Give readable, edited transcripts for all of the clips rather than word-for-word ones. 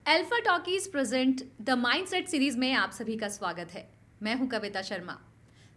Alpha talkies present the mindset series में आप सभी का स्वागत है। मैं हूं कविता शर्मा।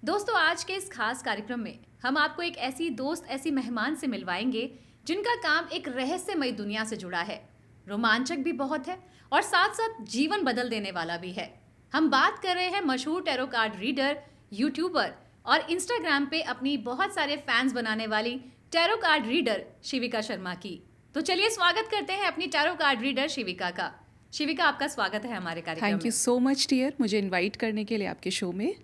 दोस्तों, आज के इस खास कार्यक्रम में हम आपको एक ऐसी दोस्त, ऐसी मेहमान से मिलवाएंगे जिनका काम एक रहस्यमय दुनिया से जुड़ा है, रोमांचक भी बहुत है और साथ साथ जीवन बदल देने वाला भी है। हम बात कर रहे हैं मशहूर टैरो कार्ड रीडर, यूट्यूबर और इंस्टाग्राम पे अपनी बहुत सारे फैंस बनाने वाली टैरो कार्ड रीडर शिविका शर्मा की। तो चलिए स्वागत करते हैं अपनी टैरो कार्ड रीडर शिविका का। शिविका, आपका स्वागत है हमारे कार्यक्रम थैंक में। यू सो मच डियर, मुझे इनवाइट करने के लिए आपके शो में।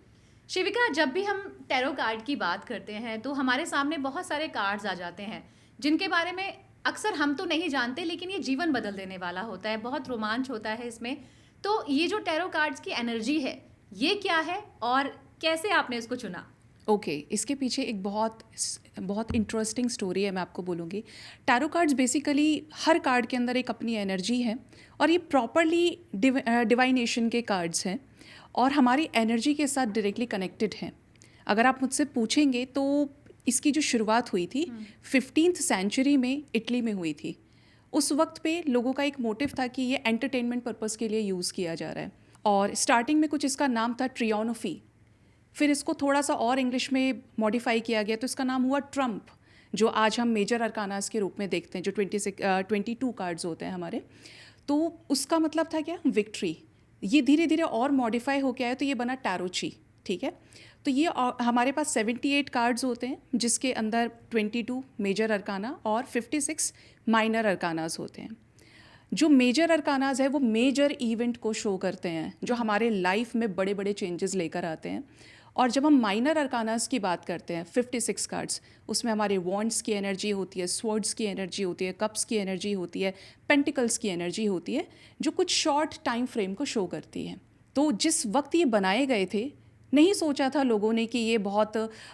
शिविका, जब भी हम टैरो कार्ड की बात करते हैं तो हमारे सामने बहुत सारे कार्ड्स आ जाते हैं जिनके बारे में अक्सर हम तो नहीं जानते, लेकिन ये जीवन बदल देने वाला होता है, बहुत रोमांच होता है इसमें। तो ये जो टैरो कार्ड्स की एनर्जी है, ये क्या है और कैसे आपने इसको चुना? ओके, इसके पीछे एक बहुत बहुत इंटरेस्टिंग स्टोरी है, मैं आपको बोलूँगी। टैरो कार्ड्स बेसिकली हर कार्ड के अंदर एक अपनी एनर्जी है और ये प्रॉपरली डिवाइनेशन के कार्ड्स हैं और हमारी एनर्जी के साथ डायरेक्टली कनेक्टेड हैं। अगर आप मुझसे पूछेंगे तो इसकी जो शुरुआत हुई थी 15th सेंचुरी में इटली में हुई थी। उस वक्त पे लोगों का एक मोटिव था कि ये एंटरटेनमेंट पर्पस के लिए यूज़ किया जा रहा है और स्टार्टिंग में कुछ इसका नाम था ट्रियोनोफी। फिर इसको थोड़ा सा और इंग्लिश में मॉडिफाई किया गया तो इसका नाम हुआ ट्रम्प, जो आज हम मेजर अरकानास के रूप में देखते हैं, जो 22 कार्ड्स होते हैं हमारे। तो उसका मतलब था क्या? विक्ट्री। ये धीरे धीरे और मॉडिफाई होके आया तो ये बना टैरोची। ठीक है, तो ये हमारे पास 78 कार्ड्स होते हैं जिसके अंदर 22 मेजर अरकाना और 56 माइनर अरकानास होते हैं। जो मेजर अरकानाज है वो मेजर इवेंट को शो करते हैं जो हमारे लाइफ में बड़े बड़े चेंजेस लेकर आते हैं। और जब हम माइनर अरकानास की बात करते हैं 56 कार्ड्स, उसमें हमारे वॉन्ड्स की एनर्जी होती है, स्वर्ड्स की एनर्जी होती है, कप्स की एनर्जी होती है, पेंटिकल्स की एनर्जी होती है, जो कुछ शॉर्ट टाइम फ्रेम को शो करती है। तो जिस वक्त ये बनाए गए थे, नहीं सोचा था लोगों ने कि ये बहुत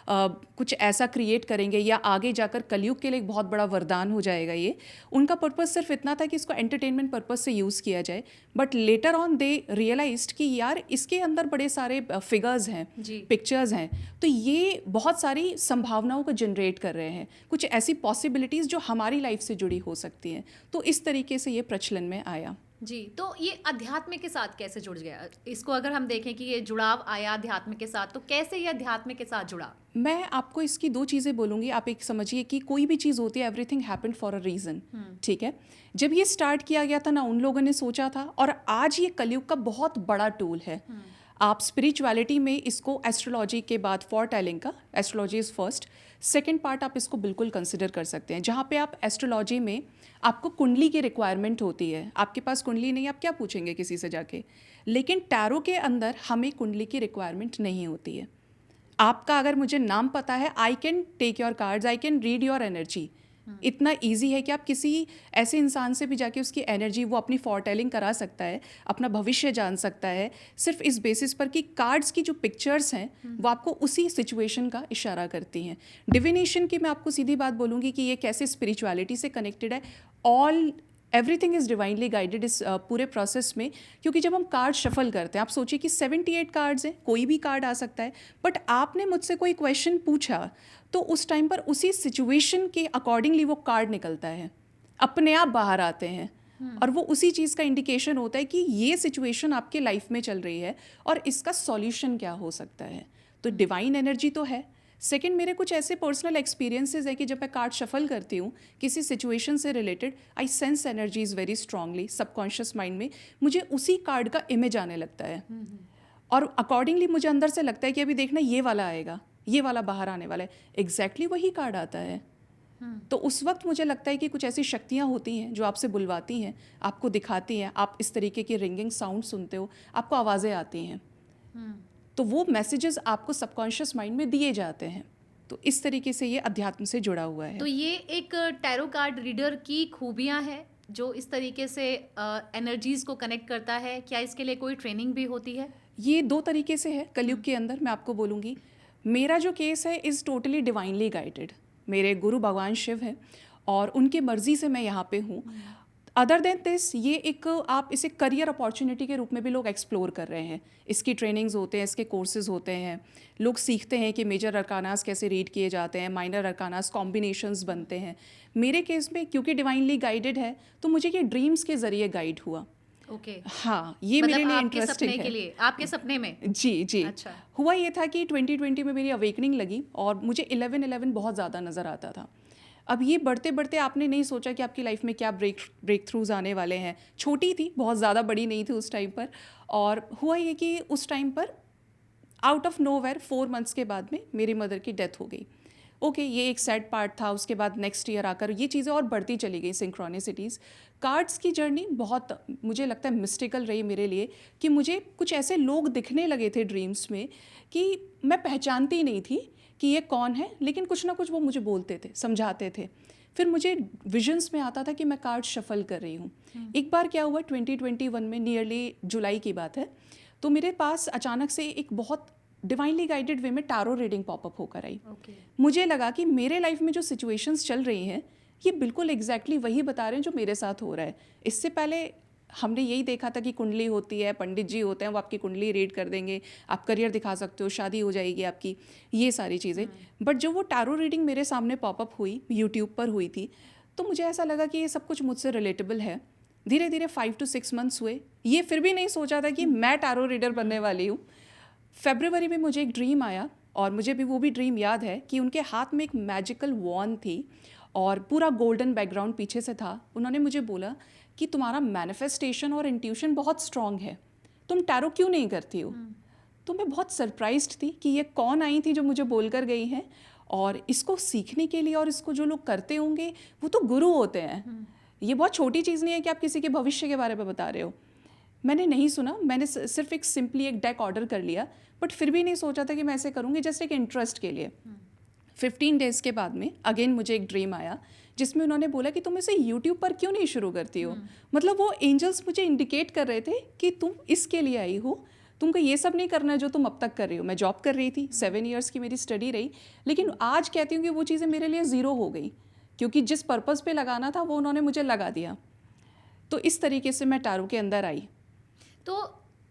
कुछ ऐसा क्रिएट करेंगे या आगे जाकर कलयुग के लिए एक बहुत बड़ा वरदान हो जाएगा ये। उनका पर्पस सिर्फ इतना था कि इसको एंटरटेनमेंट पर्पस से यूज़ किया जाए, but later on they realised कि यार इसके अंदर बड़े सारे फिगर्स हैं, पिक्चर्स हैं, तो ये बहुत सारी संभावनाओं को जनरेट कर रहे हैं, कुछ ऐसी पॉसिबिलिटीज़ जो हमारी लाइफ से जुड़ी हो सकती हैं। तो इस तरीके से ये प्रचलन में आया। जी, तो ये अध्यात्म के साथ कैसे जुड़ गया? इसको अगर हम देखें कि ये जुड़ाव आया अध्यात्म के साथ, तो कैसे ये अध्यात्म के साथ जुड़ा? मैं आपको इसकी दो चीज़ें बोलूँगी। आप एक समझिए कि कोई भी चीज़ होती है, everything happened for a reason. ठीक है, जब ये स्टार्ट किया गया था ना, उन लोगों ने सोचा था, और आज ये कलयुग का बहुत बड़ा टूल है। आप स्पिरिचुअलिटी में इसको एस्ट्रोलॉजी के बाद फॉर टेलिंग का, astrology is first, second part आप इसको बिल्कुल कंसिडर कर सकते हैं। जहाँ पे आप एस्ट्रोलॉजी में आपको कुंडली की रिक्वायरमेंट होती है, आपके पास कुंडली नहीं, आप क्या पूछेंगे किसी से जाके। लेकिन टैरो के अंदर हमें कुंडली की रिक्वायरमेंट नहीं होती है। आपका अगर मुझे नाम पता है, I can take your cards, I can read your energy. इतना इजी है कि आप किसी ऐसे इंसान से भी जाके उसकी एनर्जी, वो अपनी फॉरटेलिंग करा सकता है, अपना भविष्य जान सकता है, सिर्फ इस बेसिस पर कि कार्ड्स की जो पिक्चर्स हैं वो आपको उसी सिचुएशन का इशारा करती हैं। डिविनेशन की मैं आपको सीधी बात बोलूँगी कि ये कैसे स्पिरिचुअलिटी से कनेक्टेड है। All everything is divinely guided इस पूरे प्रोसेस में। क्योंकि जब हम कार्ड शफल करते हैं, आप सोचिए कि 78 कार्ड्स हैं, कोई भी कार्ड आ सकता है, बट आपने मुझसे कोई क्वेश्चन पूछा तो उस टाइम पर उसी सिचुएशन के अकॉर्डिंगली वो कार्ड निकलता है, अपने आप बाहर आते हैं। और वो उसी चीज़ का इंडिकेशन होता है कि ये सिचुएशन आपके लाइफ में चल रही है और इसका सॉल्यूशन क्या हो सकता है। तो डिवाइन एनर्जी तो है। सेकंड, मेरे कुछ ऐसे पर्सनल एक्सपीरियंसेस है कि जब मैं कार्ड शफल करती हूँ किसी सिचुएशन से related, I sense energies very strongly. Subconscious mind में मुझे उसी कार्ड का इमेज आने लगता है और अकॉर्डिंगली मुझे अंदर से लगता है कि अभी देखना ये वाला आएगा, ये वाला बाहर आने वाला है, एग्जैक्टली वही कार्ड आता है। तो उस वक्त मुझे लगता है कि कुछ ऐसी शक्तियाँ होती हैं जो आपसे बुलवाती हैं, आपको दिखाती हैं, आप इस तरीके की रिंगिंग साउंड सुनते हो, आपको आवाज़ें आती हैं, तो वो मैसेजेस आपको सबकॉन्शियस माइंड में दिए जाते हैं। तो इस तरीके से ये अध्यात्म से जुड़ा हुआ है। तो ये एक टैरो कार्ड रीडर की खूबियाँ हैं जो इस तरीके से एनर्जीज को कनेक्ट करता है। क्या इसके लिए कोई ट्रेनिंग भी होती है? ये दो तरीके से है कलयुग के अंदर। मैं आपको बोलूँगी, मेरा जो केस है इज़ टोटली डिवाइनली गाइडेड। मेरे गुरु भगवान शिव हैं और उनकी मर्ज़ी से मैं यहाँ पे हूँ। अदर देन दिस, ये एक, आप इसे करियर अपॉर्चुनिटी के रूप में भी लोग एक्सप्लोर कर रहे हैं। इसकी ट्रेनिंग्स होते हैं, इसके कोर्सेज होते हैं, लोग सीखते हैं कि मेजर अरकानास कैसे रीड किए जाते हैं, माइनर अरकानास कॉम्बिनेशंस बनते हैं। मेरे केस में क्योंकि डिवाइनली गाइडेड है तो मुझे ये ड्रीम्स के ज़रिए गाइड हुआ। ओके। हाँ, ये मतलब मेरे लिए आपके इंटरेस्टिंग सपने है। के लिए, आपके सपने में? जी, जी। अच्छा। हुआ ये था कि 2020 में मेरी अवेकनिंग लगी और मुझे 11-11 बहुत ज़्यादा नज़र आता था। अब ये बढ़ते-बढ़ते आपने नहीं सोचा कि आपकी लाइफ में क्या ब्रेक थ्रूज़ आने वाले हैं। छोटी थी, बहुत ज़्यादा बड़ी नहीं थी उस टाइम पर, और हुआ ये कि उस टाइम पर आउट ऑफ नोवेयर 4 मंथ्स के बाद में मेरी मदर की डेथ हो गई। ओके, ये एक सैड पार्ट था। उसके बाद नेक्स्ट ईयर आकर ये चीज़ें और बढ़ती चली गई, सिंक्रोनिसिटीज़। कार्ड्स की जर्नी बहुत, मुझे लगता है, मिस्टिकल रही मेरे लिए, कि मुझे कुछ ऐसे लोग दिखने लगे थे ड्रीम्स में कि मैं पहचानती नहीं थी कि ये कौन है, लेकिन कुछ ना कुछ वो मुझे बोलते थे, समझाते थे। फिर मुझे विजन्स में आता था कि मैं कार्ड शफल कर रही हूँ। एक बार क्या हुआ, 2021 में नियरली जुलाई की बात है, तो मेरे पास अचानक से एक बहुत डिवाइनली गाइडेड वे में टैरो रीडिंग पॉपअप होकर आई। मुझे लगा कि मेरे लाइफ में जो सिचुएशंस चल रही हैं ये बिल्कुल एग्जैक्टली वही बता रहे हैं जो मेरे साथ हो रहा है। इससे पहले हमने यही देखा था कि कुंडली होती है, पंडित जी होते हैं, वो आपकी कुंडली रीड कर देंगे, आप करियर दिखा सकते हो, शादी हो जाएगी आपकी, ये सारी चीज़ें। बट जो वो टैरो रीडिंग मेरे सामने पॉपअप हुई, यूट्यूब पर हुई थी, तो मुझे ऐसा लगा कि ये सब कुछ मुझसे रिलेटेबल है। धीरे धीरे 5 to 6 मंथ्स हुए, ये फिर भी नहीं सोचा था कि मैं टैरो रीडर बनने वाली हूँ। फरवरी में मुझे एक ड्रीम आया, और मुझे भी वो भी ड्रीम याद है कि उनके हाथ में एक मैजिकल वॉन्ड थी और पूरा गोल्डन बैकग्राउंड पीछे से था। उन्होंने मुझे बोला कि तुम्हारा मैनिफेस्टेशन और इंट्यूशन बहुत स्ट्रांग है, तुम टैरो क्यों नहीं करती हो। तो मैं बहुत सरप्राइज्ड थी कि ये कौन आई थी जो मुझे बोलकर गई हैं, और इसको सीखने के लिए और इसको जो लोग करते होंगे वो तो गुरु होते हैं। ये बहुत छोटी चीज़ नहीं है कि आप किसी के भविष्य के बारे में बता रहे हो। मैंने नहीं सुना, मैंने सिर्फ एक सिंपली एक डेक ऑर्डर कर लिया, बट फिर भी नहीं सोचा था कि मैं ऐसे करूँगी, जस्ट एक इंटरेस्ट के लिए। 15 डेज़ के बाद में अगेन मुझे एक ड्रीम आया जिसमें उन्होंने बोला कि तुम इसे यूट्यूब पर क्यों नहीं शुरू करती हो। मतलब वो एंजल्स मुझे इंडिकेट कर रहे थे कि तुम इसके लिए आई हो, तुमको ये सब नहीं करना है जो तुम अब तक कर रही हो। मैं जॉब कर रही थी, 7 ईयर्स की मेरी स्टडी रही, लेकिन आज कहती हूँ कि वो चीज़ें मेरे लिए ज़ीरो हो गई, क्योंकि जिस पर्पज़ पे लगाना था वो उन्होंने मुझे लगा दिया। तो इस तरीके से मैं टैरो के अंदर आई। तो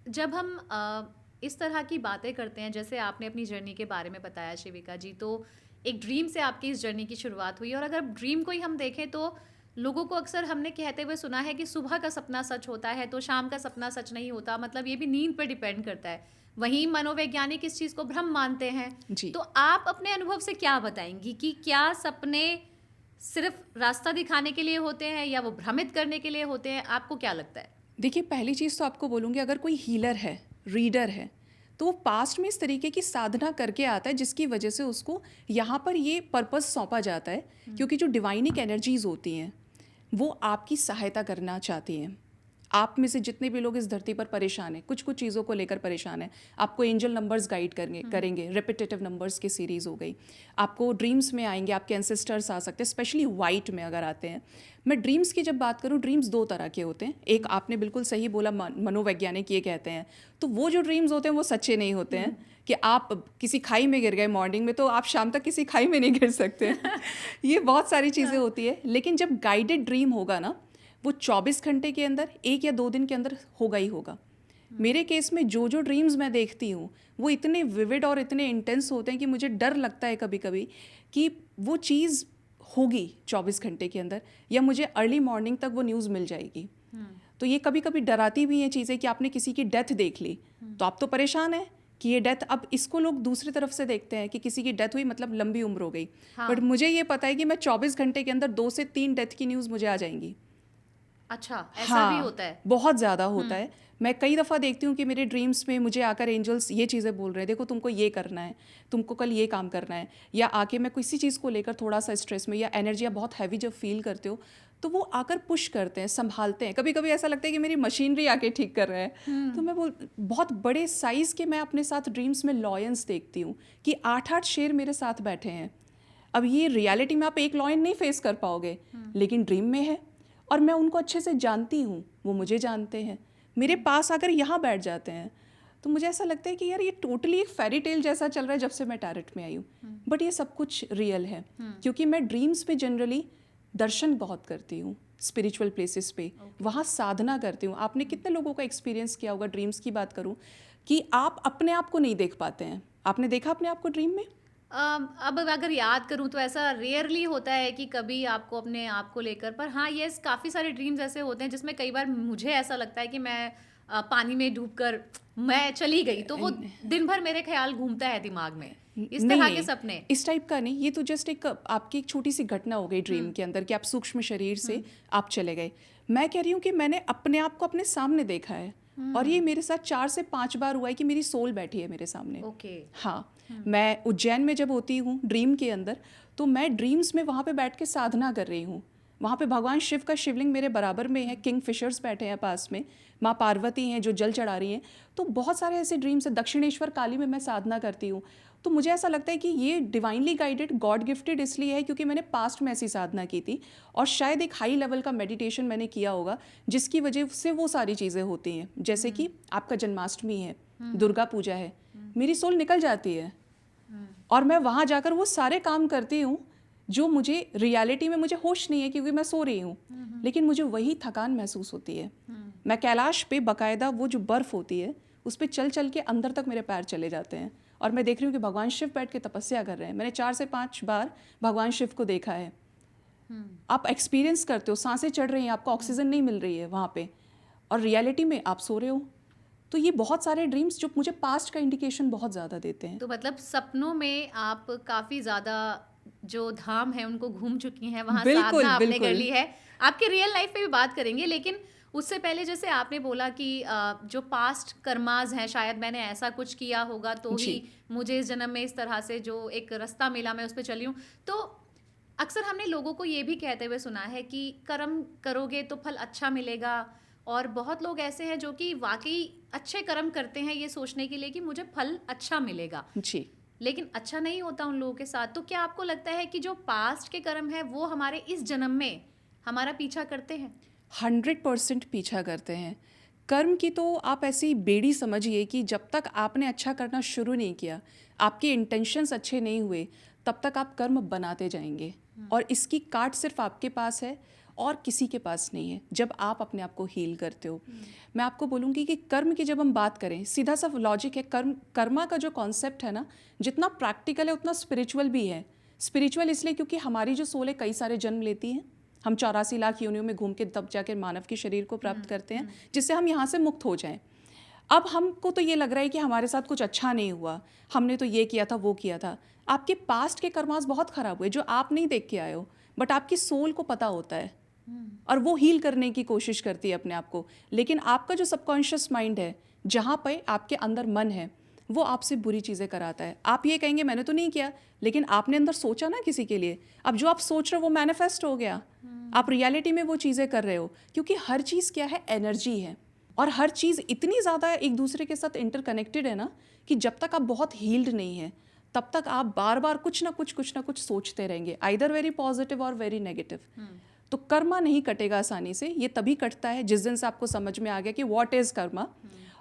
जब हम इस तरह की बातें करते हैं, जैसे आपने अपनी जर्नी के बारे में बताया शिविका जी, तो एक ड्रीम से आपकी इस जर्नी की शुरुआत हुई, और अगर ड्रीम को ही हम देखें तो लोगों को अक्सर हमने कहते हुए सुना है कि सुबह का सपना सच होता है तो शाम का सपना सच नहीं होता। मतलब ये भी नींद पर डिपेंड करता है। वहीं मनोवैज्ञानिक इस चीज़ को भ्रम मानते हैं जी। तो आप अपने अनुभव से क्या बताएंगी कि क्या सपने सिर्फ रास्ता दिखाने के लिए होते हैं या वो भ्रमित करने के लिए होते हैं? आपको क्या लगता है? देखिए, पहली चीज़ तो आपको बोलूँगी, अगर कोई हीलर है, रीडर है, तो वो पास्ट में इस तरीके की साधना करके आता है जिसकी वजह से उसको यहाँ पर ये पर्पस सौंपा जाता है, क्योंकि जो डिवाइनिक एनर्जीज होती हैं वो आपकी सहायता करना चाहती हैं। आप में से जितने भी लोग इस धरती पर परेशान हैं, कुछ कुछ चीज़ों को लेकर परेशान हैं, आपको एंजल नंबर्स गाइड करेंगे, रिपीटेटिव नंबर्स की सीरीज़ हो गई, आपको ड्रीम्स में आएंगे, आपके एंसेस्टर्स आ सकते हैं, स्पेशली वाइट में अगर आते हैं। मैं ड्रीम्स की जब बात करूँ, ड्रीम्स 2 तरह के होते हैं। एक आपने बिल्कुल सही बोला, मनोवैज्ञानिक ये कहते हैं, तो वो जो ड्रीम्स होते हैं वो सच्चे नहीं होते हैं, कि आप किसी खाई में गिर गए मॉर्निंग में तो आप शाम तक किसी खाई में नहीं गिर सकते। ये बहुत सारी चीज़ें होती है। लेकिन जब गाइडेड ड्रीम होगा ना, वो 24 घंटे के अंदर, 1 या 2 दिन के अंदर होगा ही होगा। मेरे केस में जो जो ड्रीम्स मैं देखती हूँ वो इतने विविड और इतने इंटेंस होते हैं कि मुझे डर लगता है कभी कभी कि वो चीज़ होगी 24 घंटे के अंदर, या मुझे अर्ली मॉर्निंग तक वो न्यूज़ मिल जाएगी। तो ये कभी कभी डराती भी हैं चीज़ें कि आपने किसी की डेथ देख ली तो आप तो परेशान हैं कि ये डेथ, अब इसको लोग दूसरी तरफ से देखते हैं कि किसी की डेथ हुई मतलब लंबी उम्र हो गई। बट मुझे ये पता है कि मैं 24 घंटे के अंदर 2 से 3 डेथ की न्यूज़ मुझे आ जाएंगी। अच्छा, ऐसा भी होता है? बहुत ज़्यादा होता है। मैं कई दफ़ा देखती हूँ कि मेरे ड्रीम्स में मुझे आकर एंजल्स ये चीज़ें बोल रहे हैं, देखो तुमको ये करना है, तुमको कल ये काम करना है, या आके मैं किसी चीज़ को लेकर थोड़ा सा स्ट्रेस में या एनर्जी बहुत हैवी जब फील करते हो तो वो आकर पुश करते हैं, संभालते हैं। कभी कभी ऐसा लगता है कि मेरी मशीनरी आके ठीक कर रहे हैं। तो मैं बहुत बड़े साइज़ के मैं अपने साथ ड्रीम्स में लॉयंस देखती हूँ कि 8-8 शेर मेरे साथ बैठे हैं। अब ये रियलिटी में आप एक लॉयन नहीं फेस कर पाओगे, लेकिन ड्रीम में है, और मैं उनको अच्छे से जानती हूँ, वो मुझे जानते हैं, मेरे पास आकर यहाँ बैठ जाते हैं। तो मुझे ऐसा लगता है कि यार ये टोटली एक फेरी टेल जैसा चल रहा है जब से मैं टैरेट में आई हूँ। बट ये सब कुछ रियल है, क्योंकि मैं ड्रीम्स में जनरली दर्शन बहुत करती हूँ, स्पिरिचुअल प्लेसेस पे वहाँ साधना करती हूँ। आपने कितने लोगों का एक्सपीरियंस किया होगा, ड्रीम्स की बात करूँ, कि आप अपने आप को नहीं देख पाते हैं। आपने देखा अपने आप को ड्रीम में? अब अगर याद करूँ तो ऐसा रेयरली होता है कि कभी आपको अपने आप को लेकर, पर हाँ, येस, काफ़ी सारे ड्रीम्स ऐसे होते हैं जिसमें कई बार मुझे ऐसा लगता है कि मैं पानी में डूबकर मैं चली गई, तो वो दिन भर मेरे ख्याल घूमता है दिमाग में, इस नहीं तरह के नहीं, सपने। इस टाइप का नहीं, ये तो जस्ट एक आपकी एक छोटी सी घटना हो गई ड्रीम के अंदर कि आप सूक्ष्म शरीर से आप चले गए। मैं कह रही हूँ कि मैंने अपने आप को अपने सामने देखा है, और ये मेरे साथ 4 से 5 बार हुआ है कि मेरी सोल बैठी है मेरे सामने। ओके। हाँ, मैं उज्जैन में जब होती हूँ ड्रीम के अंदर, तो मैं ड्रीम्स में वहाँ पे बैठ के साधना कर रही हूँ। वहाँ पे भगवान शिव का शिवलिंग मेरे बराबर में है, किंग फिशर्स बैठे हैं पास में, माँ पार्वती हैं जो जल चढ़ा रही हैं। तो बहुत सारे ऐसे ड्रीम्स हैं। दक्षिणेश्वर काली में मैं साधना करती हूँ। तो मुझे ऐसा लगता है कि ये डिवाइनली गाइडेड, गॉड गिफ्टेड इसलिए है क्योंकि मैंने पास्ट में ऐसी साधना की थी, और शायद एक हाई लेवल का मेडिटेशन मैंने किया होगा जिसकी वजह से वो सारी चीज़ें होती हैं। जैसे कि आपका जन्माष्टमी है, दुर्गा पूजा है, मेरी सोल निकल जाती है और मैं वहाँ जाकर वो सारे काम करती हूँ जो मुझे रियलिटी में मुझे होश नहीं है क्योंकि मैं सो रही हूँ, लेकिन मुझे वही थकान महसूस होती है। मैं कैलाश पे बाकायदा वो जो बर्फ़ होती है उस पर चल चल के अंदर तक मेरे पैर चले जाते हैं, और मैं देख रही हूँ कि भगवान शिव बैठ के तपस्या कर रहे हैं। मैंने 4 से 5 बार भगवान शिव को देखा है। आप एक्सपीरियंस करते हो, सांसें चढ़ रही हैं, आपको ऑक्सीजन नहीं मिल रही है वहाँ पे, और रियलिटी में आप सो रहे हो। तो ये बहुत सारे ड्रीम्स जो मुझे पास्ट का इंडिकेशन बहुत ज़्यादा देते हैं। तो मतलब सपनों में आप काफ़ी ज़्यादा जो धाम है उनको घूम चुकी हैं, वहाँ बिल्कुल साधना आपने कर बिल्कुल। ली है। आपके रियल लाइफ पे भी बात करेंगे, लेकिन उससे पहले जैसे आपने बोला कि जो पास्ट कर्माज हैं, शायद मैंने ऐसा कुछ किया होगा तो ही जी। मुझे इस जन्म में इस तरह से जो एक रास्ता मिला मैं उस पर चली हूँ। तो अक्सर हमने लोगों को ये भी कहते हुए सुना है कि कर्म करोगे तो फल अच्छा मिलेगा, और बहुत लोग ऐसे हैं जो कि वाकई अच्छे कर्म करते हैं ये सोचने के लिए कि मुझे फल अच्छा मिलेगा, जी, लेकिन अच्छा नहीं होता उन लोगों के साथ। तो क्या आपको लगता है कि जो पास्ट के कर्म है वो हमारे इस जन्म में हमारा पीछा करते हैं? 100% पीछा करते हैं। कर्म की तो आप ऐसी बेड़ी समझिए कि जब तक आपने अच्छा करना शुरू नहीं किया, आपके इंटेंशंस अच्छे नहीं हुए, तब तक आप कर्म बनाते जाएंगे, और इसकी काट सिर्फ आपके पास है और किसी के पास नहीं है जब आप अपने आप को हील करते हो। मैं आपको बोलूँगी कि कर्म की जब हम बात करें, सीधा सा लॉजिक है, कर्मा का जो कॉन्सेप्ट है ना, जितना प्रैक्टिकल है उतना स्पिरिचुअल भी है। स्पिरिचुअल इसलिए क्योंकि हमारी जो सोल है कई सारे जन्म लेती हैं, हम 84 लाख योनियों में घूम के तब जाकर मानव के शरीर को प्राप्त करते हैं जिससे हम यहाँ से मुक्त हो जाएं। अब हमको तो ये लग रहा है कि हमारे साथ कुछ अच्छा नहीं हुआ, हमने तो ये किया था वो किया था। आपके पास्ट के कर्मास बहुत खराब हुए जो आप नहीं देख के आए हो, बट आपकी सोल को पता होता है और वो हील करने की कोशिश करती है अपने आप को। लेकिन आपका जो सबकॉन्शियस माइंड है, जहाँ पे आपके अंदर मन है, वो आपसे बुरी चीज़ें कराता है। आप ये कहेंगे मैंने तो नहीं किया, लेकिन आपने अंदर सोचा ना किसी के लिए, अब जो आप सोच रहे हो वो मैनिफेस्ट हो गया। आप रियलिटी में वो चीज़ें कर रहे हो, क्योंकि हर चीज़ क्या है, एनर्जी है, और हर चीज़ इतनी ज़्यादा एक दूसरे के साथ इंटरकनेक्टेड है ना कि जब तक आप बहुत हील्ड नहीं है तब तक आप बार बार कुछ ना कुछ सोचते रहेंगे, आइदर वेरी पॉजिटिव और वेरी नेगेटिव। तो कर्मा नहीं कटेगा आसानी से, ये तभी कटता है जिस दिन से आपको समझ में आ गया कि व्हाट इज़ कर्मा,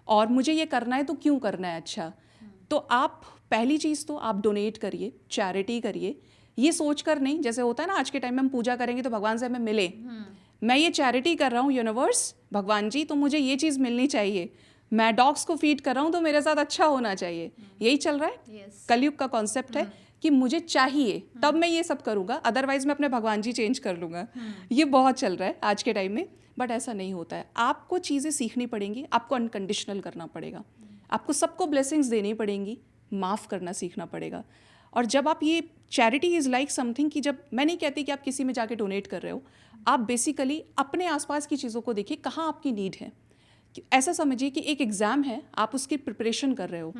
और मुझे ये करना है तो क्यों करना है। अच्छा, तो आप पहली चीज़ तो आप डोनेट करिए, चैरिटी करिए, ये सोच कर नहीं, जैसे होता है ना आज के टाइम में हम पूजा करेंगे तो भगवान से हमें मिले। मैं ये चैरिटी कर रहा हूँ, यूनिवर्स भगवान जी तो मुझे ये चीज़ मिलनी चाहिए, मैं डॉग्स को फीड कर रहा हूँ तो मेरे साथ अच्छा होना चाहिए, यही चल रहा है। Yes. कलयुग का कॉन्सेप्ट है कि मुझे चाहिए तब मैं ये सब करूँगा, अदरवाइज मैं अपने भगवान जी चेंज कर लूँगा। ये बहुत चल रहा है आज के टाइम में, बट ऐसा नहीं होता है। आपको चीज़ें सीखनी पड़ेंगी, आपको अनकंडीशनल करना पड़ेगा, आपको सबको ब्लेसिंग्स देनी पड़ेंगी, माफ़ करना सीखना पड़ेगा। और जब आप ये चैरिटी इज़ लाइक समथिंग कि जब मैं नहीं कहती कि आप किसी में जाके डोनेट कर रहे हो, आप बेसिकली अपने आसपास की चीज़ों को देखिए, कहाँ आपकी नीड है। ऐसा समझिए कि एक एग्ज़ाम है, आप उसकी प्रिपरेशन कर रहे हो।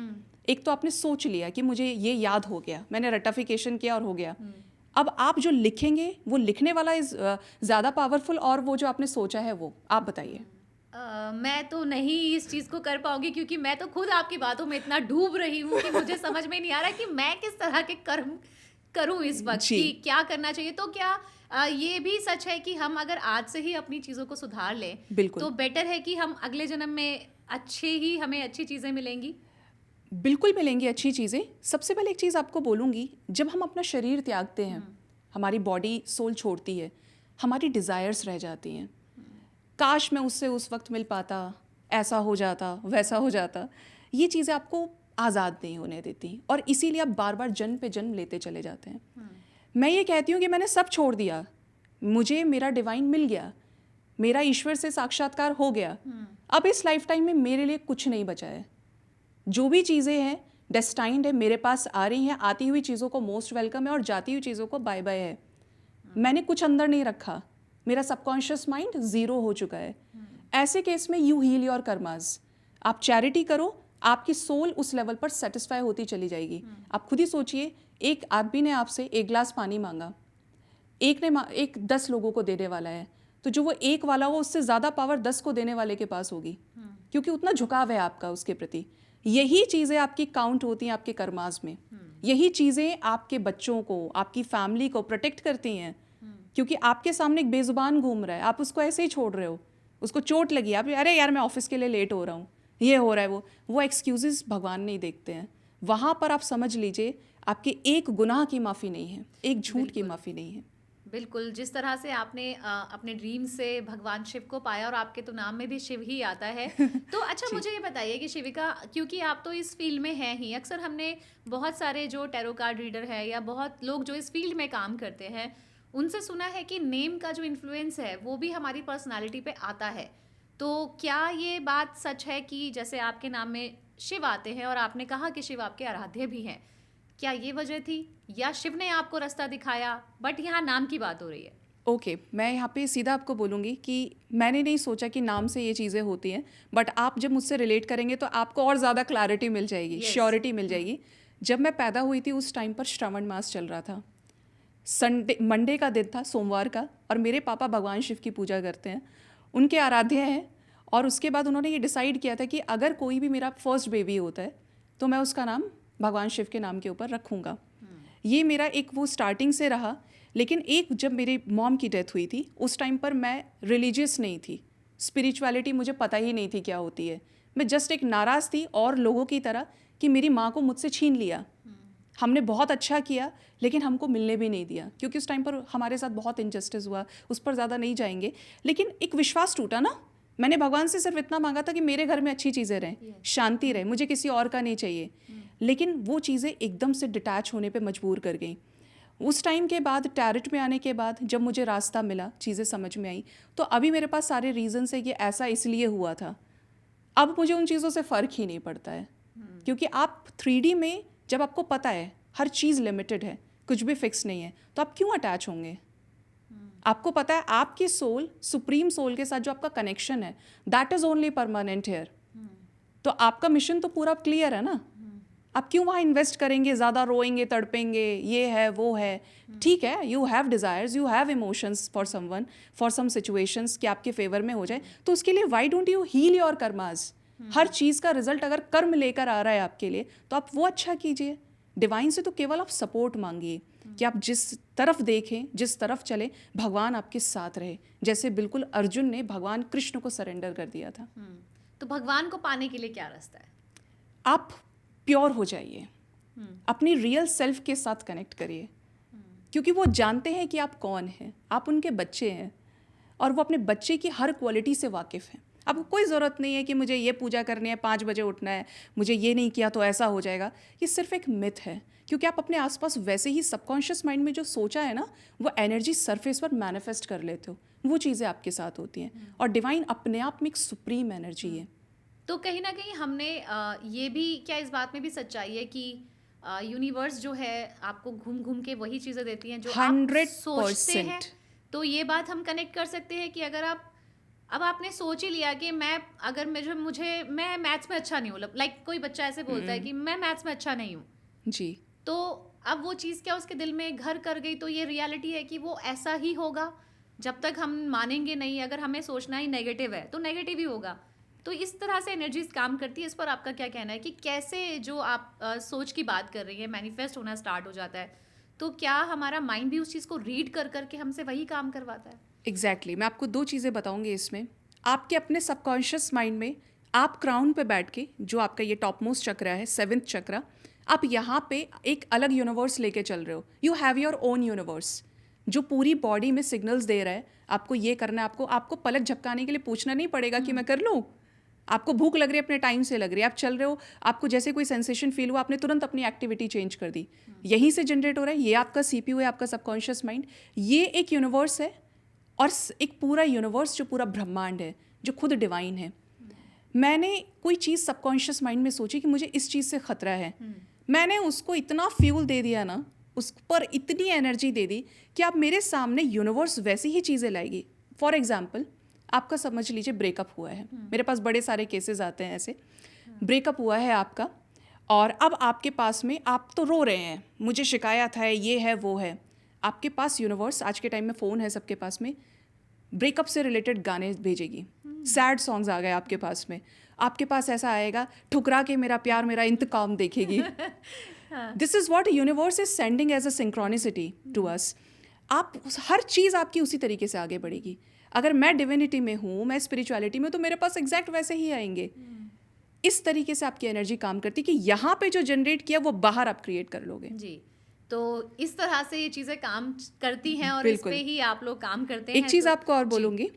एक तो आपने सोच लिया कि मुझे ये याद हो गया, मैंने रटाफिकेशन किया और हो गया। अब आप जो लिखेंगे वो लिखने वाला इज़ ज़्यादा पावरफुल, और वो जो आपने सोचा है वो। आप बताइए। मैं तो नहीं इस चीज़ को कर पाऊंगी, क्योंकि मैं तो खुद आपकी बातों में इतना डूब रही हूँ कि मुझे समझ में नहीं आ रहा कि मैं किस तरह के कर्म करूँ इस वक्त, जी। कि क्या करना चाहिए। तो क्या ये भी सच है कि हम अगर आज से ही अपनी चीज़ों को सुधार लें बिल्कुल तो बेटर है कि हम अगले जन्म में हमें अच्छी चीज़ें मिलेंगी? बिल्कुल मिलेंगी अच्छी चीज़ें। सबसे पहले एक चीज़ आपको बोलूँगी, जब हम अपना शरीर त्यागते हैं, हमारी बॉडी सोल छोड़ती है, हमारी डिज़ायर्स रह जाती हैं। काश मैं उससे उस वक्त मिल पाता, ऐसा हो जाता, वैसा हो जाता। ये चीज़ें आपको आज़ाद नहीं होने देती, और इसीलिए आप बार बार जन्म पे जन्म लेते चले जाते हैं। मैं ये कहती हूँ कि मैंने सब छोड़ दिया, मुझे मेरा डिवाइन मिल गया, मेरा ईश्वर से साक्षात्कार हो गया, अब इस लाइफ टाइम में मेरे लिए कुछ नहीं बचा है। जो भी चीज़ें हैं डेस्टाइंड है, मेरे पास आ रही हैं, आती हुई चीज़ों को मोस्ट वेलकम है और जाती हुई चीज़ों को बाय बाय है। मैंने कुछ अंदर नहीं रखा, मेरा सबकॉन्शियस माइंड ज़ीरो हो चुका है। ऐसे केस में यू हील योर कर्मास। आप चैरिटी करो, आपकी सोल उस लेवल पर सेटिस्फाई होती चली जाएगी। आप खुद ही सोचिए, एक आदमी ने आपसे एक गिलास पानी मांगा, एक 10 लोगों को देने वाला है, तो जो वो एक वाला हो उससे ज़्यादा पावर 10 को देने वाले के पास होगी, क्योंकि उतना झुकाव है आपका उसके प्रति। यही चीज़ें आपकी काउंट होती हैं आपके कर्मास में। यही चीज़ें आपके बच्चों को, आपकी फैमिली को प्रोटेक्ट करती हैं, क्योंकि आपके सामने एक बेजुबान घूम रहा है, आप उसको ऐसे ही छोड़ रहे हो, उसको चोट लगी, आप अरे यार मैं ऑफिस के लिए लेट हो रहा हूँ, ये हो रहा है, वो एक्सक्यूजेस भगवान नहीं देखते हैं। वहाँ पर आप समझ लीजिए आपके एक गुनाह की माफ़ी नहीं है, एक झूठ की माफ़ी नहीं है। बिल्कुल, जिस तरह से आपने अपने ड्रीम से भगवान शिव को पाया और आपके तो नाम में भी शिव ही आता है। तो अच्छा मुझे ये बताइए कि शिविका, क्योंकि आप तो इस फील्ड में हैं ही, अक्सर हमने बहुत सारे जो टैरो कार्ड रीडर है या बहुत लोग जो इस फील्ड में काम करते हैं उनसे सुना है कि नेम का जो इन्फ्लुएंस है वो भी हमारी पर्सनालिटी पे आता है। तो क्या ये बात सच है कि जैसे आपके नाम में शिव आते हैं और आपने कहा कि शिव आपके आराध्य भी हैं, क्या ये वजह थी या शिव ने आपको रास्ता दिखाया? बट यहाँ नाम की बात हो रही है। ओके, मैं यहाँ पे सीधा आपको बोलूँगी कि मैंने नहीं सोचा कि नाम से ये चीज़ें होती हैं, बट आप जब मुझसे रिलेट करेंगे तो आपको और ज़्यादा क्लैरिटी मिल जाएगी, श्योरिटी मिल जाएगी। जब मैं पैदा हुई थी उस टाइम पर श्रावण मास चल रहा था, मंडे का दिन था, सोमवार का, और मेरे पापा भगवान शिव की पूजा करते हैं, उनके आराध्य हैं, और उसके बाद उन्होंने ये डिसाइड किया था कि अगर कोई भी मेरा फर्स्ट बेबी होता है तो मैं उसका नाम भगवान शिव के नाम के ऊपर रखूँगा। ये मेरा एक वो स्टार्टिंग से रहा। लेकिन एक जब मेरी मॉम की डेथ हुई थी उस टाइम पर मैं रिलीजियस नहीं थी, स्पिरिचुअलिटी मुझे पता ही नहीं थी क्या होती है। मैं जस्ट एक नाराज़ थी और लोगों की तरह कि मेरी माँ को मुझसे छीन लिया। हमने बहुत अच्छा किया लेकिन हमको मिलने भी नहीं दिया, क्योंकि उस टाइम पर हमारे साथ बहुत इनजस्टिस हुआ, उस पर ज़्यादा नहीं जाएंगे। लेकिन एक विश्वास टूटा ना, मैंने भगवान से सिर्फ इतना मांगा था कि मेरे घर में अच्छी चीज़ें रहें, शांति रहे, मुझे किसी और का नहीं चाहिए। लेकिन वो चीज़ें एकदम से डिटैच होने पे मजबूर कर गई। उस टाइम के बाद टैरेट में आने के बाद जब मुझे रास्ता मिला, चीज़ें समझ में आई, तो अभी मेरे पास सारे रीज़न है कि ऐसा इसलिए हुआ था। अब मुझे उन चीज़ों से फ़र्क ही नहीं पड़ता है, क्योंकि आप 3D में जब आपको पता है हर चीज़ लिमिटेड है, कुछ भी फिक्स नहीं है, तो आप क्यों अटैच होंगे? आपको पता है आपकी सोल, सुप्रीम सोल के साथ जो आपका कनेक्शन है, that is only permanent here. तो आपका मिशन तो पूरा क्लियर है ना, आप क्यों वहाँ इन्वेस्ट करेंगे, ज़्यादा रोएंगे, तड़पेंगे, ये है वो है। ठीक है, you have desires, you have emotions for someone, for some situations कि आपके फेवर में हो जाए, तो उसके लिए why don't you heal your karmas. हर चीज़ का रिजल्ट अगर कर्म लेकर आ रहा है आपके लिए तो आप वो अच्छा कीजिए। डिवाइन से तो केवल आप सपोर्ट मांगिए कि आप जिस तरफ देखें, जिस तरफ चले, भगवान आपके साथ रहे, जैसे बिल्कुल अर्जुन ने भगवान कृष्ण को सरेंडर कर दिया था। तो भगवान को पाने के लिए क्या रास्ता है? आप प्योर हो जाइए, अपनी रियल सेल्फ के साथ कनेक्ट करिए, क्योंकि वो जानते हैं कि आप कौन हैं, आप उनके बच्चे हैं और वो अपने बच्चे की हर क्वालिटी से वाकिफ़ हैं। अब कोई ज़रूरत नहीं है कि मुझे ये पूजा करनी है, 5 बजे उठना है, मुझे ये नहीं किया तो ऐसा हो जाएगा। ये सिर्फ एक मिथ है, क्योंकि आप अपने आसपास वैसे ही सबकॉन्शियस माइंड में जो सोचा है ना, वो एनर्जी सरफेस पर मैनिफेस्ट कर लेते हो, वो चीज़ें आपके साथ होती हैं। और डिवाइन अपने आप में एक सुप्रीम एनर्जी है। तो कहीं ना कहीं हमने ये भी, क्या इस बात में भी सच्चाई है कि यूनिवर्स जो है आपको घूम घूम के वही चीज़ें देती हैं जो आप सोचते हैं? तो ये बात हम कनेक्ट कर सकते हैं कि अगर अब आपने सोच ही लिया कि मैं मैथ्स में अच्छा नहीं हूँ, लाइक कोई बच्चा ऐसे बोलता है कि मैं मैथ्स में अच्छा नहीं हूँ जी, तो अब वो चीज़ क्या उसके दिल में घर कर गई, तो ये रियलिटी है कि वो ऐसा ही होगा। जब तक हम मानेंगे नहीं, अगर हमें सोचना ही नेगेटिव है तो नेगेटिव ही होगा। तो इस तरह से एनर्जीज काम करती है। इस पर आपका क्या कहना है कि कैसे जो आप सोच की बात कर रही है मैनिफेस्ट होना स्टार्ट हो जाता है? तो क्या हमारा माइंड भी उस चीज़ को रीड कर करके हमसे वही काम करवाता है? एग्जैक्टली मैं आपको 2 चीज़ें बताऊंगी इसमें। आपके अपने सबकॉन्शियस माइंड में आप क्राउन पे बैठ के, जो आपका ये टॉप मोस्ट चक्रा है, 7th चक्रा, आप यहाँ पे एक अलग यूनिवर्स लेके चल रहे हो। You have your own universe जो पूरी बॉडी में सिग्नल्स दे रहा है, आपको ये करना है, आपको पलक झपकाने के लिए पूछना नहीं पड़ेगा कि मैं कर लूँ, आपको भूख लग रही है, अपने टाइम से लग रही है, आप चल रहे हो, आपको जैसे कोई सेंसेशन फील हुआ, आपने तुरंत अपनी एक्टिविटी चेंज कर दी, यहीं से जनरेट हो रहा है। ये आपका सीपीयू है, आपका सबकॉन्शियस माइंड। ये एक यूनिवर्स है, और एक पूरा यूनिवर्स जो पूरा ब्रह्मांड है, जो खुद डिवाइन है। मैंने कोई चीज़ सबकॉन्शियस माइंड में सोची कि मुझे इस चीज़ से खतरा है, मैंने उसको इतना फ्यूल दे दिया ना, उस पर इतनी एनर्जी दे दी कि आप मेरे सामने यूनिवर्स वैसी ही चीज़ें लाएगी। फॉर एग्जाम्पल, आपका समझ लीजिए ब्रेकअप हुआ है, मेरे पास बड़े सारे केसेस आते हैं ऐसे। ब्रेकअप हुआ है आपका, और अब आपके पास में, आप तो रो रहे हैं, मुझे शिकायत है, ये है वो है। आपके पास यूनिवर्स, आज के टाइम में फ़ोन है सबके पास में, ब्रेकअप से रिलेटेड गाने भेजेगी, सैड सॉन्ग्स आ गए आपके पास में, आपके पास ऐसा आएगा, ठुकरा के मेरा प्यार मेरा इंतकाम देखेगी। This is what universe is sending as a synchronicity to us. आप हर चीज़ आपकी उसी तरीके से आगे बढ़ेगी। अगर मैं डिविनिटी में हूँ, मैं स्पिरिचुअलिटी में, तो मेरे पास एग्जैक्ट वैसे ही आएंगे। इस तरीके से आपकी एनर्जी काम करती है कि यहाँ पे जो जनरेट किया वो बाहर आप क्रिएट कर लोगे। जी, तो इस तरह से ये चीज़ें काम करती हैं, और इस पे ही आप लोग काम करते हैं। एक चीज़ तो आपको और बोलूँगी,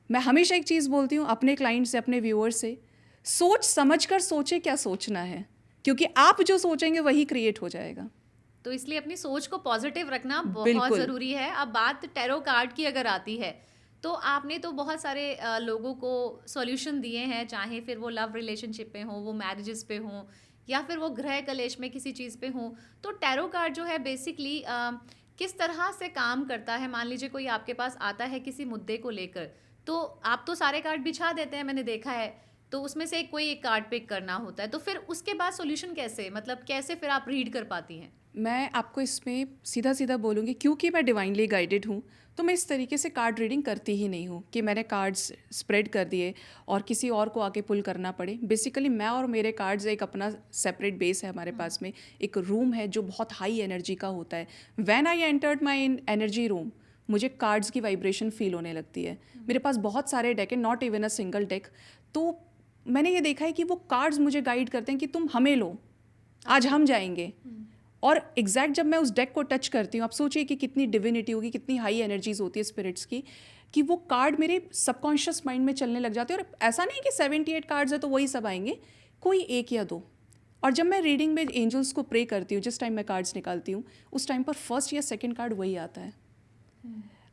मैं हमेशा एक चीज़ बोलती हूँ अपने क्लाइंट से, अपने व्यूअर से, सोच समझ कर सोचे क्या सोचना है, क्योंकि आप जो सोचेंगे वही क्रिएट हो जाएगा। तो इसलिए अपनी सोच को पॉजिटिव रखना बहुत बिल्कुल। ज़रूरी है। अब बात टैरो कार्ड की अगर आती है, तो आपने तो बहुत सारे लोगों को सॉल्यूशन दिए हैं, चाहे फिर वो लव रिलेशनशिप पे हों, वो मैरिजेस पे हों, या फिर वो ग्रह कलेश में किसी चीज़ पे हों। तो टैरो कार्ड जो है बेसिकली किस तरह से काम करता है? मान लीजिए कोई आपके पास आता है किसी मुद्दे को लेकर, तो आप तो सारे कार्ड बिछा देते हैं, मैंने देखा है, तो उसमें से कोई एक कार्ड पिक करना होता है, तो फिर उसके बाद सॉल्यूशन कैसे, मतलब कैसे फिर आप रीड कर पाती हैं? मैं आपको इसमें सीधा सीधा बोलूँगी, क्योंकि मैं डिवाइनली गाइडेड हूँ, तो मैं इस तरीके से कार्ड रीडिंग करती ही नहीं हूँ कि मैंने कार्ड्स स्प्रेड कर दिए और किसी और को आके पुल करना पड़े। बेसिकली मैं और मेरे कार्ड्स एक अपना सेपरेट बेस है हमारे पास में, एक रूम है जो बहुत हाई एनर्जी का होता है। When I entered my energy room, मुझे कार्ड्स की वाइब्रेशन फील होने लगती है। मेरे पास बहुत सारे डेक हैं, not even a single deck. तो मैंने ये देखा है कि वो कार्ड्स मुझे गाइड करते हैं कि तुम हमें लो, आज हम जाएंगे। और एग्जैक्ट जब मैं उस डेक को टच करती हूँ, आप सोचिए कि कितनी डिविनिटी होगी, कितनी हाई एनर्जीज होती है स्पिरिट्स की, कि वो कार्ड मेरे सबकॉन्शियस माइंड में चलने लग जाते हैं। और ऐसा नहीं कि 78 कार्ड्स है तो वही सब आएंगे, कोई एक या दो। और जब मैं रीडिंग में एंजल्स को प्रे करती हूँ, जिस टाइम मैं कार्ड्स निकालती हूँ, उस टाइम पर फर्स्ट या सेकेंड कार्ड वही आता है।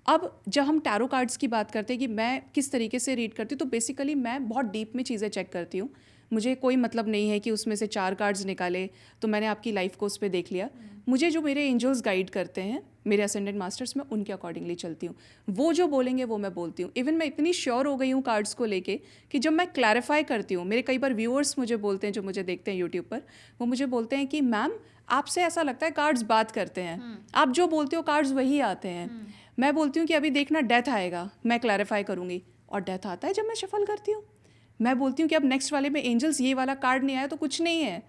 अब जब हम टैरो कार्ड्स की बात करते हैं कि मैं किस तरीके से रीड करती हूँ, तो बेसिकली मैं बहुत डीप में चीज़ें चेक करती हूँ। मुझे कोई मतलब नहीं है कि उसमें से 4 कार्ड्स निकाले तो मैंने आपकी लाइफ को उस पर देख लिया। मुझे जो मेरे एंजल्स गाइड करते हैं, मेरे असेंडेंट मास्टर्स, मैं उनके अकॉर्डिंगली चलती हूँ। वो जो बोलेंगे वो मैं बोलती हूँ। इवन मैं इतनी श्योर हो गई हूँ कार्ड्स को लेके कि जब मैं क्लैरिफाई करती हूँ, मेरे कई बार व्यूअर्स मुझे बोलते हैं, जो मुझे देखते हैं यूट्यूब पर, वो मुझे बोलते हैं कि मैम आपसे ऐसा लगता है कार्ड्स बात करते हैं, आप जो बोलते हो कार्ड्स वही आते हैं। मैं बोलती हूँ कि अभी देखना डेथ आएगा, मैं क्लैरिफाई करूँगी, और डेथ आता है जब मैं शफल करती हूँ। मैं बोलती हूँ कि अब नेक्स्ट वाले में एंजल्स ये वाला कार्ड नहीं आया तो कुछ नहीं है,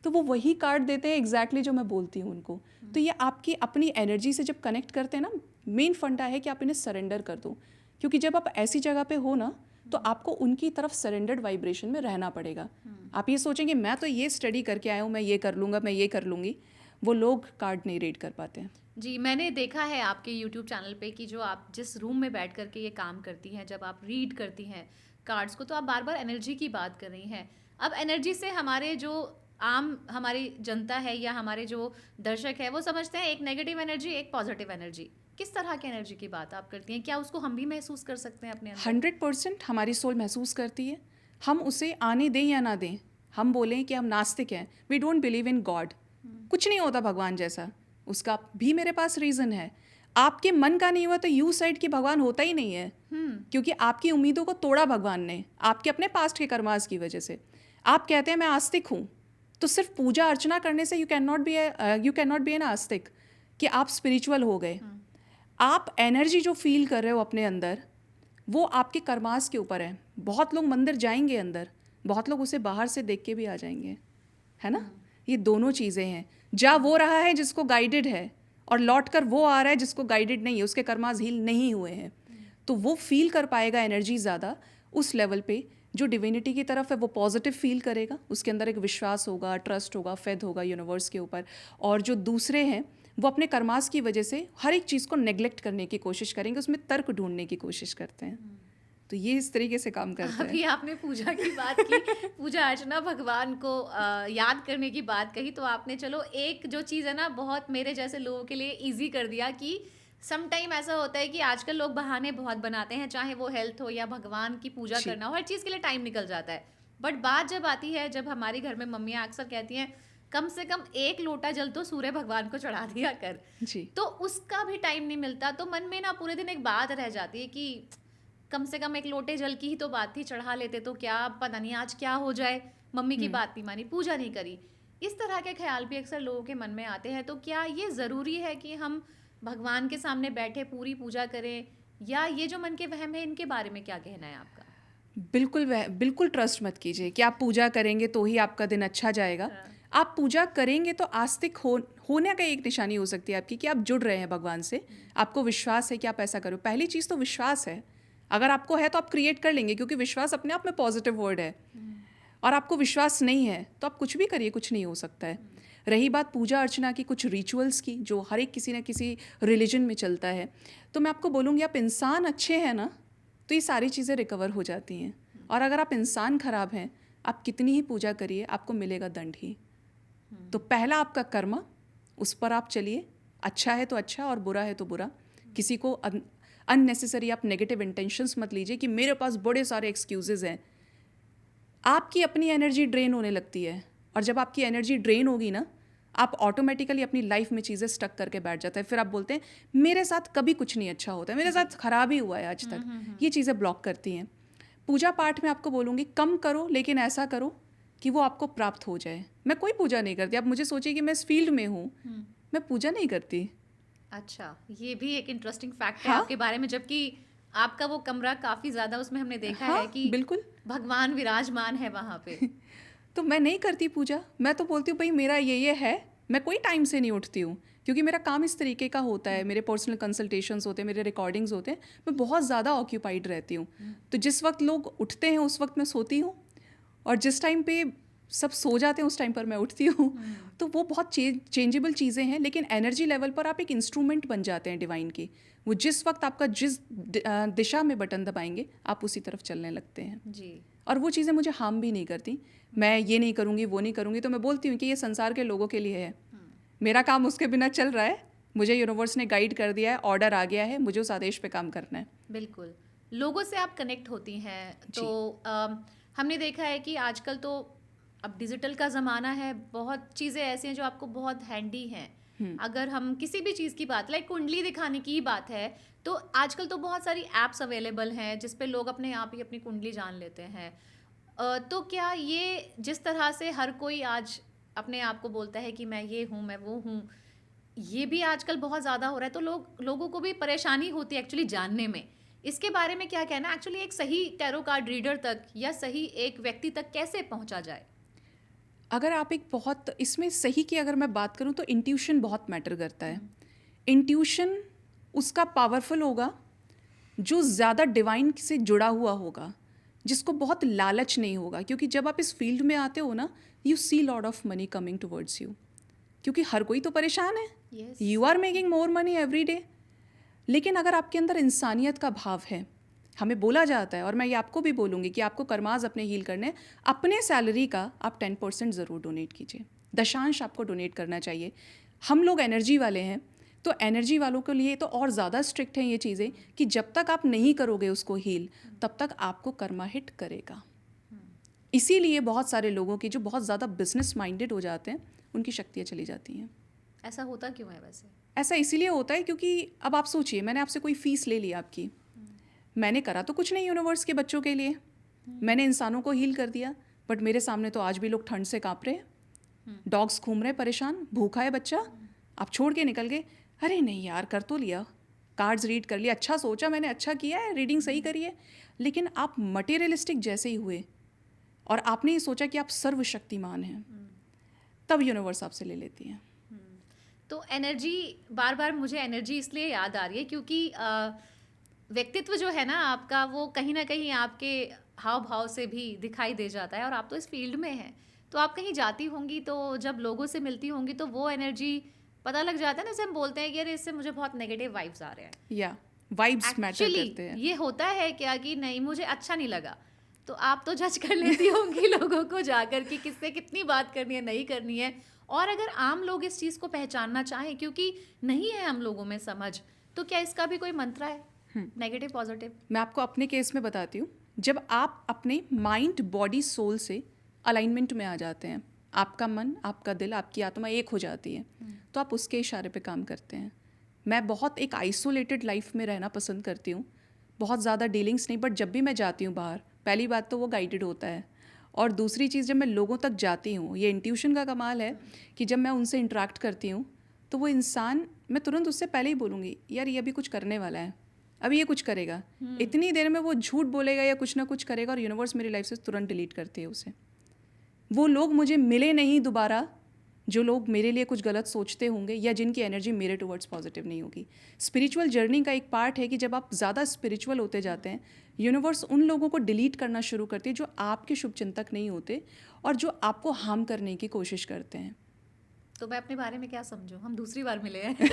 तो वो वही कार्ड देते हैं एग्जैक्टली जो मैं बोलती हूँ उनको। तो ये आपकी अपनी एनर्जी से जब कनेक्ट करते हैं ना, मेन फंडा है कि आप इन्हें सरेंडर कर दो, क्योंकि जब आप ऐसी जगह पे हो ना, तो आपको उनकी तरफ सरेंडर्ड वाइब्रेशन में रहना पड़ेगा। आप ये सोचेंगे मैं तो ये स्टडी करके आया हूँ, मैं ये कर लूँगा, मैं ये कर लूँगी, वो लोग कार्ड नहीं रीड कर पाते हैं। जी, मैंने देखा है आपके YouTube चैनल पे कि जो आप जिस रूम में बैठ करके ये काम करती हैं, जब आप रीड करती हैं कार्ड्स को, तो आप बार बार एनर्जी की बात कर रही हैं। अब एनर्जी से हमारे जो आम हमारी जनता है या हमारे जो दर्शक है, वो समझते हैं एक नेगेटिव एनर्जी, एक पॉजिटिव एनर्जी। किस तरह की एनर्जी की बात आप करती हैं? क्या उसको हम भी महसूस कर सकते हैं अपने अंदर? 100% हमारी सोल महसूस करती है। हम उसे आने दें या ना दें, हम बोलें कि हम नास्तिक हैं, we don't believe in God, कुछ नहीं होता भगवान जैसा, उसका भी मेरे पास रीज़न है। आपके मन का नहीं हुआ तो यू साइड की भगवान होता ही नहीं है, क्योंकि आपकी उम्मीदों को तोड़ा भगवान ने, आपके अपने पास्ट के कर्मास की वजह से। आप कहते हैं मैं आस्तिक हूँ, तो सिर्फ पूजा अर्चना करने से you can not be an आस्तिक कि आप स्पिरिचुअल हो गए। आप एनर्जी जो फील कर रहे हो अपने अंदर, वो आपके कर्मास के ऊपर है। बहुत लोग मंदिर जाएंगे अंदर, बहुत लोग उसे बाहर से देख के भी आ जाएंगे, है ना। ये दोनों चीज़ें हैं। जा वो रहा है जिसको गाइडेड है, और लौट कर वो आ रहा है जिसको गाइडेड नहीं है, उसके कर्मास हील नहीं हुए हैं, तो वो फील कर पाएगा एनर्जी ज़्यादा उस लेवल पे। जो डिविनिटी की तरफ है वो पॉजिटिव फील करेगा, उसके अंदर एक विश्वास होगा, ट्रस्ट होगा, फेथ होगा यूनिवर्स के ऊपर। और जो दूसरे हैं वो अपने कर्मास की वजह से हर एक चीज़ को नेग्लेक्ट करने की कोशिश करेंगे, उसमें तर्क ढूंढने की कोशिश करते हैं। तो ये इस तरीके से काम करता है। अभी आपने पूजा की बात की, पूजा अर्चना भगवान को याद करने की बात कही, तो आपने चलो एक जो चीज़ है ना बहुत मेरे जैसे लोगों के लिए इजी कर दिया कि सम टाइम ऐसा होता है कि आजकल लोग बहाने बहुत बनाते हैं, चाहे वो हेल्थ हो या भगवान की पूजा जी। करना हो, हर चीज़ के लिए टाइम निकल जाता है। बट बात जब आती है, जब हमारे घर में मम्मियाँ अक्सर कहती हैं कम से कम 1 लोटा जल तो सूर्य भगवान को चढ़ा दिया कर, जी। तो उसका भी टाइम नहीं मिलता। तो मन में ना पूरे दिन एक बात रह जाती है कि कम से कम 1 लोटे जल की ही तो बात थी, चढ़ा लेते तो क्या पता नहीं आज क्या हो जाए, मम्मी की बात नहीं मानी, पूजा नहीं करी। इस तरह के ख्याल भी अक्सर लोगों के मन में आते हैं। तो क्या ये ज़रूरी है कि हम भगवान के सामने बैठे पूरी पूजा करें, या ये जो मन के वहम है इनके बारे में क्या कहना है आपका? बिल्कुल ट्रस्ट मत कीजिए कि आप पूजा करेंगे तो ही आपका दिन अच्छा जाएगा। हाँ। आप पूजा करेंगे तो आस्तिक होने का एक निशानी हो सकती है आपकी कि आप जुड़ रहे हैं भगवान से, आपको विश्वास है कि आप ऐसा करो। पहली चीज़ तो विश्वास है, अगर आपको है तो आप क्रिएट कर लेंगे, क्योंकि विश्वास अपने आप में पॉजिटिव वर्ड है। और आपको विश्वास नहीं है तो आप कुछ भी करिए, कुछ नहीं हो सकता है। रही बात पूजा अर्चना की, कुछ रिचुअल्स की जो हर एक किसी न किसी रिलीजन में चलता है, तो मैं आपको बोलूँगी आप इंसान अच्छे हैं ना तो ये सारी चीज़ें रिकवर हो जाती हैं। और अगर आप इंसान खराब हैं, आप कितनी ही पूजा करिए आपको मिलेगा दंड ही। तो पहला आपका कर्म, उस पर आप चलिए, अच्छा है तो अच्छा और बुरा है तो बुरा। किसी को अननेसेसरी आप नेगेटिव इंटेंशंस मत लीजिए कि मेरे पास बड़े सारे एक्सक्यूजेज हैं। आपकी अपनी एनर्जी ड्रेन होने लगती है, और जब आपकी एनर्जी ड्रेन होगी ना, आप ऑटोमेटिकली अपनी लाइफ में चीज़ें स्टक करके बैठ जाते हैं। फिर आप बोलते हैं मेरे साथ कभी कुछ नहीं अच्छा होता है, मेरे साथ खराब ही हुआ है आज तक। ये चीज़ें ब्लॉक करती हैं। पूजा पाठ में आपको बोलूँगी कम करो, लेकिन ऐसा करो कि वो आपको प्राप्त हो जाए। मैं कोई पूजा नहीं करती, आप मुझे सोचिए कि मैं इस फील्ड में हूँ, मैं पूजा नहीं करती। अच्छा, ये भी एक इंटरेस्टिंग फैक्ट है हाँ। आपके बारे में, जबकि आपका वो कमरा काफ़ी ज़्यादा उसमें हमने देखा हाँ, है कि बिल्कुल। भगवान विराजमान है वहाँ पे। तो मैं नहीं करती पूजा। मैं तो बोलती हूँ भाई मेरा ये है, मैं कोई टाइम से नहीं उठती हूँ, क्योंकि मेरा काम इस तरीके का होता है। मेरे पर्सनल कंसल्टेशंस होते हैं, मेरे रिकॉर्डिंग्स होते हैं, मैं बहुत ज़्यादा ऑक्यूपाइड रहती हूँ। तो जिस वक्त लोग उठते हैं उस वक्त मैं सोती हूँ, और जिस टाइम पे सब सो जाते हैं उस टाइम पर मैं उठती हूँ। तो वो बहुत चेंजेबल चीज़ें हैं, लेकिन एनर्जी लेवल पर आप एक इंस्ट्रूमेंट बन जाते हैं डिवाइन की। वो जिस वक्त आपका जिस दिशा में बटन दबाएंगे आप उसी तरफ चलने लगते हैं। जी। और वो चीज़ें मुझे हार्म भी नहीं करती। मैं ये नहीं करूँगी, वो नहीं करूँगी, तो मैं बोलती हूँ कि ये संसार के लोगों के लिए है, मेरा काम उसके बिना चल रहा है। मुझे यूनिवर्स ने गाइड कर दिया है, ऑर्डर आ गया है, मुझे उस आदेश पे काम करना है। बिल्कुल। लोगों से आप कनेक्ट होती हैं, तो हमने देखा है कि आजकल तो अब डिजिटल का ज़माना है, बहुत चीज़ें ऐसी हैं जो आपको बहुत हैंडी हैं। अगर हम किसी भी चीज़ की बात, लाइक कुंडली दिखाने की ही बात है, तो आजकल तो बहुत सारी ऐप्स अवेलेबल हैं जिस पे लोग अपने आप ही अपनी कुंडली जान लेते हैं। तो क्या ये जिस तरह से हर कोई आज अपने आप को बोलता है कि मैं ये हूँ, मैं वो हूँ, ये भी आजकल बहुत ज़्यादा हो रहा है, तो लोगों को भी परेशानी होती है एक्चुअली जानने में। इसके बारे में क्या कहना है, एक्चुअली एक सही टैरो कार्ड रीडर तक या सही एक व्यक्ति तक कैसे पहुंचा जाए? अगर आप एक बहुत इसमें सही की अगर मैं बात करूँ तो इंट्यूशन बहुत मैटर करता है। इंट्यूशन उसका पावरफुल होगा जो ज़्यादा डिवाइन से जुड़ा हुआ होगा, जिसको बहुत लालच नहीं होगा। क्योंकि जब आप इस फील्ड में आते हो ना, you see lot of money coming towards you, क्योंकि हर कोई तो परेशान है। Yes. You are making more money every day. लेकिन अगर आपके अंदर इंसानियत का भाव है, हमें बोला जाता है, और मैं ये आपको भी बोलूँगी कि आपको कर्माज अपने हील करने, अपने सैलरी का आप 10% ज़रूर डोनेट कीजिए, दशांश आपको डोनेट करना चाहिए। हम लोग एनर्जी वाले हैं, तो एनर्जी वालों के लिए तो और ज़्यादा स्ट्रिक्ट हैं ये चीज़ें कि जब तक आप नहीं करोगे उसको हील, तब तक आपको कर्मा हिट करेगा। इसीलिए बहुत सारे लोगों की जो बहुत ज़्यादा बिजनेस माइंडेड हो जाते हैं, उनकी शक्तियाँ चली जाती हैं। ऐसा होता क्यों है वैसे? ऐसा इसीलिए होता है क्योंकि अब आप सोचिए, मैंने आपसे कोई फ़ीस ले ली आपकी, मैंने करा तो कुछ नहीं यूनिवर्स के बच्चों के लिए, मैंने इंसानों को हील कर दिया, बट मेरे सामने तो आज भी लोग ठंड से काँप रहे हैं, डॉग्स घूम रहे परेशान, भूखा है बच्चा, आप छोड़ के निकल गए। अरे नहीं यार, कर तो लिया, कार्ड्स रीड कर लिया, अच्छा सोचा मैंने, अच्छा किया है, रीडिंग सही करी है, लेकिन आप मटेरियलिस्टिक जैसे ही हुए और आपने ये सोचा कि आप सर्वशक्तिमान हैं, तब यूनिवर्स आपसे ले लेती है। तो एनर्जी, बार बार मुझे एनर्जी इसलिए याद आ रही है क्योंकि व्यक्तित्व जो है ना आपका, वो कहीं ना कहीं आपके हाव भाव से भी दिखाई दे जाता है। और आप तो इस फील्ड में हैं, तो आप कहीं जाती होंगी, तो जब लोगों से मिलती होंगी तो वो एनर्जी पता लग जाता है ना, जैसे हम बोलते हैं कि अरे इससे मुझे बहुत नेगेटिव वाइब्स आ रहे हैं। या वाइब्स मैटर एक्चुअली करते हैं। ये होता है क्या कि नहीं मुझे अच्छा नहीं लगा, तो आप तो जज कर लेती होंगी लोगों को जाकर कि किससे कितनी बात करनी है नहीं करनी है। और अगर आम लोग इस चीज़ को पहचानना चाहें, क्योंकि नहीं है हम लोगों में समझ, तो क्या इसका भी कोई मंत्र है, नेगेटिव पॉजिटिव? मैं आपको अपने केस में बताती हूँ। जब आप अपने माइंड बॉडी सोल से अलाइनमेंट में आ जाते हैं, आपका मन, आपका दिल, आपकी आत्मा एक हो जाती है, तो आप उसके इशारे पे काम करते हैं। मैं बहुत एक आइसोलेटेड लाइफ में रहना पसंद करती हूँ, बहुत ज़्यादा डीलिंग्स नहीं, बट जब भी मैं जाती हूँ बाहर, पहली बात तो वो गाइडेड होता है, और दूसरी चीज़ जब मैं लोगों तक जाती हूँ, ये इंट्यूशन का कमाल है कि जब मैं उनसे इंटरेक्ट करती हूँ तो वो इंसान, मैं तुरंत उससे पहले ही बोलूँगी यार ये अभी कुछ करने वाला है, अभी ये कुछ करेगा, इतनी देर में वो झूठ बोलेगा या कुछ ना कुछ करेगा, और यूनिवर्स मेरी लाइफ से तुरंत डिलीट करती है उसे। वो लोग मुझे मिले नहीं दोबारा जो लोग मेरे लिए कुछ गलत सोचते होंगे या जिनकी एनर्जी मेरे टुवर्ड्स पॉजिटिव नहीं होगी। स्पिरिचुअल जर्नी का एक पार्ट है कि जब आप ज़्यादा स्पिरिचुअल होते जाते हैं, यूनिवर्स उन लोगों को डिलीट करना शुरू करती है जो आपके शुभ चिंतक नहीं होते और जो आपको हार्म करने की कोशिश करते हैं। तो मैं अपने बारे में क्या समझूं, हम दूसरी बार मिले हैं।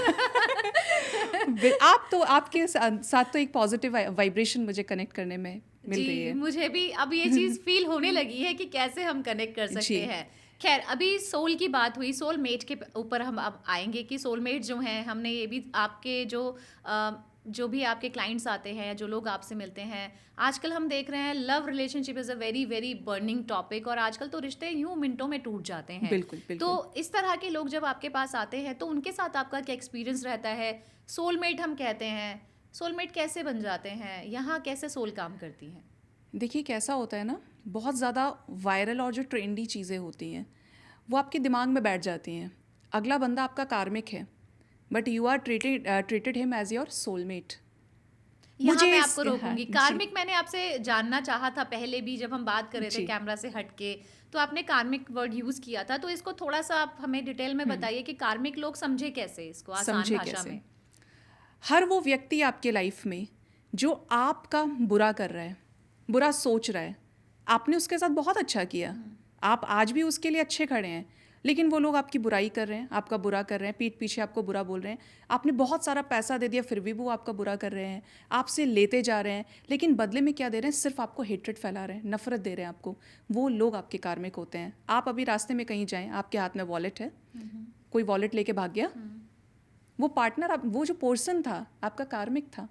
आप तो, आपके साथ तो एक पॉजिटिव वाइब्रेशन मुझे कनेक्ट करने में मिल रही है। मुझे भी अब ये चीज फील होने लगी है कि कैसे हम कनेक्ट कर सकते हैं। खैर, अभी सोल की बात हुई, सोलमेट के ऊपर हम अब आएंगे कि सोलमेट जो हैं, हमने ये भी आपके जो भी आपके क्लाइंट्स आते हैं, जो लोग आपसे मिलते हैं, आजकल हम देख रहे हैं love relationship is a very very burning topic, और आजकल तो रिश्ते यूं मिनटों में टूट जाते हैं। बिल्कुल, बिल्कुल। तो इस तरह के लोग जब आपके पास आते हैं तो उनके साथ आपका क्या एक्सपीरियंस रहता है? सोलमेट हम कहते हैं, सोलमेट कैसे बन जाते हैं, यहाँ कैसे सोल काम करती हैं? देखिए कैसा होता है ना, बहुत ज़्यादा वायरल और जो ट्रेंडी चीज़ें होती हैं वो आपके दिमाग में बैठ जाती हैं। अगला बंदा आपका कार्मिक है, but you are treated him as your soulmate. यहाँ मैं इस- आपको हाँ, रोकूंगी। जी, कार्मिक मैंने आपसे जानना चाहा था पहले भी, जब हम बात कर रहे थे जी। कैमरा से हटके, तो आपने कार्मिक वर्ड यूज किया था, तो इसको थोड़ा सा आप हमें डिटेल में बताइए कि कार्मिक लोग समझे कैसे इसको आसान समझे भाषा कैसे? में। हर वो व्यक्ति आपके लाइफ में जो आपका बुरा कर रहा है, बुरा सोच रहा है, आपने उसके साथ बहुत अच्छा किया, आप आज भी उसके लिए अच्छे खड़े हैं, लेकिन वो लोग आपकी बुराई कर रहे हैं, आपका बुरा कर रहे हैं, पीठ पीछे आपको बुरा बोल रहे हैं, आपने बहुत सारा पैसा दे दिया फिर भी वो आपका बुरा कर रहे हैं, आपसे लेते जा रहे हैं, लेकिन बदले में क्या दे रहे हैं? सिर्फ आपको हेट्रेड फैला रहे हैं, नफरत दे रहे हैं आपको। वो लोग आपके कार्मिक होते हैं। आप अभी रास्ते में कहीं जाएं, आपके हाथ में वॉलेट है, कोई वॉलेट लेके भाग गया, वो पार्टनर, वो जो पर्सन था आपका कार्मिक था,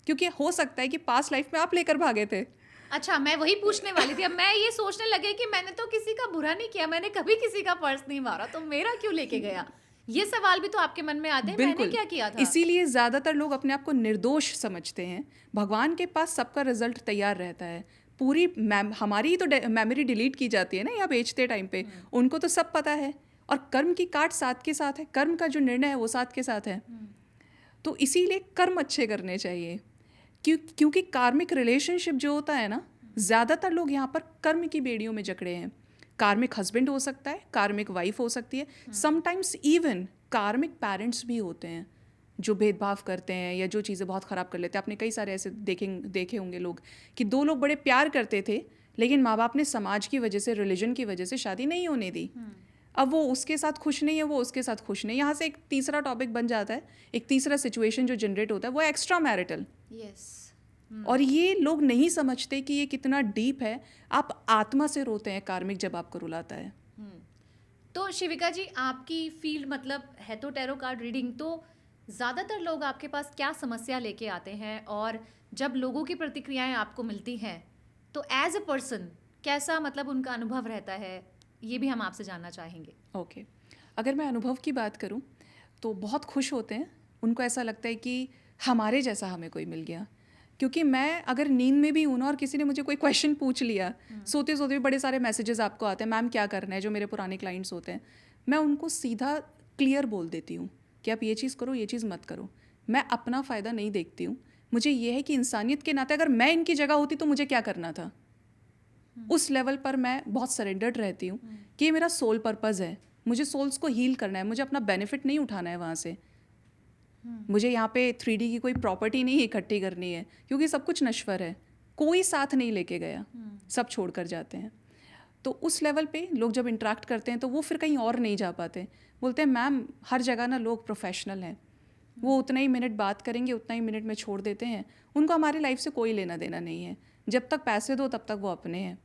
क्योंकि हो सकता है कि पास्ट लाइफ में आप लेकर भागे थे। अच्छा, मैं वही पूछने वाली थी। अब मैं ये सोचने लगे कि मैंने तो किसी का बुरा नहीं किया, मैंने कभी किसी का पर्स नहीं मारा, तो मेरा क्यों लेके गया? ये सवाल भी तो आपके मन में आते हैं, मैंने क्या किया था? इसीलिए ज़्यादातर लोग अपने आप को निर्दोष समझते हैं। भगवान के पास सबका रिजल्ट तैयार रहता है। पूरी हमारी तो मेमोरी डिलीट की जाती है ना या बेचते टाइम पे, उनको तो सब पता है, और कर्म की काट साथ के साथ है, कर्म का जो निर्णय है वो साथ के साथ है। तो इसीलिए कर्म अच्छे करने चाहिए, क्योंकि कार्मिक रिलेशनशिप जो होता है ना, ज़्यादातर लोग यहाँ पर कर्म की बेड़ियों में जकड़े हैं। कार्मिक हस्बैंड हो सकता है, कार्मिक वाइफ हो सकती है, समटाइम्स इवन कार्मिक पेरेंट्स भी होते हैं जो भेदभाव करते हैं या जो चीज़ें बहुत ख़राब कर लेते हैं। आपने कई सारे ऐसे देखे होंगे लोग कि दो लोग बड़े प्यार करते थे, लेकिन माँ बाप ने समाज की वजह से, रिलीजन की वजह से शादी नहीं होने दी। अब वो उसके साथ खुश नहीं है, वो उसके साथ खुश नहीं। यहाँ से एक तीसरा टॉपिक बन जाता है, एक तीसरा सिचुएशन जो जनरेट होता है वो एक्स्ट्रा मैरिटल। यस। और ये लोग नहीं समझते कि ये कितना डीप है। आप आत्मा से रोते हैं कार्मिक जब आपको रुलाता है। तो शिविका जी, आपकी फील्ड मतलब है तो टैरो कार्ड रीडिंग, तो ज़्यादातर लोग आपके पास क्या समस्या लेके आते हैं, और जब लोगों की प्रतिक्रियाएं आपको मिलती हैं तो एज अ पर्सन कैसा मतलब उनका अनुभव रहता है, ये भी हम आपसे जानना चाहेंगे। ओके, अगर मैं अनुभव की बात करूं तो बहुत खुश होते हैं। उनको ऐसा लगता है कि हमारे जैसा हमें कोई मिल गया। क्योंकि मैं अगर नींद में भी हूँ ना और किसी ने मुझे कोई क्वेश्चन पूछ लिया, सोते सोते भी बड़े सारे मैसेजेस आपको आते हैं, मैम क्या करना है, जो मेरे पुराने क्लाइंट्स होते हैं, मैं उनको सीधा क्लियर बोल देती हूँ कि आप ये चीज़ करो, ये चीज़ मत करो। मैं अपना फ़ायदा नहीं देखती हूँ। मुझे ये है कि इंसानियत के नाते अगर मैं इनकी जगह होती तो मुझे क्या करना था। उस लेवल पर मैं बहुत सरेंडर्ड रहती हूँ कि ये मेरा सोल पर्पज़ है, मुझे सोल्स को हील करना है, मुझे अपना बेनिफिट नहीं उठाना है वहाँ से। मुझे यहाँ पे 3D की कोई प्रॉपर्टी नहीं इकट्ठी करनी है, क्योंकि सब कुछ नश्वर है, कोई साथ नहीं लेके गया, सब छोड़ कर जाते हैं। तो उस लेवल पे लोग जब इंटरेक्ट करते हैं तो वो फिर कहीं और नहीं जा पाते। बोलते हैं मैम हर जगह ना लोग प्रोफेशनल हैं, वो उतना ही मिनट बात करेंगे, उतना ही मिनट में छोड़ देते हैं। उनको हमारी लाइफ से कोई लेना देना नहीं है। जब तक पैसे दो तब तक वो अपने हैं,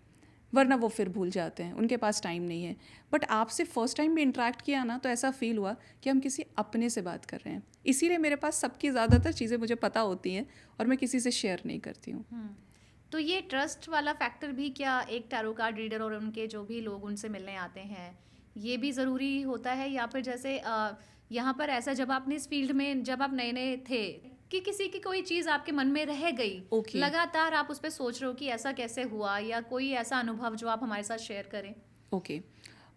वरना वो फिर भूल जाते हैं, उनके पास टाइम नहीं है। बट आपसे फर्स्ट टाइम भी इंटरेक्ट किया ना, तो ऐसा फील हुआ कि हम किसी अपने से बात कर रहे हैं। इसीलिए मेरे पास सबकी ज़्यादातर चीज़ें मुझे पता होती हैं और मैं किसी से शेयर नहीं करती हूँ। तो ये ट्रस्ट वाला फैक्टर भी क्या एक टैरो कार्ड रीडर और उनके जो भी लोग उनसे मिलने आते हैं, ये भी ज़रूरी होता है? या फिर जैसे यहाँ पर ऐसा, जब आपने इस फील्ड में जब आप नए नए थे कि किसी की कोई चीज़ आपके मन में रह गई, Okay. लगातार आप उस पर सोच रहे हो कि ऐसा कैसे हुआ, या कोई ऐसा अनुभव जो आप हमारे साथ शेयर करें? ओके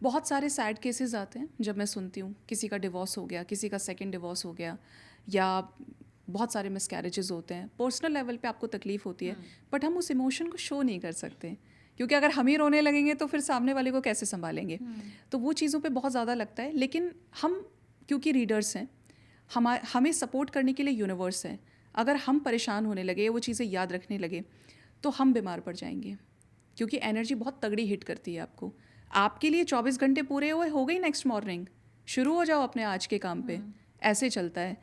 बहुत सारे सैड केसेस आते हैं जब मैं सुनती हूँ किसी का डिवोर्स हो गया, किसी का सेकंड डिवोर्स हो गया, या बहुत सारे मिसकैरेजेस होते हैं। पर्सनल लेवल पे आपको तकलीफ होती है, बट हम उस इमोशन को शो नहीं कर सकते, क्योंकि अगर हम ही रोने लगेंगे तो फिर सामने वाले को कैसे संभालेंगे। तो वो चीज़ों पे बहुत ज़्यादा लगता है। लेकिन हम क्योंकि रीडर्स हैं, हमें सपोर्ट करने के लिए यूनिवर्स है। अगर हम परेशान होने लगे, वो चीज़ें याद रखने लगे, तो हम बीमार पड़ जाएंगे, क्योंकि एनर्जी बहुत तगड़ी हिट करती है आपको। आपके लिए 24 घंटे पूरे हुए हो गई, नेक्स्ट मॉर्निंग शुरू हो जाओ अपने आज के काम पे, ऐसे चलता है।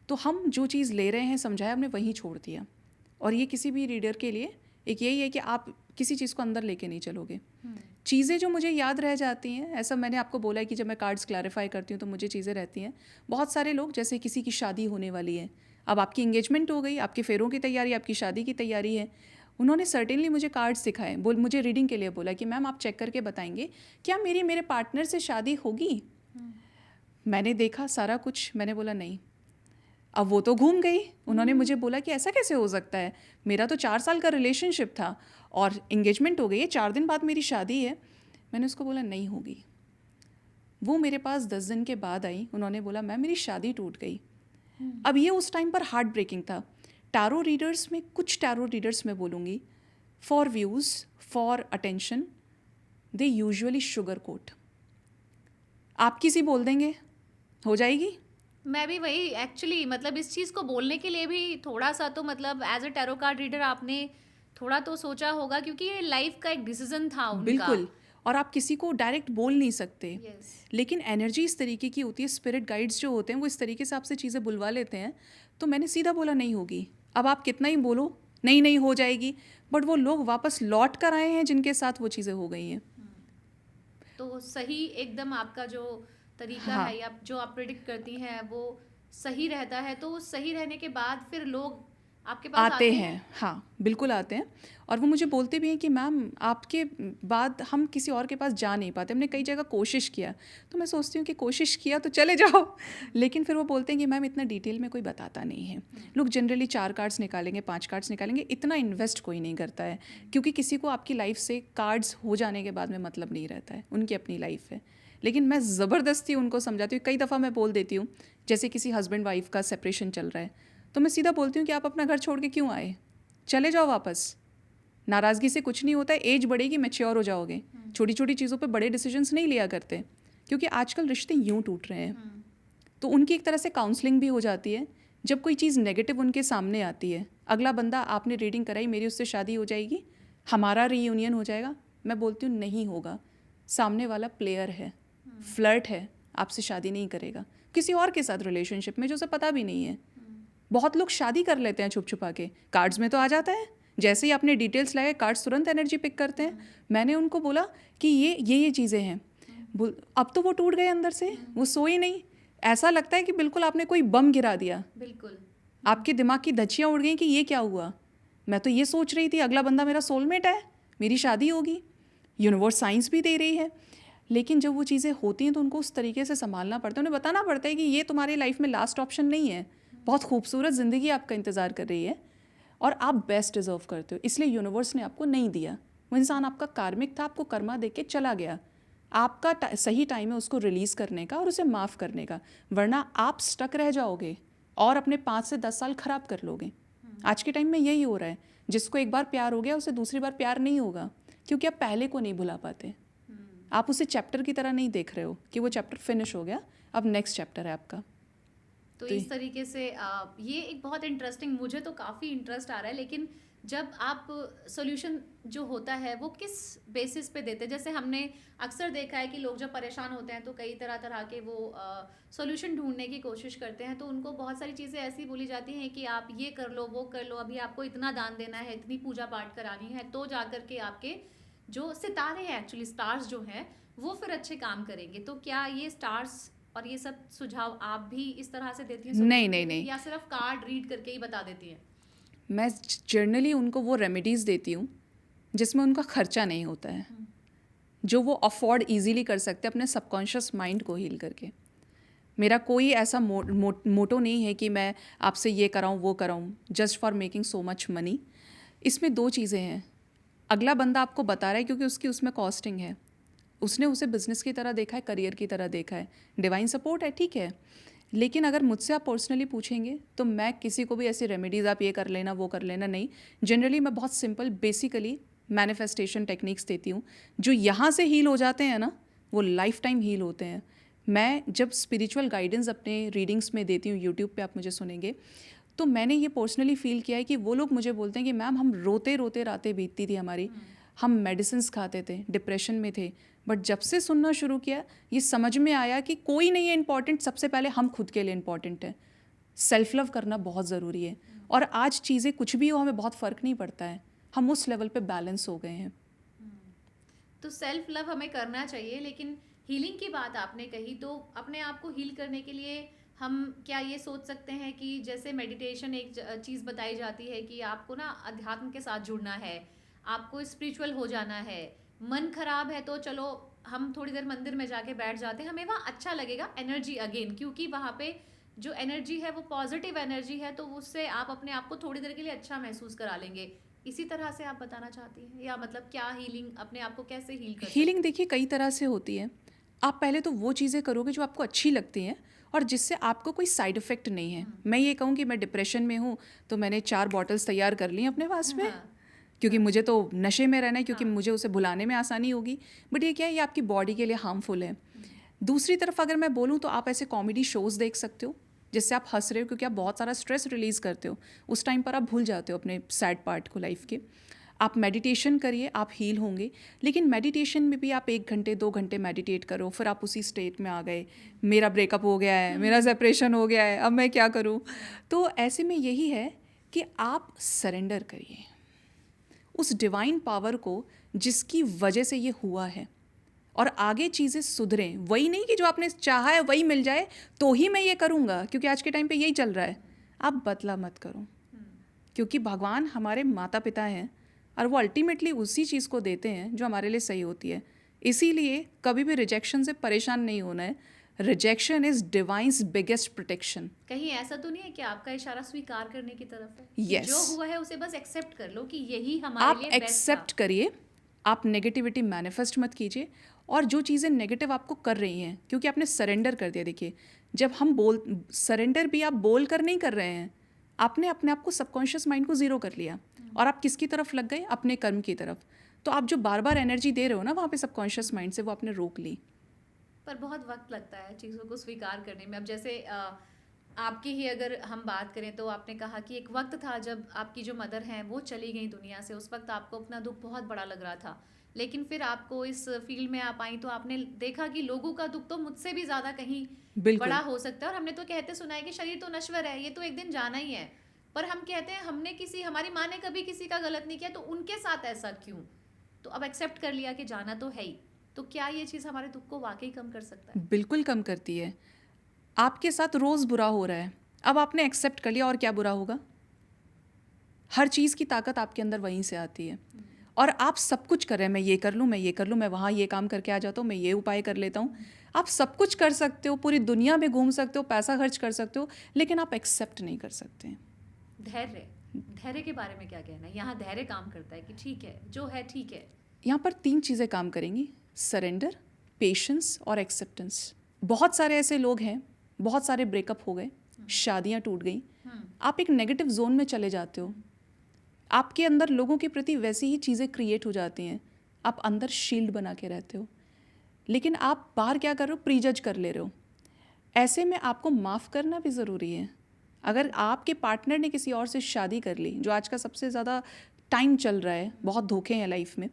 तो हम जो चीज़ ले रहे हैं, समझाया, हमने वहीं छोड़ दिया। और ये किसी भी रीडर के लिए एक यही है कि आप किसी चीज़ को अंदर लेके नहीं चलोगे। चीज़ें जो मुझे याद रह जाती हैं, ऐसा मैंने आपको बोला है कि जब मैं कार्ड्स क्लैरिफाई करती हूँ तो मुझे चीज़ें रहती हैं। बहुत सारे लोग, जैसे किसी की शादी होने वाली है, अब आपकी इंगेजमेंट हो गई, आपके फेरों की तैयारी, आपकी शादी की तैयारी है, उन्होंने सर्टेनली मुझे कार्ड्स दिखाए, मुझे रीडिंग के लिए बोला कि मैम आप चेक करके बताएंगे क्या मेरे पार्टनर से शादी होगी। मैंने देखा सारा कुछ, मैंने बोला नहीं। अब वो तो घूम गई। उन्होंने मुझे बोला कि ऐसा कैसे हो सकता है, मेरा तो 4 साल का रिलेशनशिप था और इंगेजमेंट हो गई है, 4 दिन बाद मेरी शादी है। मैंने उसको बोला नहीं होगी। वो मेरे पास 10 दिन के बाद आई, उन्होंने बोला मैम मेरी शादी टूट गई। अब ये उस टाइम पर हार्ट ब्रेकिंग था। टैरो रीडर्स में, कुछ टैरो रीडर्स में बोलूँगी, for views, for attention, they usually sugar coat. आप किसी बोल देंगे हो जाएगी। मैं भी वही एक्चुअली, मतलब इस चीज़ को बोलने के लिए भी थोड़ा सा तो, मतलब as a tarot card reader आपने थोड़ा तो सोचा होगा, क्योंकि ये लाइफ का एक डिसीजन था उनका। बिल्कुल, और आप किसी को डायरेक्ट बोल नहीं सकते। Yes. लेकिन एनर्जी इस तरीके की होती है, स्पिरिट गाइड्स जो होते हैं वो इस तरीके से आपसे चीज़ें बुलवा लेते हैं। तो मैंने सीधा बोला नहीं होगी। अब आप कितना ही बोलो नहीं नहीं हो जाएगी, बट वो लोग वापस लौट कर आए हैं जिनके साथ वो चीज़ें हो गई हैं। तो सही एकदम आपका जो तरीका हाँ। है, या जो आप प्रिडिक्ट करती हैं वो सही रहता है, तो सही रहने के बाद फिर लोग आपके पास आते हैं। हाँ बिल्कुल आते हैं, और वो मुझे बोलते भी हैं कि मैम आपके बाद हम किसी और के पास जा नहीं पाते, हमने कई जगह कोशिश किया। तो मैं सोचती हूँ कि कोशिश किया तो चले जाओ, लेकिन फिर वो बोलते हैं कि मैम इतना डिटेल में कोई बताता नहीं है। लोग जनरली 4 कार्ड्स निकालेंगे, 5 कार्ड्स निकालेंगे, इतना इन्वेस्ट कोई नहीं करता है, क्योंकि किसी को आपकी लाइफ से कार्ड्स हो जाने के बाद में मतलब नहीं रहता है, उनकी अपनी लाइफ है। लेकिन मैं ज़बरदस्ती उनको समझाती हूँ। कई दफ़ा मैं बोल देती हूँ, जैसे किसी हस्बैंड वाइफ का सेपरेशन चल रहा है, तो मैं सीधा बोलती हूँ कि आप अपना घर छोड़ के क्यों आए, चले जाओ वापस। नाराज़गी से कुछ नहीं होता है, एज बढ़ेगी, मैच्योर हो जाओगे। छोटी छोटी चीज़ों पे बड़े डिसीजंस नहीं लिया करते, क्योंकि आजकल रिश्ते यूं टूट रहे हैं। तो उनकी एक तरह से काउंसलिंग भी हो जाती है। जब कोई चीज़ नेगेटिव उनके सामने आती है, अगला बंदा, आपने रीडिंग कराई, मेरी उससे शादी हो जाएगी, हमारा रीयूनियन हो जाएगा, मैं बोलती हूँ नहीं होगा। सामने वाला प्लेयर है, फ्लर्ट है, आपसे शादी नहीं करेगा, किसी और के साथ रिलेशनशिप में जो उसे पता भी नहीं है। बहुत लोग शादी कर लेते हैं छुप छुपा के, कार्ड्स में तो आ जाता है, जैसे ही आपने डिटेल्स लगाए कार्ड्स तुरंत एनर्जी पिक करते हैं। मैंने उनको बोला कि ये चीज़ें हैं, अब तो वो टूट गए अंदर से, वो सोए नहीं। ऐसा लगता है कि बिल्कुल आपने कोई बम गिरा दिया, बिल्कुल आपके दिमाग की धज्जियाँ उड़ गई कि ये क्या हुआ। मैं तो ये सोच रही थी अगला बंदा मेरा सोलमेट है, मेरी शादी होगी, यूनिवर्स साइंस भी दे रही है। लेकिन जब वो चीज़ें होती हैं तो उनको उस तरीके से संभालना पड़ता है, उन्हें बताना पड़ता है कि ये तुम्हारी लाइफ में लास्ट ऑप्शन नहीं है, बहुत खूबसूरत ज़िंदगी आपका इंतज़ार कर रही है और आप बेस्ट डिज़र्व करते हो, इसलिए यूनिवर्स ने आपको नहीं दिया। वो इंसान आपका कार्मिक था, आपको कर्मा दे के चला गया। आपका सही टाइम है उसको रिलीज़ करने का और उसे माफ़ करने का, वरना आप स्टक रह जाओगे और अपने 5 से 10 साल ख़राब कर लोगे। आज के टाइम में यही हो रहा है, जिसको एक बार प्यार हो गया उसे दूसरी बार प्यार नहीं होगा, क्योंकि आप पहले को नहीं भुला पाते। आप उसे चैप्टर की तरह नहीं देख रहे हो कि वो चैप्टर फिनिश हो गया, अब नेक्स्ट चैप्टर है आपका। तो इस तरीके से ये एक बहुत इंटरेस्टिंग, मुझे तो काफ़ी इंटरेस्ट आ रहा है। लेकिन जब आप सॉल्यूशन जो होता है वो किस बेसिस पे देते हैं? जैसे हमने अक्सर देखा है कि लोग जब परेशान होते हैं तो कई तरह तरह के वो सॉल्यूशन ढूंढने की कोशिश करते हैं, तो उनको बहुत सारी चीज़ें ऐसी बोली जाती हैं कि आप ये कर लो, वो कर लो, अभी आपको इतना दान देना है, इतनी पूजा पाठ करानी है, तो जा कर के आपके जो सितारे हैं, एक्चुअली स्टार्स जो हैं, वो फिर अच्छे काम करेंगे। तो क्या ये स्टार्स और ये सब सुझाव आप भी इस तरह से देती हैं नहीं solution नहीं के लिए, नहीं, या सिर्फ कार्ड रीड करके ही बता देती हैं? मैं जनरली उनको वो रेमेडीज़ देती हूँ जिसमें उनका खर्चा नहीं होता है, जो वो अफोर्ड इजीली कर सकते हैं अपने सबकॉन्शियस माइंड को हील करके। मेरा कोई ऐसा मोटो नहीं है कि मैं आपसे ये कराऊँ वो कराऊँ just for making so much money. इसमें दो चीज़ें हैं, अगला बंदा आपको बता रहा है क्योंकि उसकी उसमें कॉस्टिंग है, उसने उसे बिजनेस की तरह देखा है, करियर की तरह देखा है, डिवाइन सपोर्ट है, ठीक है। लेकिन अगर मुझसे आप पर्सनली पूछेंगे तो मैं किसी को भी ऐसी रेमेडीज़ आप ये कर लेना वो कर लेना नहीं। जनरली मैं बहुत सिंपल बेसिकली मैनिफेस्टेशन टेक्निक्स देती हूँ, जो यहाँ से हील हो जाते हैं ना, वो लाइफ टाइम हील होते हैं। मैं जब स्पिरिचुअल गाइडेंस अपने रीडिंग्स में देती हूँ, यूट्यूब पे आप मुझे सुनेंगे, तो मैंने ये पर्सनली फील किया है कि वो लोग मुझे बोलते हैं कि मैम हम रोते रोते रातें बीतती थी हमारी, हम मेडिसिन खाते थे, डिप्रेशन में थे, बट जब से सुनना शुरू किया ये समझ में आया कि कोई नहीं है इम्पॉर्टेंट, सबसे पहले हम खुद के लिए इम्पॉर्टेंट है। सेल्फ लव करना बहुत ज़रूरी है, और आज चीज़ें कुछ भी हो हमें बहुत फ़र्क नहीं पड़ता है, हम उस लेवल पे बैलेंस हो गए हैं। तो सेल्फ लव हमें करना चाहिए, लेकिन हीलिंग की बात आपने कही, तो अपने आप को हील करने के लिए हम क्या ये सोच सकते हैं कि जैसे मेडिटेशन एक चीज़ बताई जाती है कि आपको ना अध्यात्म के साथ जुड़ना है, आपको स्पिरिचुअल हो जाना है, मन खराब है तो चलो हम थोड़ी देर मंदिर में जाके बैठ जाते हैं, हमें वहाँ अच्छा लगेगा, एनर्जी अगेन, क्योंकि वहाँ पे जो एनर्जी है वो पॉजिटिव एनर्जी है, तो उससे आप अपने आप को थोड़ी देर के लिए अच्छा महसूस करा लेंगे। इसी तरह से आप बताना चाहती हैं, या मतलब क्या हीलिंग, अपने आप को कैसे हील कर सकते हीलिंग हैं? देखिए कई तरह से होती है। आप पहले तो वो चीज़ें करोगे जो आपको अच्छी लगती हैं और जिससे आपको कोई साइड इफ़ेक्ट नहीं है। मैं ये कहूँ कि मैं डिप्रेशन में हूँ तो मैंने 4 बॉटल्स तैयार कर ली अपने पास में, हाँ, क्योंकि मुझे तो नशे में रहना है, क्योंकि हाँ। मुझे उसे भुलाने में आसानी होगी, बट ये क्या है, ये आपकी बॉडी के लिए हार्मफुल है। दूसरी तरफ अगर मैं बोलूँ तो आप ऐसे कॉमेडी शोज़ देख सकते हो जिससे आप हंस रहे हो, क्योंकि आप बहुत सारा स्ट्रेस रिलीज़ करते हो, उस टाइम पर आप भूल जाते हो अपने सैड पार्ट को लाइफ के। आप मेडिटेशन करिए, आप हील होंगे, लेकिन मेडिटेशन में भी आप 1 घंटे 2 घंटे मेडिटेट करो, फिर आप उसी स्टेट में आ गए, मेरा ब्रेकअप हो गया है, मेरा सेपरेशन हो गया है, अब मैं क्या करूँ। तो ऐसे में यही है कि आप सरेंडर करिए उस डिवाइन पावर को जिसकी वजह से ये हुआ है, और आगे चीज़ें सुधरें। वही नहीं कि जो आपने चाहा है वही मिल जाए तो ही मैं ये करूँगा, क्योंकि आज के टाइम पे यही चल रहा है। आप बदला मत करो, क्योंकि भगवान हमारे माता पिता हैं और वो अल्टीमेटली उसी चीज़ को देते हैं जो हमारे लिए सही होती है। इसीलिए कभी भी रिजेक्शन से परेशान नहीं होना है। Rejection is divine's biggest protection. कहीं ऐसा तो नहीं है कि आपका इशारा स्वीकार करने की तरफ है? Yes. जो हुआ है उसे बस एक्सेप्ट कर लो कि यही हमारे आप लिए बेस्ट था। एक्सेप्ट करिए, आप नेगेटिविटी मैनिफेस्ट मत कीजिए, और जो चीज़ें नेगेटिव आपको कर रही हैं, क्योंकि आपने सरेंडर कर दिया। देखिए, जब हम सरेंडर भी आप बोल कर नहीं कर रहे हैं, आपने अपने आप को सबकॉन्शियस माइंड को ज़ीरो कर लिया, और आप किसकी तरफ लग गए, अपने कर्म की तरफ। तो आप जो बार बार एनर्जी दे रहे हो ना वहाँ पे सबकॉन्शियस माइंड से, वो आपने रोक ली। पर बहुत वक्त लगता है चीज़ों को स्वीकार करने में। अब जैसे आपकी ही अगर हम बात करें तो आपने कहा कि एक वक्त था जब आपकी जो मदर हैं वो चली गई दुनिया से, उस वक्त आपको अपना दुख बहुत बड़ा लग रहा था, लेकिन फिर आपको इस फील्ड में आप आई तो आपने देखा कि लोगों का दुख तो मुझसे भी ज़्यादा कहीं बिल्कुल। बड़ा हो सकता है। और हमने तो कहते सुना है कि शरीर तो नश्वर है, ये तो एक दिन जाना ही है, पर हम कहते हैं हमने हमारी माँ ने कभी किसी का गलत नहीं किया, तो उनके साथ ऐसा क्यों? तो अब एक्सेप्ट कर लिया कि जाना तो है ही, तो क्या ये चीज़ हमारे दुख को वाकई कम कर सकता है? बिल्कुल कम करती है। आपके साथ रोज़ बुरा हो रहा है, अब आपने एक्सेप्ट कर लिया, और क्या बुरा होगा। हर चीज़ की ताकत आपके अंदर वहीं से आती है, और आप सब कुछ कर रहे हैं, मैं ये कर लूँ, मैं ये कर लूँ, मैं वहाँ ये काम करके आ जाता हूँ, मैं ये उपाय कर लेता हूँ। आप सब कुछ कर सकते हो, पूरी दुनिया में घूम सकते हो, पैसा खर्च कर सकते हो, लेकिन आप एक्सेप्ट नहीं कर सकते। धैर्य, धैर्य के बारे में क्या कहना है? यहाँ धैर्य काम करता है कि ठीक है जो है ठीक है। यहाँ पर 3 चीज़ें काम करेंगी, सरेंडर, पेशेंस और एक्सेप्टेंस। बहुत सारे ऐसे लोग हैं, बहुत सारे ब्रेकअप हो गए, शादियाँ टूट गई, आप एक नेगेटिव जोन में चले जाते हो, आपके अंदर लोगों के प्रति वैसी ही चीज़ें क्रिएट हो जाती हैं, आप अंदर शील्ड बना के रहते हो, लेकिन आप बाहर क्या कर रहे हो, प्रीजज कर ले रहे हो। ऐसे में आपको माफ़ करना भी ज़रूरी है। अगर आपके पार्टनर ने किसी और से शादी कर ली, जो आज का सबसे ज़्यादा टाइम चल रहा है, बहुत धोखे हैं लाइफ में,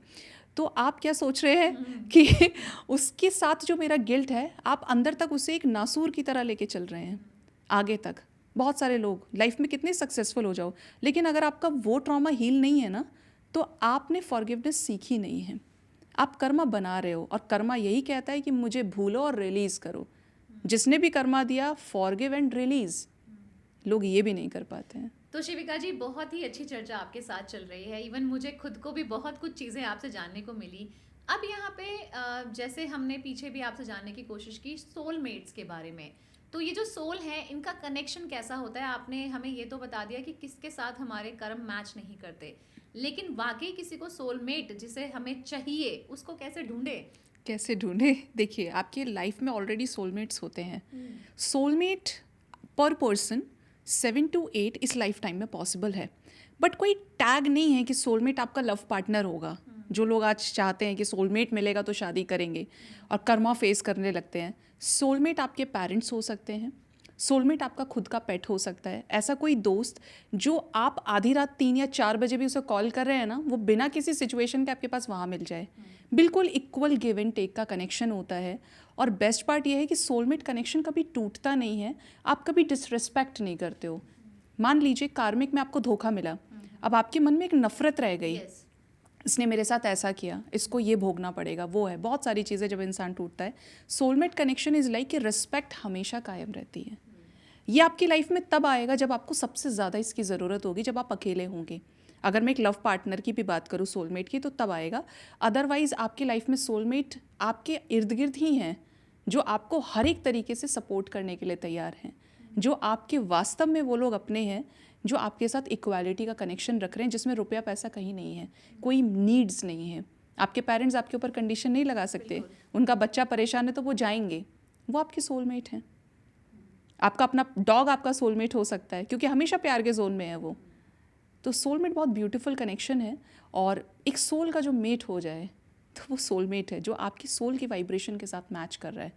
तो आप क्या सोच रहे हैं कि उसके साथ जो मेरा गिल्ट है, आप अंदर तक उसे एक नासूर की तरह लेके चल रहे हैं आगे तक। बहुत सारे लोग लाइफ में कितने सक्सेसफुल हो जाओ, लेकिन अगर आपका वो ट्रॉमा हील नहीं है ना, तो आपने फॉरगिवनेस सीखी नहीं है। आप कर्मा बना रहे हो, और कर्मा यही कहता है कि मुझे भूलो और रिलीज़ करो। जिसने भी कर्मा दिया, फॉरगिव एंड रिलीज़, लोग ये भी नहीं कर पाते हैं। तो शिविका जी, बहुत ही अच्छी चर्चा आपके साथ चल रही है। इवन मुझे खुद को भी बहुत कुछ चीज़ें आपसे जानने को मिली। अब यहाँ पे जैसे हमने पीछे भी आपसे जानने की कोशिश की सोलमेट्स के बारे में, तो ये जो सोल है, इनका कनेक्शन कैसा होता है? आपने हमें ये तो बता दिया कि किसके साथ हमारे कर्म मैच नहीं करते, लेकिन वाकई किसी को सोलमेट जिसे हमें चाहिए, उसको कैसे ढूंढे? कैसे ढूंढे? देखिए, आपकी लाइफ में ऑलरेडी सोलमेट्स होते हैं। सोलमेट पर पर्सन 7 to 8 इस लाइफ टाइम में पॉसिबल है, बट कोई टैग नहीं है कि सोलमेट आपका लव पार्टनर होगा। जो लोग आज चाहते हैं कि सोलमेट मिलेगा तो शादी करेंगे और कर्मा फेस करने लगते हैं। सोलमेट आपके पेरेंट्स हो सकते हैं, सोलमेट आपका खुद का पेट हो सकता है। ऐसा कोई दोस्त जो आप आधी रात 3 या 4 बजे भी उसे कॉल कर रहे हैं ना, वो बिना किसी सिचुएशन के आपके पास वहाँ मिल जाए। बिल्कुल इक्वल गिव एंड टेक का कनेक्शन होता है। और बेस्ट पार्ट ये है कि सोलमेट कनेक्शन कभी टूटता नहीं है, आप कभी डिसरिस्पेक्ट नहीं करते हो। मान लीजिए कार्मिक में आपको धोखा मिला, अब आपके मन में एक नफरत रह गई, Yes. इसने मेरे साथ ऐसा किया, इसको ये भोगना पड़ेगा, वो है बहुत सारी चीज़ें जब इंसान टूटता है। सोलमेट कनेक्शन इज़ लाइक कि रिस्पेक्ट हमेशा कायम रहती है। ये आपकी लाइफ में तब आएगा जब आपको सबसे ज़्यादा इसकी ज़रूरत होगी, जब आप अकेले होंगे। अगर मैं एक लव पार्टनर की भी बात करूँ सोलमेट की, तो तब आएगा। अदरवाइज़ आपकी लाइफ में सोलमेट आपके इर्द गिर्द ही हैं, जो आपको हर एक तरीके से सपोर्ट करने के लिए तैयार हैं, जो आपके वास्तव में वो लोग अपने हैं, जो आपके साथ इक्वालिटी का कनेक्शन रख रहे हैं, जिसमें रुपया पैसा कहीं नहीं है, कोई नीड्स नहीं है। आपके पेरेंट्स आपके ऊपर कंडीशन नहीं लगा सकते, उनका बच्चा परेशान है तो वो जाएंगे, वो आपके सोलमेट हैं। आपका अपना डॉग आपका सोलमेट हो सकता है, क्योंकि हमेशा प्यार के जोन में है वो। तो सोलमेट बहुत ब्यूटीफुल कनेक्शन है, और एक सोल का जो मेट हो जाए तो वो सोलमेट है, जो आपकी सोल की वाइब्रेशन के साथ मैच कर रहा है।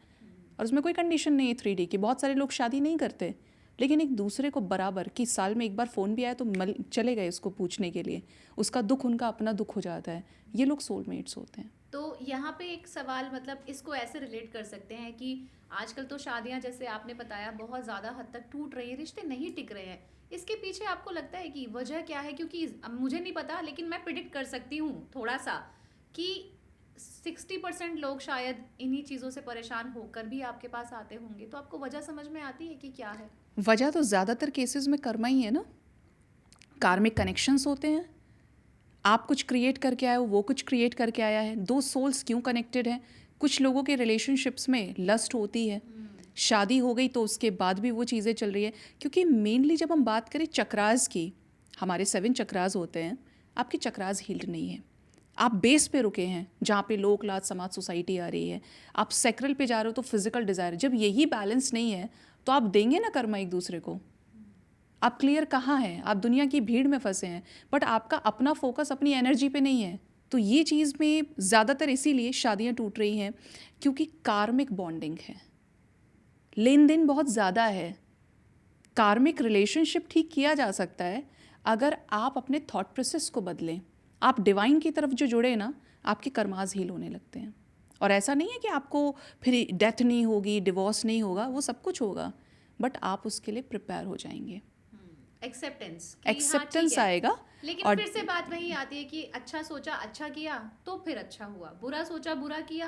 और उसमें कोई कंडीशन नहीं है 3D की। बहुत सारे लोग शादी नहीं करते, लेकिन एक दूसरे को बराबर कि साल में एक बार फ़ोन भी आया तो चले गए उसको पूछने के लिए, उसका दुख उनका अपना दुख हो जाता है। ये लोग सोलमेट्स होते हैं। तो यहाँ पे एक सवाल, मतलब इसको ऐसे रिलेट कर सकते हैं कि आजकल तो शादियां, जैसे आपने बताया, बहुत ज़्यादा हद तक टूट रही है, रिश्ते नहीं टिक रहे हैं। इसके पीछे आपको लगता है कि वजह क्या है? क्योंकि अब मुझे नहीं पता, लेकिन मैं प्रिडिक्ट कर सकती हूँ थोड़ा सा कि 60% लोग शायद इन्हीं चीज़ों से परेशान होकर भी आपके पास आते होंगे। तो आपको वजह समझ में आती है कि क्या है? वजह तो ज़्यादातर केसेस में कर्मा ही है ना। कार्मिक कनेक्शंस होते हैं, आप कुछ क्रिएट करके आए हो, वो कुछ क्रिएट करके आया है। दो सोल्स क्यों कनेक्टेड हैं? कुछ लोगों के रिलेशनशिप्स में लस्ट होती है, शादी हो गई तो उसके बाद भी वो चीज़ें चल रही है। क्योंकि मेनली जब हम बात करें चक्रास की, हमारे 7 चक्रास होते हैं, आपके चक्रास हील्ड नहीं है। आप बेस पे रुके हैं, जहाँ पे लोक लाज समाज सोसाइटी आ रही है। आप सेक्रल पे जा रहे हो तो फिजिकल डिज़ायर। जब यही बैलेंस नहीं है तो आप देंगे ना कर्मा एक दूसरे को। आप क्लियर कहाँ हैं? आप दुनिया की भीड़ में फंसे हैं, बट आपका अपना फोकस अपनी एनर्जी पे नहीं है। तो ये चीज़ में ज़्यादातर इसीलिए शादियाँ टूट रही हैं, क्योंकि कार्मिक बॉन्डिंग है, लेन देन बहुत ज़्यादा है। कार्मिक रिलेशनशिप ठीक किया जा सकता है अगर आप अपने थॉट प्रोसेस को बदलें। आप डिवाइन की तरफ जो जुड़े ना, आपके कर्मास हील होने लगते हैं। और ऐसा नहीं है कि आपको फिर डेथ नहीं होगी, डिवोर्स नहीं होगा, वो सब कुछ होगा, बट आप उसके लिए प्रिपेयर हो जाएंगे। एक्सेप्टेंस आएगा। लेकिन और फिर से बात वही आती है कि अच्छा सोचा अच्छा किया तो फिर अच्छा हुआ, बुरा सोचा बुरा किया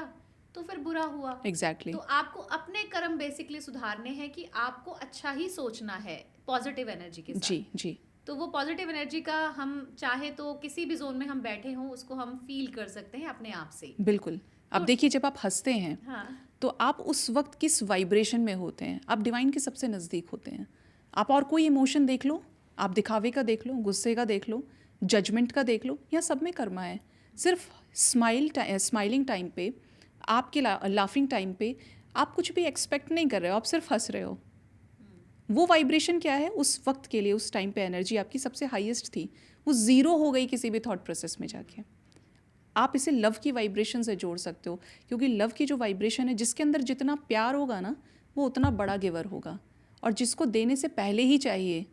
तो फिर बुरा हुआ। एग्जैक्टली तो आपको अपने कर्म बेसिकली सुधारने हैं कि आपको अच्छा ही सोचना है पॉजिटिव एनर्जी के साथ। जी जी। तो वो पॉजिटिव एनर्जी का हम चाहे तो किसी भी जोन में हम बैठे हों, उसको हम फील कर सकते हैं अपने आप से। बिल्कुल। अब देखिए, जब आप हंसते हैं हाँ, तो आप उस वक्त किस वाइब्रेशन में होते हैं? आप डिवाइन के सबसे नज़दीक होते हैं। आप और कोई इमोशन देख लो, आप दिखावे का देख लो, गुस्से का देख लो, जजमेंट का देख लो, या सब में कर्मा है। सिर्फ स्माइलिंग टाइम पे, आपके लाफिंग टाइम पे आप कुछ भी एक्सपेक्ट नहीं कर रहे हो, आप सिर्फ हंस रहे हो। वो वाइब्रेशन क्या है? उस वक्त के लिए, उस टाइम पे एनर्जी आपकी सबसे हाईएस्ट थी, वो ज़ीरो हो गई किसी भी थॉट प्रोसेस में जाके। आप इसे लव की वाइब्रेशन से जोड़ सकते हो, क्योंकि लव की जो वाइब्रेशन है, जिसके अंदर जितना प्यार होगा ना, वो उतना बड़ा गिवर होगा, और जिसको देने से पहले ही चाहिए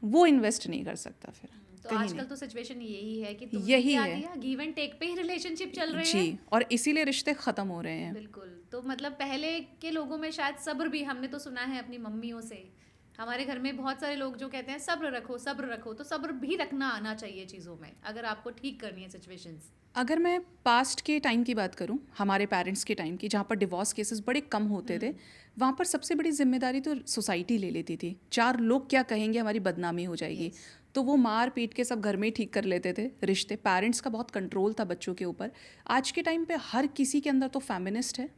वो इन्वेस्ट नहीं कर सकता फिर। तो कहीं आजकल नहीं। तो सिचुएशन यही है कि तुमने यही क्या है दिया, गिव एंड टेक पे ही रिलेशनशिप चल रहे जी, हैं। और इसीलिए रिश्ते ख़त्म हो रहे हैं। बिल्कुल। तो मतलब पहले के लोगों में शायद सब्र भी, हमने तो सुना है अपनी मम्मियों से, हमारे घर में बहुत सारे लोग जो कहते हैं सब्र रखो सब्र रखो, तो सब्र भी रखना आना चाहिए चीज़ों में अगर आपको ठीक करनी है सिचुएशंस। अगर मैं पास्ट के टाइम की बात करूं, हमारे पेरेंट्स के टाइम की, जहाँ पर डिवोर्स केसेस बड़े कम होते थे, वहाँ पर सबसे बड़ी जिम्मेदारी तो सोसाइटी ले लेती थी। 4 लोग क्या कहेंगे, हमारी बदनामी हो जाएगी। तो वो मार पीट के सब घर में ही ठीक कर लेते थे रिश्ते। पेरेंट्स का बहुत कंट्रोल था बच्चों के ऊपर। आज के टाइम पे हर किसी के अंदर तो फेमिनिस्ट है,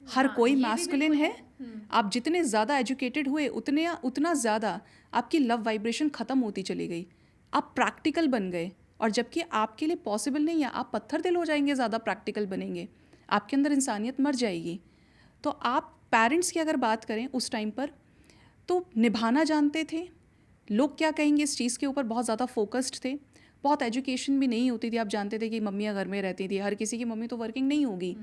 हर हाँ, कोई ये भी मैस्कुलिन बिल्कुल है। आप जितने ज़्यादा एजुकेटेड हुए उतना ज़्यादा आपकी लव वाइब्रेशन ख़त्म होती चली गई। आप प्रैक्टिकल बन गए, और जबकि आपके लिए पॉसिबल नहीं है। आप पत्थर दिल हो जाएंगे, ज़्यादा प्रैक्टिकल बनेंगे, आपके अंदर इंसानियत मर जाएगी। तो आप पेरेंट्स की अगर बात करें उस टाइम पर, तो निभाना जानते थे। लोग क्या कहेंगे इस चीज़ के ऊपर बहुत ज़्यादा फोकस्ड थे। बहुत एजुकेशन भी नहीं होती थी। आप जानते थे कि मम्मियाँ घर में रहती थी, हर किसी की मम्मी तो वर्किंग नहीं होगी।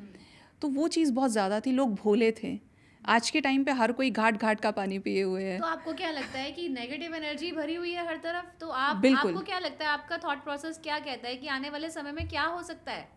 तो वो चीज़ बहुत ज़्यादा थी, लोग भोले थे। आज के टाइम पे हर कोई घाट घाट का पानी पिए हुए है। तो आपको क्या लगता है कि नेगेटिव एनर्जी भरी हुई है हर तरफ, तो बिल्कुल। आपको क्या लगता है, आपका थॉट प्रोसेस क्या कहता है कि आने वाले समय में क्या हो सकता है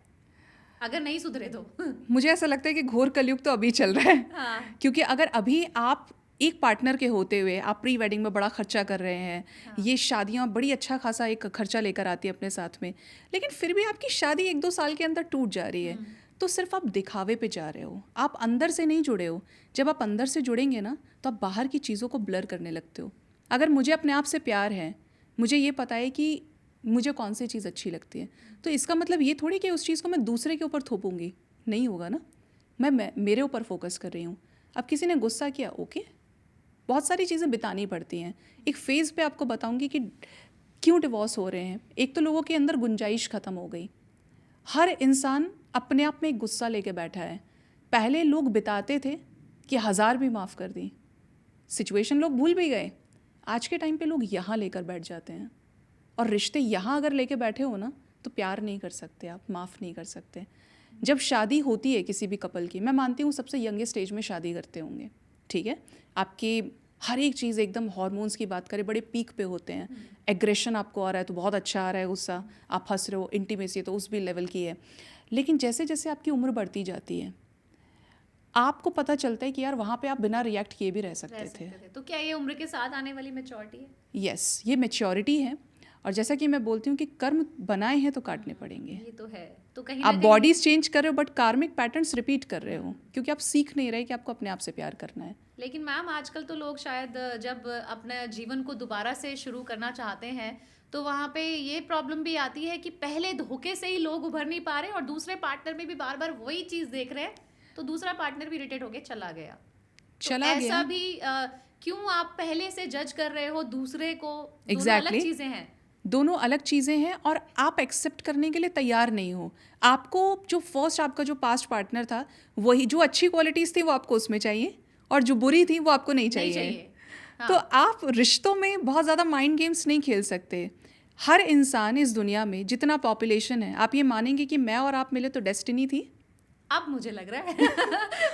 अगर नहीं सुधरे तो? मुझे ऐसा लगता है कि घोर कलयुग तो अभी चल रहा है। हाँ। क्योंकि अगर अभी आप एक पार्टनर के होते हुए आप प्री वेडिंग में बड़ा खर्चा कर रहे हैं, ये शादियां बड़ी अच्छा खासा एक खर्चा लेकर आती है अपने साथ में, लेकिन फिर भी आपकी शादी 1-2 साल के अंदर टूट जा रही है, तो सिर्फ आप दिखावे पे जा रहे हो, आप अंदर से नहीं जुड़े हो। जब आप अंदर से जुड़ेंगे ना, तो आप बाहर की चीज़ों को ब्लर करने लगते हो। अगर मुझे अपने आप से प्यार है, मुझे ये पता है कि मुझे कौन सी चीज़ अच्छी लगती है, तो इसका मतलब ये थोड़ी कि उस चीज़ को मैं दूसरे के ऊपर थोपूंगी, नहीं होगा ना। मैं मेरे ऊपर फोकस कर रही हूँ। अब किसी ने गुस्सा किया, ओके, बहुत सारी चीज़ें बितानी पड़ती हैं। एक फ़ेज़ पे आपको बताऊंगी कि क्यों डिवोर्स हो रहे हैं। एक तो लोगों के अंदर गुंजाइश ख़त्म हो गई। हर इंसान अपने आप में एक गुस्सा लेके बैठा है। पहले लोग बिताते थे कि 1000 भी माफ़ कर दी, सिचुएशन लोग भूल भी गए। आज के टाइम पे लोग यहाँ लेकर बैठ जाते हैं, और रिश्ते यहाँ अगर लेके बैठे हो ना, तो प्यार नहीं कर सकते आप, माफ़ नहीं कर सकते। जब शादी होती है किसी भी कपल की, मैं मानती हूँ सबसे यंगेस्ट स्टेज में शादी करते होंगे, ठीक है। आपकी हर एक चीज़ एकदम, हार्मोन्स की बात करें, बड़े पीक पे होते हैं। एग्रेशन आपको आ रहा है तो बहुत अच्छा आ रहा है गुस्सा, आप हंस रहे हो, इंटीमेसी तो उस भी लेवल की है। लेकिन जैसे जैसे आपकी उम्र बढ़ती जाती है, आपको पता चलता है कि यार वहाँ पे आप बिना रिएक्ट किए भी रह सकते थे। तो क्या ये उम्र के साथ आने वाली मैच्योरिटी है? यस, ये मैच्योरिटी है। और जैसा कि मैं बोलती हूँ कि कर्म बनाए हैं तो काटने पड़ेंगे। ये तो है। तो कहीं आप ना कहीं बॉडीज चेंज कर रहे हो, बट कार्मिक पैटर्न्स रिपीट कर रहे हो, क्योंकि आप सीख नहीं रहे कि आपको अपने आप से प्यार करना है। लेकिन मैम आजकल तो लोग शायद जब अपने जीवन को दोबारा से शुरू करना चाहते हैं, तो वहाँ पे ये प्रॉब्लम भी आती है कि पहले धोखे से ही लोग उभर नहीं पा रहे और दूसरे पार्टनर में भी बार बार वही चीज़ देख रहे हैं, तो दूसरा पार्टनर भी इरिटेट होके चला गया। तो ऐसा भी क्यों आप पहले से जज कर रहे हो दूसरे को? दोनों अलग चीज़ें हैं। दोनों अलग चीज़ें हैं, और आप एक्सेप्ट करने के लिए तैयार नहीं हो। आपको जो फर्स्ट आपका जो पास्ट पार्टनर था, वही जो अच्छी क्वालिटीज़ थी वो आपको उसमें चाहिए, और जो बुरी थी वो आपको नहीं चाहिए। हाँ। तो आप रिश्तों में बहुत ज़्यादा माइंड गेम्स नहीं खेल सकते। हर इंसान इस दुनिया में, जितना पॉपुलेशन है, आप ये मानेंगे कि मैं और आप मिले तो डेस्टिनी थी? अब मुझे लग रहा है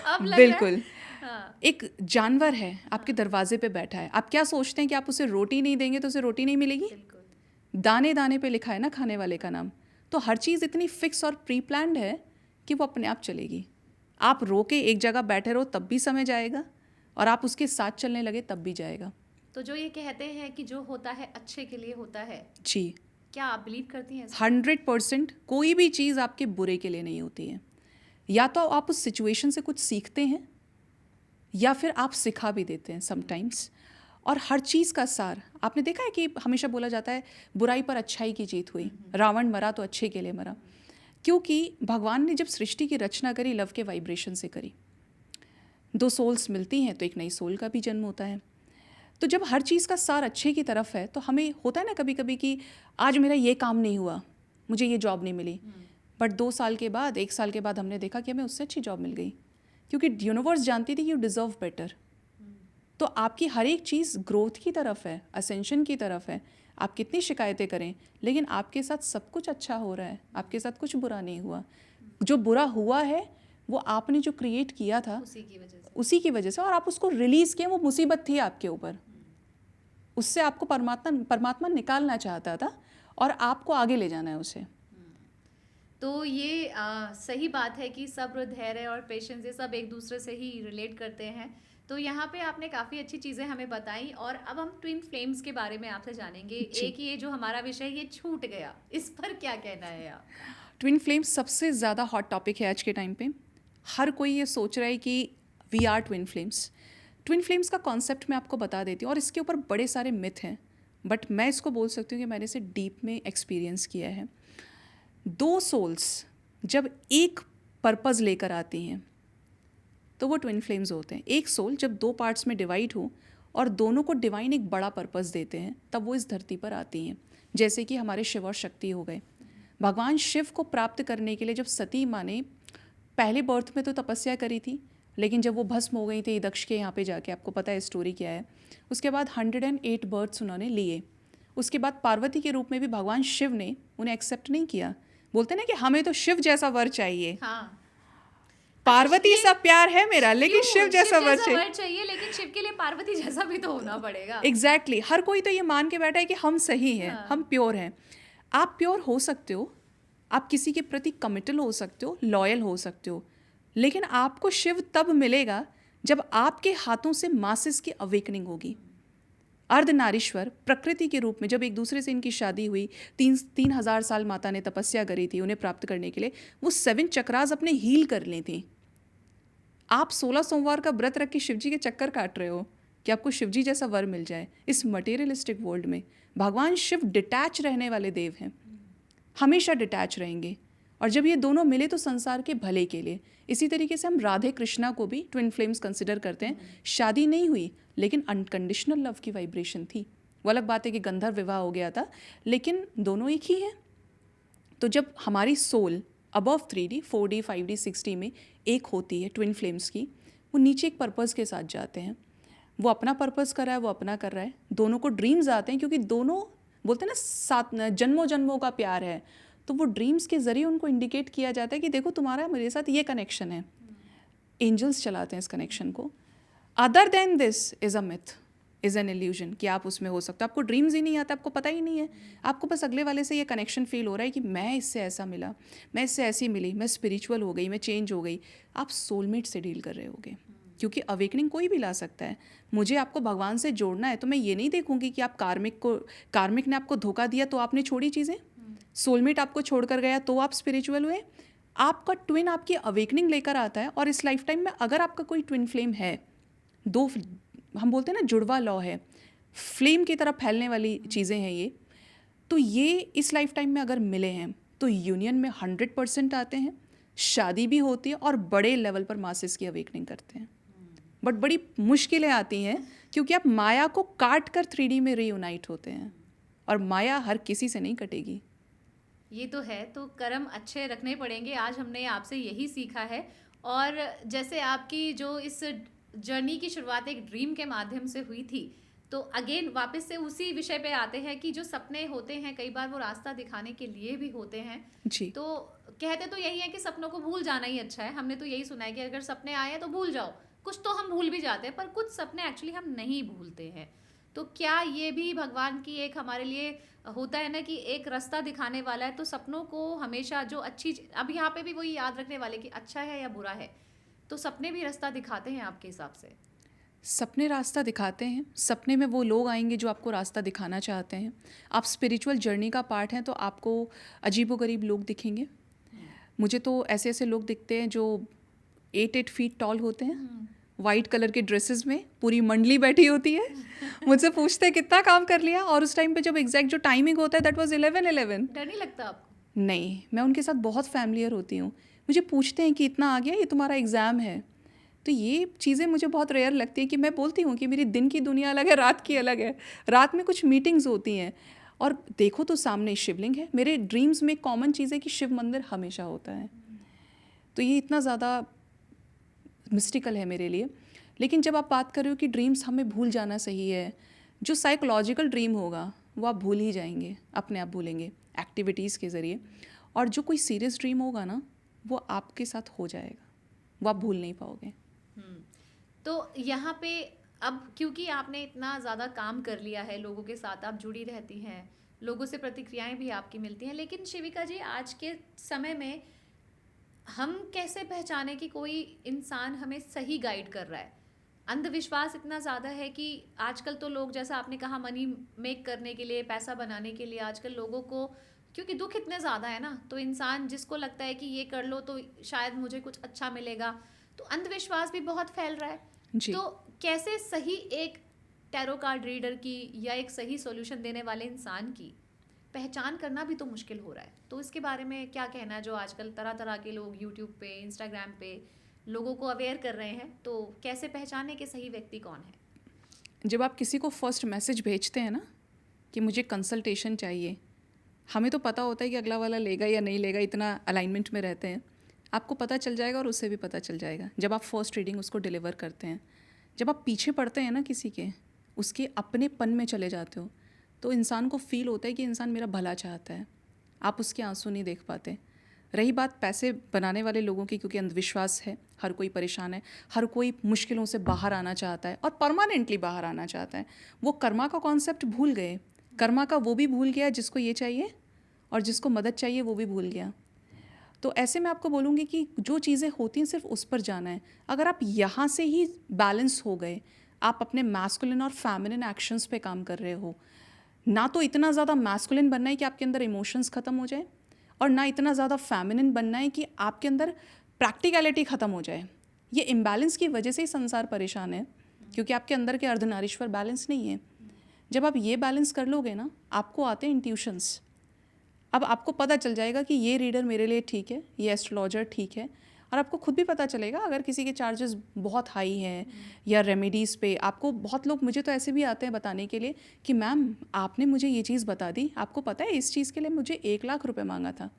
अब लग बिल्कुल। रहा है। हाँ। एक जानवर है आपके दरवाजे पे बैठा है, आप क्या सोचते हैं कि आप उसे रोटी नहीं देंगे तो उसे रोटी नहीं मिलेगी? बिल्कुल। दाने दाने पे लिखा है ना खाने वाले का नाम। तो हर चीज़ इतनी फिक्स और प्री प्लान्ड है कि वो अपने आप चलेगी। आप रो के एक जगह बैठे रहो तब भी समय जाएगा, और आप उसके साथ चलने लगे तब भी जाएगा। तो जो ये कहते हैं कि जो होता है अच्छे के लिए होता है, जी, क्या आप बिलीव करती हैं? 100%। कोई भी चीज़ आपके बुरे के लिए नहीं होती है। या तो आप उस सिचुएशन से कुछ सीखते हैं, या फिर आप सिखा भी देते हैं समटाइम्स। और हर चीज़ का सार, आपने देखा है कि हमेशा बोला जाता है बुराई पर अच्छाई की जीत हुई, रावण मरा तो अच्छे के लिए मरा। क्योंकि भगवान ने जब सृष्टि की रचना करी, लव के वाइब्रेशन से करी। 2 सोल्स मिलती हैं तो एक नई सोल का भी जन्म होता है। तो जब हर चीज़ का सार अच्छे की तरफ है, तो हमें होता है ना कभी कभी कि आज मेरा ये काम नहीं हुआ, मुझे ये जॉब नहीं मिली, बट 2 साल के बाद, 1 साल के बाद हमने देखा कि हमें उससे अच्छी जॉब मिल गई, क्योंकि यूनिवर्स जानती थी यू डिज़र्व बेटर। तो आपकी हर एक चीज़ ग्रोथ की तरफ है, असेंशन की तरफ है। आप कितनी शिकायतें करें, लेकिन आपके साथ सब कुछ अच्छा हो रहा है, आपके साथ कुछ बुरा नहीं हुआ। जो बुरा हुआ है वो आपने जो क्रिएट किया था उसी की वजह से। और आप उसको रिलीज किए, वो मुसीबत थी आपके ऊपर, उससे आपको परमात्मा निकालना चाहता था और आपको आगे ले जाना है उसे। तो ये सही बात है कि सब्र, धैर्य और पेशेंस ये सब एक दूसरे से ही रिलेट करते हैं। तो यहाँ पे आपने काफ़ी अच्छी चीज़ें हमें बताई और अब हम ट्विन फ्लेम्स के बारे में आपसे जानेंगे। एक ये जो हमारा विषय ये छूट गया, इस पर क्या कहना है आप? ट्विन फ्लेम्स सबसे ज़्यादा हॉट टॉपिक है आज के टाइम पे। हर कोई ये सोच रहा है कि we are twin flames. Twin flames का कॉन्सेप्ट मैं आपको बता देती हूँ, और इसके ऊपर बड़े सारे मिथ हैं, बट मैं इसको बोल सकती हूँ कि मैंने इसे डीप में एक्सपीरियंस किया है। दो सोल्स जब एक पर्पज़ लेकर आती हैं तो वो ट्विन फ्लेम्स होते हैं। एक सोल जब दो पार्ट्स में डिवाइड हो और दोनों को डिवाइन एक बड़ा पर्पज़ देते हैं, तब वो इस धरती पर आती हैं। जैसे कि हमारे शिव और शक्ति हो गए। भगवान शिव को प्राप्त करने के लिए जब सती माँ ने पहले बर्थ में तो तपस्या करी थी, लेकिन जब वो भस्म हो गई थी दक्ष के यहाँ पे जाके, आपको पता है स्टोरी क्या है, उसके बाद 108 बर्थ्स उन्होंने लिए। उसके बाद पार्वती के रूप में भी भगवान शिव ने उन्हें एक्सेप्ट नहीं किया। बोलते ना कि हमें तो शिव जैसा वर चाहिए। हाँ। पार्वती ये सा प्यार है मेरा, लेकिन शिव जैसा वर चाहिए, लेकिन शिव के लिए पार्वती जैसा भी तो होना पड़ेगा। एग्जैक्टली हर कोई तो ये मान के बैठा है कि हम सही हैं, हाँ। हम प्योर हैं। आप प्योर हो सकते हो, आप किसी के प्रति कमिटल हो सकते हो, लॉयल हो सकते हो, लेकिन आपको शिव तब मिलेगा जब आपके हाथों से मासिस की अवेकनिंग होगी। अर्धनारीश्वर प्रकृति के रूप में जब एक दूसरे से इनकी शादी हुई, 3,000 साल माता ने तपस्या करी थी उन्हें प्राप्त करने के लिए, वो 7 चक्रास अपने हील कर ली थी। आप 16 सोमवार का व्रत रख के शिवजी के चक्कर काट रहे हो कि आपको शिवजी जैसा वर मिल जाए। इस मटेरियलिस्टिक वर्ल्ड में भगवान शिव डिटैच रहने वाले देव हैं, हमेशा डिटैच रहेंगे, और जब ये दोनों मिले तो संसार के भले के लिए। इसी तरीके से हम राधे कृष्णा को भी ट्विन फ्लेम्स कंसिडर करते हैं। शादी नहीं हुई लेकिन अनकंडीशनल लव की वाइब्रेशन थी। वो अलग बात है कि गंधर्व विवाह हो गया था, लेकिन दोनों एक ही हैं। तो जब हमारी soul above 3D 4D 5D 6D में एक होती है ट्विन फ्लेम्स की, वो नीचे एक पर्पज़ के साथ जाते हैं। वो अपना पर्पज़ कर रहा है, वो अपना कर रहा है, दोनों को ड्रीम्स आते हैं, क्योंकि दोनों बोलते हैं ना साथ जन्मों जन्मों का प्यार है। तो वो ड्रीम्स के ज़रिए उनको इंडिकेट किया जाता है कि देखो तुम्हारा मेरे साथ ये कनेक्शन है। एंजल्स चलाते हैं इस कनेक्शन को। Other than this is a myth, is an illusion कि आप उसमें हो सकते हो। आपको ड्रीम्स ही नहीं आता, आपको पता ही नहीं है, आपको बस अगले वाले से ये कनेक्शन फील हो रहा है कि मैं इससे ऐसा मिला, मैं इससे ऐसी मिली, मैं स्पिरिचुअल हो गई, मैं चेंज हो गई। आप सोलमेट से डील कर रहे होगे, क्योंकि अवेकनिंग कोई भी ला सकता है। मुझे आपको भगवान से जोड़ना है तो मैं ये नहीं देखूंगी कि आप कार्मिक ने आपको धोखा दिया तो आपने छोड़ी चीज़ें, सोलमेट आपको छोड़कर गया तो आप स्पिरिचुअल हुए। आपका ट्विन आपकी अवेकनिंग लेकर आता है, और इस लाइफ टाइम में अगर आपका कोई ट्विन फ्लेम है, दो हम बोलते हैं ना जुड़वा लॉ है, फ्लेम की तरफ फैलने वाली चीज़ें हैं ये, तो ये इस लाइफ टाइम में अगर मिले हैं तो यूनियन में 100% आते हैं, शादी भी होती है और बड़े लेवल पर मासेस की अवेकनिंग करते हैं। बट बड़ी मुश्किलें आती हैं क्योंकि आप माया को काट कर 3D में रीयूनाइट होते हैं, और माया हर किसी से नहीं कटेगी। ये तो है, तो कर्म अच्छे रखने पड़ेंगे। आज हमने आपसे यही सीखा है। और जैसे आपकी जो इस जर्नी की शुरुआत एक ड्रीम के माध्यम से हुई थी, तो अगेन वापस से उसी विषय पे आते हैं कि जो सपने होते हैं कई बार वो रास्ता दिखाने के लिए भी होते हैं जी। तो कहते तो यही है कि सपनों को भूल जाना ही अच्छा है। हमने तो यही सुना है कि अगर सपने आए तो भूल जाओ। कुछ तो हम भूल भी जाते हैं, पर कुछ सपने एक्चुअली हम नहीं भूलते हैं। तो क्या ये भी भगवान की एक हमारे लिए होता है ना कि एक रास्ता दिखाने वाला है, तो सपनों को हमेशा जो अच्छी, अब यहाँ पे भी वही याद रखने वाले कि अच्छा है या बुरा है, तो सपने भी रास्ता दिखाते हैं आपके हिसाब से? सपने रास्ता दिखाते हैं। सपने में वो लोग आएंगे जो आपको रास्ता दिखाना चाहते हैं। आप स्पिरिचुअल जर्नी का पार्ट हैं तो आपको अजीबोगरीब लोग दिखेंगे। मुझे तो ऐसे ऐसे लोग दिखते हैं जो 8 फीट टॉल होते हैं, वाइट कलर के ड्रेसेस में, पूरी मंडली बैठी होती है। मुझसे पूछते हैं कितना काम कर लिया, और उस टाइम पे जब एग्जैक्ट जो टाइमिंग होता है दैट वाज 11:11। डर नहीं लगता आपको? नहीं, मैं उनके साथ बहुत फैमिलियर होती हूँ। मुझे पूछते हैं कि इतना आ गया, ये तुम्हारा एग्ज़ाम है। तो ये चीज़ें मुझे बहुत रेयर लगती है कि मैं बोलती हूँ कि मेरी दिन की दुनिया अलग है, रात की अलग है। रात में कुछ मीटिंग्स होती हैं और देखो तो सामने शिवलिंग है। मेरे ड्रीम्स में कॉमन चीज़ है कि शिव मंदिर हमेशा होता है। तो ये इतना ज़्यादा मिस्टिकल है मेरे लिए। लेकिन जब आप बात कर रहे हो कि ड्रीम्स हमें भूल जाना सही है, जो साइकोलॉजिकल ड्रीम होगा वो आप भूल ही जाएंगे, अपने आप भूलेंगे एक्टिविटीज़ के ज़रिए। और जो कोई सीरियस ड्रीम होगा ना, वो आपके साथ हो जाएगा। वो आप भूल नहीं पाओगे। तो यहाँ पे अब क्योंकि आपने इतना ज़्यादा काम कर लिया है, लोगों के साथ आप जुड़ी रहती हैं, लोगों से प्रतिक्रियाएं भी आपकी मिलती हैं, लेकिन शिविका जी आज के समय में हम कैसे पहचाने कि कोई इंसान हमें सही गाइड कर रहा है? अंधविश्वास इतना ज़्यादा है कि आजकल तो लोग, जैसा आपने कहा, मनी मेक करने के लिए, पैसा बनाने के लिए आजकल लोगों को, क्योंकि दुख इतने ज़्यादा है ना, तो इंसान जिसको लगता है कि ये कर लो तो शायद मुझे कुछ अच्छा मिलेगा, तो अंधविश्वास भी बहुत फैल रहा है। जी। तो कैसे सही एक टैरो कार्ड रीडर की या एक सही सॉल्यूशन देने वाले इंसान की पहचान करना भी तो मुश्किल हो रहा है, तो इसके बारे में क्या कहना है? जो आजकल तरह तरह के लोग यूट्यूब पे, इंस्टाग्राम पे लोगों को अवेयर कर रहे हैं, तो कैसे पहचाने कि सही व्यक्ति कौन है? जब आप किसी को फर्स्ट मैसेज भेजते हैं ना कि मुझे कंसल्टेशन चाहिए, हमें तो पता होता है कि अगला वाला लेगा या नहीं लेगा, इतना अलाइनमेंट में रहते हैं। आपको पता चल जाएगा और उससे भी पता चल जाएगा जब आप फर्स्ट रीडिंग उसको डिलीवर करते हैं। जब आप पीछे पड़ते हैं ना किसी के, उसके अपने पन में चले जाते हो, तो इंसान को फील होता है कि इंसान मेरा भला चाहता है। आप उसके आंसू नहीं देख पाते। रही बात पैसे बनाने वाले लोगों की, क्योंकि अंधविश्वास है, हर कोई परेशान है, हर कोई मुश्किलों से बाहर आना चाहता है और परमानेंटली बाहर आना चाहता है। वो कर्मा का कॉन्सेप्ट भूल गए। कर्मा का वो भी भूल गया जिसको ये चाहिए, और जिसको मदद चाहिए वो भी भूल गया। तो ऐसे में आपको बोलूँगी कि जो चीज़ें होती हैं सिर्फ उस पर जाना है। अगर आप यहाँ से ही बैलेंस हो गए, आप अपने मैस्कुलिन और फेमिनिन एक्शंस पे काम कर रहे हो, ना तो इतना ज़्यादा मैस्कुलिन बनना है कि आपके अंदर इमोशंस ख़त्म हो जाए, और ना इतना ज़्यादा फेमिनिन बनना है कि आपके अंदर प्रैक्टिकलिटी ख़त्म हो जाए। ये इम्बैलेंस की वजह से ही संसार परेशान है, क्योंकि आपके अंदर के अर्धनारीश्वर बैलेंस नहीं है। जब आप ये बैलेंस कर लोगे ना, आपको आते हैं इंट्यूशंस। अब आपको पता चल जाएगा कि ये रीडर मेरे लिए ठीक है, ये एस्ट्रोलॉजर ठीक है, और आपको खुद भी पता चलेगा अगर किसी के चार्जेस बहुत हाई हैं या रेमेडीज़ पे। आपको बहुत लोग, मुझे तो ऐसे भी आते हैं बताने के लिए कि मैम आपने मुझे ये चीज़ बता दी, आपको पता है इस चीज़ के लिए मुझे 1,00,000 रुपये मांगा था,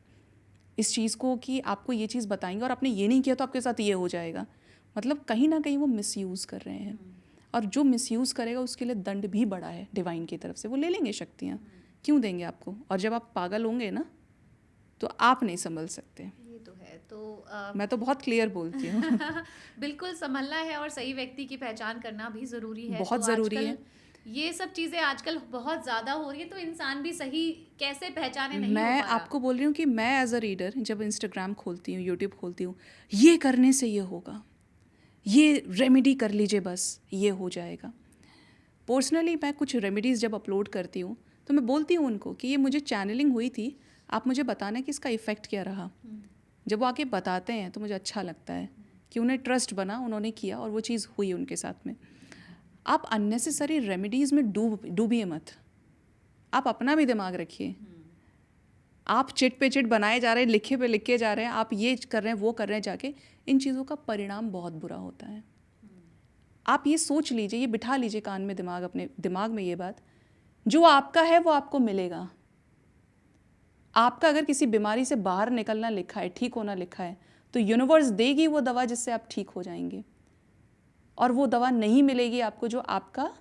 इस चीज़ को कि आपको ये चीज़ बताएंगे और आपने ये नहीं किया तो आपके साथ ये हो जाएगा। मतलब कहीं ना कहीं वो मिसयूज़ कर रहे हैं, और जो मिसयूज़ करेगा उसके लिए दंड भी बड़ा है डिवाइन की तरफ से। वो ले लेंगे शक्तियाँ, क्यों देंगे आपको? और जब आप पागल होंगे ना, तो आप नहीं संभल सकते। ये तो है। तो मैं तो बहुत क्लियर बोलती हूँ। बिल्कुल संभलना है और सही व्यक्ति की पहचान करना भी ज़रूरी है। बहुत तो ज़रूरी आजकल है। ये सब चीज़ें आजकल बहुत ज़्यादा हो रही है, तो इंसान भी सही कैसे पहचाने, नहीं हो मैं पा रहा। आपको बोल रही हूँ कि मैं एज अ रीडर जब इंस्टाग्राम खोलती हूँ, यूट्यूब खोलती हूँ, ये करने से ये होगा, ये रेमेडी कर लीजिए बस ये हो जाएगा। पर्सनली मैं कुछ रेमेडीज़ जब अपलोड करती हूँ तो मैं बोलती हूँ उनको कि ये मुझे चैनलिंग हुई थी, आप मुझे बताना कि इसका इफ़ेक्ट क्या रहा। जब वो आके बताते हैं तो मुझे अच्छा लगता है कि उन्हें ट्रस्ट बना, उन्होंने किया और वो चीज़ हुई उनके साथ में। आप अननेसेसरी रेमेडीज़ में डूबिए मत। आप अपना भी दिमाग रखिए। आप चिट पे चिट बनाए जा रहे हैं, लिखे पे लिखे जा रहे हैं, आप ये कर रहे हैं, वो कर रहे हैं, जाके इन चीज़ों का परिणाम बहुत बुरा होता है। आप ये सोच लीजिए, ये बिठा लीजिए कान में, दिमाग, अपने दिमाग में ये बात, जो आपका है वो आपको मिलेगा। आपका अगर किसी बीमारी से बाहर निकलना लिखा है, ठीक होना लिखा है, तो यूनिवर्स देगी वो दवा जिससे आप ठीक हो जाएंगे। और वो दवा नहीं मिलेगी आपको जो आपका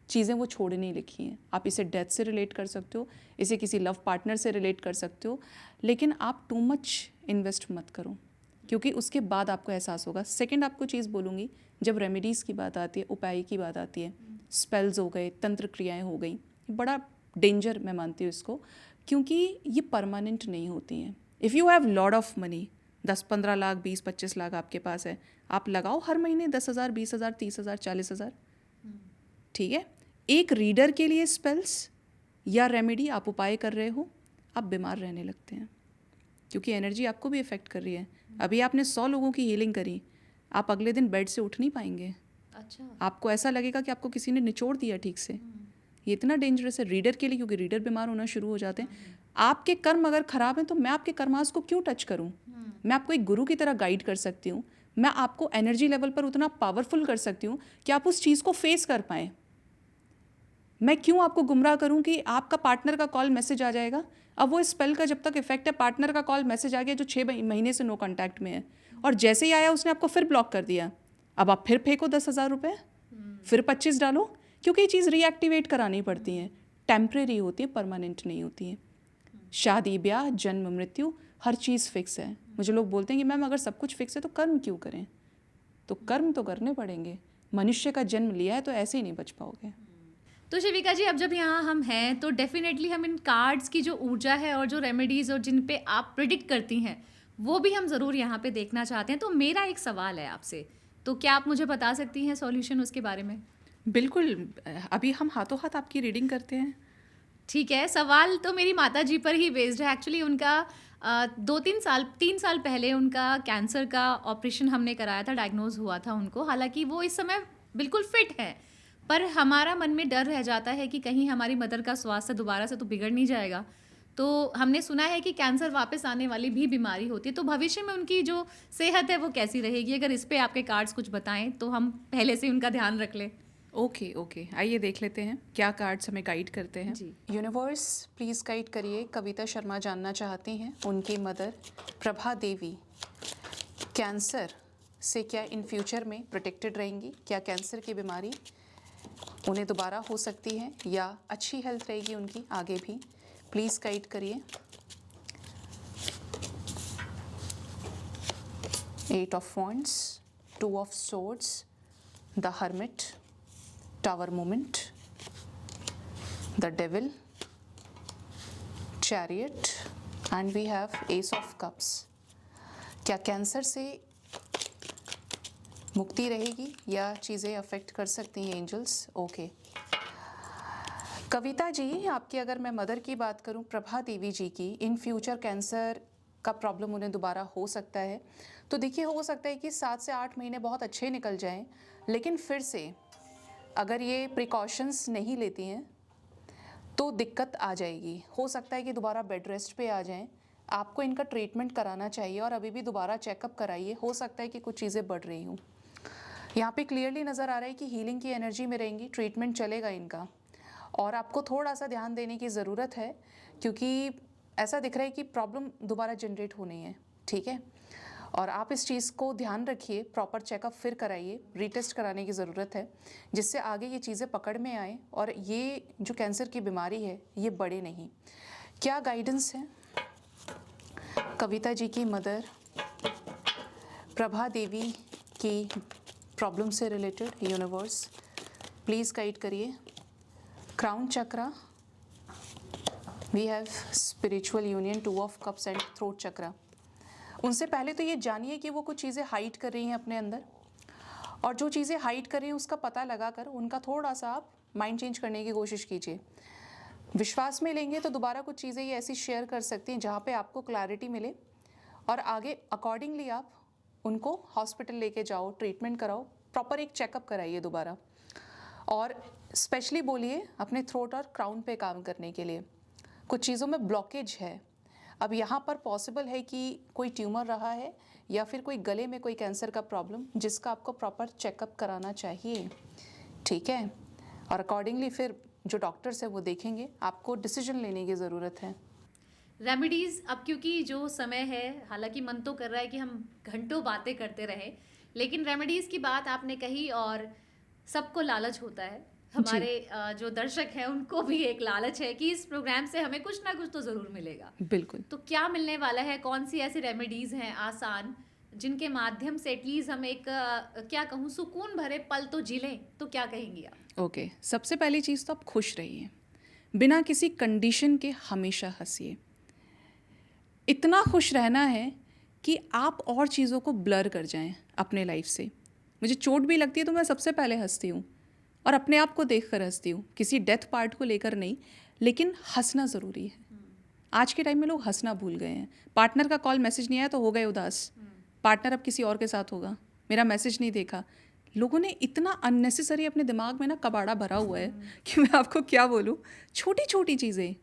चीज़ें वो छोड़नी लिखी हैं। आप इसे डेथ से रिलेट कर सकते हो, इसे किसी लव पार्टनर से रिलेट कर सकते हो, लेकिन आप टू मच इन्वेस्ट मत करो, क्योंकि उसके बाद आपको एहसास होगा। सेकंड आपको चीज़ बोलूँगी, जब रेमेडीज़ की बात आती है, उपाय की बात आती है, स्पेल्स हो गए, तंत्र क्रियाएँ हो गई, बड़ा डेंजर मैं मानती हूँ इसको, क्योंकि ये परमानेंट नहीं होती हैं। If you have lot of money, 10-15 lakh, 20-25 lakh आपके पास है, आप लगाओ हर महीने 10,000, 20,000, 30,000, 40,000, ठीक है। एक रीडर के लिए स्पेल्स या रेमेडी आप उपाय कर रहे हो, आप बीमार रहने लगते हैं, क्योंकि एनर्जी आपको भी इफ़ेक्ट कर रही है। अभी आपने 100 लोगों की हीलिंग करी, आप अगले दिन बेड से उठ नहीं पाएंगे। अच्छा। आपको ऐसा लगेगा कि आपको किसी ने निचोड़ दिया ठीक से। ये इतना डेंजरस है रीडर के लिए, क्योंकि रीडर बीमार होना शुरू हो जाते हैं। आपके कर्म अगर खराब हैं तो मैं आपके कर्मास को क्यों टच करूं? मैं आपको एक गुरु की तरह गाइड कर सकती हूँ, मैं आपको एनर्जी लेवल पर उतना पावरफुल कर सकती हूँ कि आप उस चीज़ को फेस कर पाएँ। मैं क्यों आपको गुमराह करूं कि आपका पार्टनर का कॉल मैसेज आ जाएगा? अब वो स्पेल का जब तक इफेक्ट है, पार्टनर का कॉल मैसेज आ गया जो 6 महीने से नो कांटेक्ट में है, और जैसे ही आया उसने आपको फिर ब्लॉक कर दिया। अब आप फिर फेंको 10,000 रुपये, फिर 25 डालो, क्योंकि ये चीज़ रीएक्टिवेट करानी पड़ती है। टेम्परेरी होती है, परमानेंट नहीं होती है। शादी ब्याह, जन्म मृत्यु, हर चीज़ फिक्स है। मुझे लोग बोलते हैं कि मैम अगर सब कुछ फिक्स है तो कर्म क्यों करें? तो कर्म तो करने पड़ेंगे। मनुष्य का जन्म लिया है तो ऐसे ही नहीं बच पाओगे। तो शिविका जी, अब जब यहाँ हम हैं तो डेफिनेटली हम इन कार्ड्स की जो ऊर्जा है और जो रेमेडीज़ और जिन पे आप प्रिडिक्ट करती हैं वो भी हम ज़रूर यहाँ पे देखना चाहते हैं। तो मेरा एक सवाल है आपसे, तो क्या आप मुझे बता सकती हैं सॉल्यूशन उसके बारे में? बिल्कुल, अभी हम हाथों हाथ आपकी रीडिंग करते हैं। ठीक है, सवाल तो मेरी माता जी पर ही बेस्ड है। एक्चुअली उनका 3 साल पहले उनका कैंसर का ऑपरेशन हमने कराया था, डायग्नोज हुआ था उनको। हालांकि वो इस समय बिल्कुल फिट है, पर हमारा मन में डर रह जाता है कि कहीं हमारी मदर का स्वास्थ्य दोबारा से तो बिगड़ नहीं जाएगा। तो हमने सुना है कि कैंसर वापस आने वाली भी बीमारी होती है, तो भविष्य में उनकी जो सेहत है वो कैसी रहेगी? अगर इस पे आपके कार्ड्स कुछ बताएं तो हम पहले से उनका ध्यान रख लें। ओके, आइए देख लेते हैं क्या कार्ड्स हमें गाइड करते हैं। जी। यूनिवर्स प्लीज़ गाइड करिए। कविता शर्मा जानना चाहती हैं उनकी मदर प्रभा देवी कैंसर से क्या इन फ्यूचर में प्रोटेक्टेड रहेंगी? क्या कैंसर की बीमारी उन्हें दोबारा हो सकती है या अच्छी हेल्थ रहेगी उनकी आगे भी? प्लीज़ गाइड करिए। 8 of wands, 2 of swords, the hermit, Tower Moment, the Devil, Chariot, and we have Ace of Cups. क्या कैंसर से मुक्ति रहेगी या चीज़ें अफेक्ट कर सकती हैं एंजल्स? ओके कविता जी, आपकी अगर मैं मदर की बात करूं, प्रभा देवी जी की, इन फ्यूचर कैंसर का प्रॉब्लम उन्हें दोबारा हो सकता है। तो देखिए, हो सकता है कि 7 से 8 महीने बहुत अच्छे निकल जाएं, लेकिन फिर से अगर ये प्रिकॉशंस नहीं लेती हैं तो दिक्कत आ जाएगी। हो सकता है कि दोबारा बेड रेस्ट पे आ जाएं। आपको इनका ट्रीटमेंट कराना चाहिए और अभी भी दोबारा चेकअप कराइए। हो सकता है कि कुछ चीज़ें बढ़ रही हों। यहाँ पे क्लियरली नज़र आ रहा है कि हीलिंग की एनर्जी में रहेंगी, ट्रीटमेंट चलेगा इनका, और आपको थोड़ा सा ध्यान देने की ज़रूरत है क्योंकि ऐसा दिख रहा है कि प्रॉब्लम दोबारा जनरेट होनी है। ठीक है, और आप इस चीज़ को ध्यान रखिए, प्रॉपर चेकअप फिर कराइए, रीटेस्ट कराने की ज़रूरत है जिससे आगे ये चीज़ें पकड़ में आए और ये जो कैंसर की बीमारी है ये बढ़े नहीं। क्या गाइडेंस है कविता जी की मदर प्रभा देवी की प्रॉब्लम से रिलेटेड? यूनिवर्स प्लीज़ गाइड करिए। Crown chakra, we have spiritual union, 2 of cups and throat chakra. उनसे पहले तो ये जानिए कि वो कुछ चीज़ें हाइड कर रही हैं अपने अंदर, और जो चीज़ें हाइड कर रही हैं उसका पता लगाकर उनका थोड़ा सा आप माइंड चेंज करने की कोशिश कीजिए। विश्वास में लेंगे तो दोबारा कुछ चीज़ें ये ऐसी शेयर कर सकती हैं जहाँ पे आपको क्लैरिटी मिले, और आगे अकॉर्डिंगली आप उनको हॉस्पिटल लेके जाओ, ट्रीटमेंट कराओ, प्रॉपर एक चेकअप कराइए दोबारा, और स्पेशली बोलिए अपने थ्रोट और क्राउन पे काम करने के लिए। कुछ चीज़ों में ब्लॉकेज है। अब यहाँ पर पॉसिबल है कि कोई ट्यूमर रहा है या फिर कोई गले में कोई कैंसर का प्रॉब्लम जिसका आपको प्रॉपर चेकअप कराना चाहिए। ठीक है, और अकॉर्डिंगली फिर जो डॉक्टर्स है वो देखेंगे, आपको डिसीजन लेने की ज़रूरत है। रेमेडीज़, अब क्योंकि जो समय है, हालांकि मन तो कर रहा है कि हम घंटों बातें करते रहें, लेकिन रेमेडीज़ की बात आपने कही और सबको लालच होता है। हमारे जो दर्शक हैं उनको भी एक लालच है कि इस प्रोग्राम से हमें कुछ ना कुछ तो ज़रूर मिलेगा। बिल्कुल। तो क्या मिलने वाला है? कौन सी ऐसी रेमेडीज़ हैं आसान जिनके माध्यम से एटलीस्ट हम एक क्या कहूँ, सुकून भरे पल तो जी लें? तो क्या कहेंगी आप? ओके, सबसे पहली चीज़ तो आप खुश रहिए, बिना किसी कंडीशन के हमेशा हंसिए। इतना खुश रहना है कि आप और चीज़ों को ब्लर कर जाएं अपने लाइफ से। मुझे चोट भी लगती है तो मैं सबसे पहले हंसती हूँ और अपने आप को देख कर हंसती हूँ, किसी डेथ पार्ट को लेकर नहीं, लेकिन हंसना ज़रूरी है। आज के टाइम में लोग हंसना भूल गए हैं। पार्टनर का कॉल मैसेज नहीं आया तो हो गए उदास, पार्टनर अब किसी और के साथ होगा, मेरा मैसेज नहीं देखा। लोगों ने इतना अननेसेसरी अपने दिमाग में ना कबाड़ा भरा हुआ है कि मैं आपको क्या बोलूँ। छोटी छोटी चीज़ें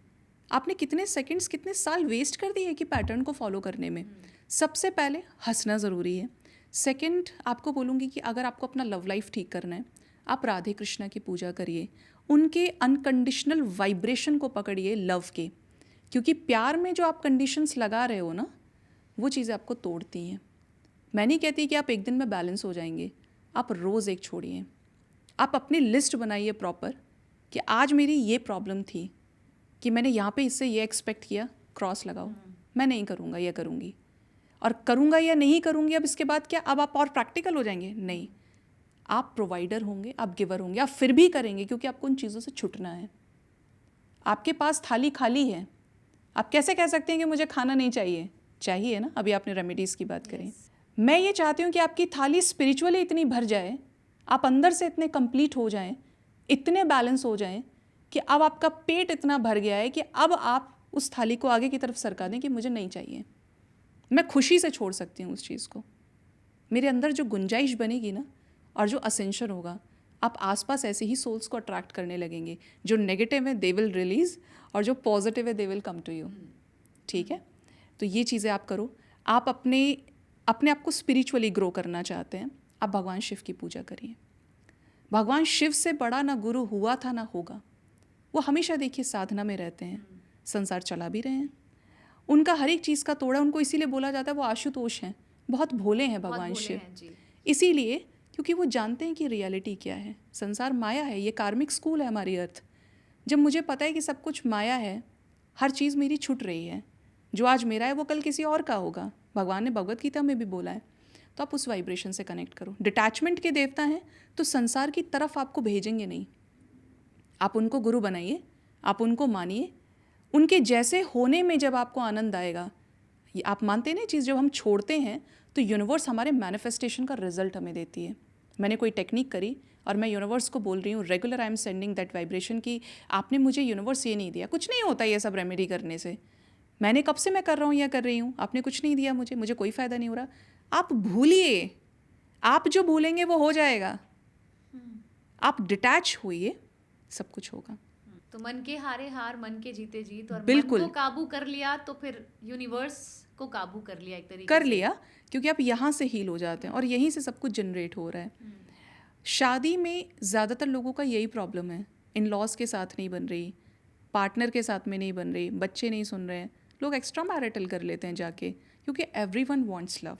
आपने कितने सेकंड्स, कितने साल वेस्ट कर दिए कि पैटर्न को फॉलो करने में। सबसे पहले हंसना ज़रूरी है। सेकंड, आपको बोलूँगी कि अगर आपको अपना लव लाइफ ठीक करना है, आप राधे कृष्णा की पूजा करिए, उनके अनकंडीशनल वाइब्रेशन को पकड़िए लव के, क्योंकि प्यार में जो आप कंडीशंस लगा रहे हो ना, वो चीज़ें आपको तोड़ती हैं। मैं नहीं कहती कि आप एक दिन में बैलेंस हो जाएंगे, आप रोज़ एक छोड़िए। आप अपनी लिस्ट बनाइए प्रॉपर कि आज मेरी ये प्रॉब्लम थी कि मैंने यहाँ पे इससे ये एक्सपेक्ट किया, क्रॉस लगाओ, मैं नहीं करूँगा, ये करूँगी। और करूँगा या नहीं करूँगी, अब इसके बाद क्या, अब आप और प्रैक्टिकल हो जाएंगे? नहीं, आप प्रोवाइडर होंगे, आप गिवर होंगे, आप फिर भी करेंगे क्योंकि आपको उन चीज़ों से छुटना है। आपके पास थाली खाली है, आप कैसे कह सकते हैं कि मुझे खाना नहीं चाहिए? चाहिए ना। अभी आपने रेमेडीज़ की बात करी। मैं ये चाहती हूँ कि आपकी थाली स्पिरिचुअली इतनी भर जाए, आप अंदर से इतने कंप्लीट हो जाएं, इतने बैलेंस हो जाएं कि अब आपका पेट इतना भर गया है कि अब आप उस थाली को आगे की तरफ सरका दें कि मुझे नहीं चाहिए, मैं खुशी से छोड़ सकती हूँ उस चीज़ को। मेरे अंदर जो गुंजाइश बनेगी ना और जो असेंशन होगा, आप आसपास ऐसे ही सोल्स को अट्रैक्ट करने लगेंगे। जो नेगेटिव है दे विल रिलीज और जो पॉजिटिव है they will come to you. ठीक है, तो ये चीज़ें आप करो। आप अपने आप को स्पिरिचुअली ग्रो करना चाहते हैं, आप भगवान शिव की पूजा करिए। भगवान शिव से बड़ा ना गुरु हुआ था ना होगा। वो हमेशा देखिए साधना में रहते हैं, संसार चला भी रहे हैं। उनका हर एक चीज़ का तोड़ा, उनको इसीलिए बोला जाता है वो आशुतोष हैं, बहुत भोले हैं भगवान शिव। इसीलिए क्योंकि वो जानते हैं कि रियलिटी क्या है। संसार माया है, ये कार्मिक स्कूल है हमारी अर्थ। जब मुझे पता है कि सब कुछ माया है, हर चीज़ मेरी छूट रही है, जो आज मेरा है वो कल किसी और का होगा। भगवान ने भगवत गीता में भी बोला है। तो आप उस वाइब्रेशन से कनेक्ट करो। डिटैचमेंट के देवता हैं तो संसार की तरफ आपको भेजेंगे नहीं। आप उनको गुरु बनाइए, आप उनको मानिए। उनके जैसे होने में जब आपको आनंद आएगा, ये आप मानते हैं ना चीज़, जब हम छोड़ते हैं तो यूनिवर्स हमारे मैनिफेस्टेशन का रिजल्ट हमें देती है। मैंने कोई टेक्निक करी और मैं यूनिवर्स को बोल रही हूँ regular, I am sending that vibration कि आपने मुझे यूनिवर्स ये नहीं दिया, कुछ नहीं होता ये सब रेमेडी करने से। मैंने कब से मैं कर रहा हूँ या कर रही हूँ, आपने कुछ नहीं दिया मुझे कोई फ़ायदा नहीं हो रहा। आप भूलिए, आप जो भूलेंगे वो हो जाएगा। आप डिटैच होइए, सब कुछ होगा। तो मन के हारे हार, मन के जीते जीत, और बिल्कुल। मन को काबू कर लिया तो फिर यूनिवर्स को काबू कर लिया एक तरीके कर से। लिया, क्योंकि आप यहाँ से हील हो जाते हैं और यहीं से सब कुछ जनरेट हो रहा है। शादी में ज़्यादातर लोगों का यही प्रॉब्लम है, इन लॉज के साथ नहीं बन रही, पार्टनर के साथ में नहीं बन रही, बच्चे नहीं सुन रहे हैं, लोग एक्स्ट्रा मैरिटल कर लेते हैं जाके, क्योंकि एवरीवन वांट्स लव,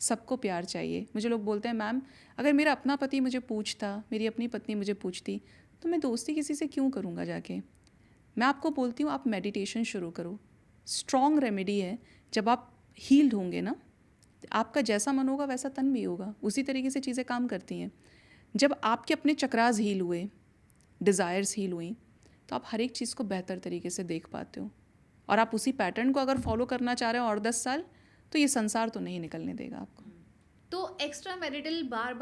सबको प्यार चाहिए। मुझे लोग बोलते हैं मैम अगर मेरा अपना पति मुझे पूछता, मेरी अपनी पत्नी मुझे पूछती, तो मैं दोस्ती किसी से क्यों करूँगा जाके। मैं आपको बोलती हूँ आप मेडिटेशन शुरू करो, स्ट्रॉन्ग रेमेडी है। जब आप हील्ड होंगे ना, आपका जैसा मन होगा वैसा तन भी होगा, उसी तरीके से चीज़ें काम करती हैं। जब आपके अपने चक्रास हील हुए, डिज़ायर्स हील हुई, तो आप हर एक चीज़ को बेहतर तरीके से देख पाते हो। और आप उसी पैटर्न को अगर फॉलो करना चाह रहे हो और 10 साल, तो ये संसार तो नहीं निकलने देगा आपको। तो एक्स्ट्रा मैरिटल बार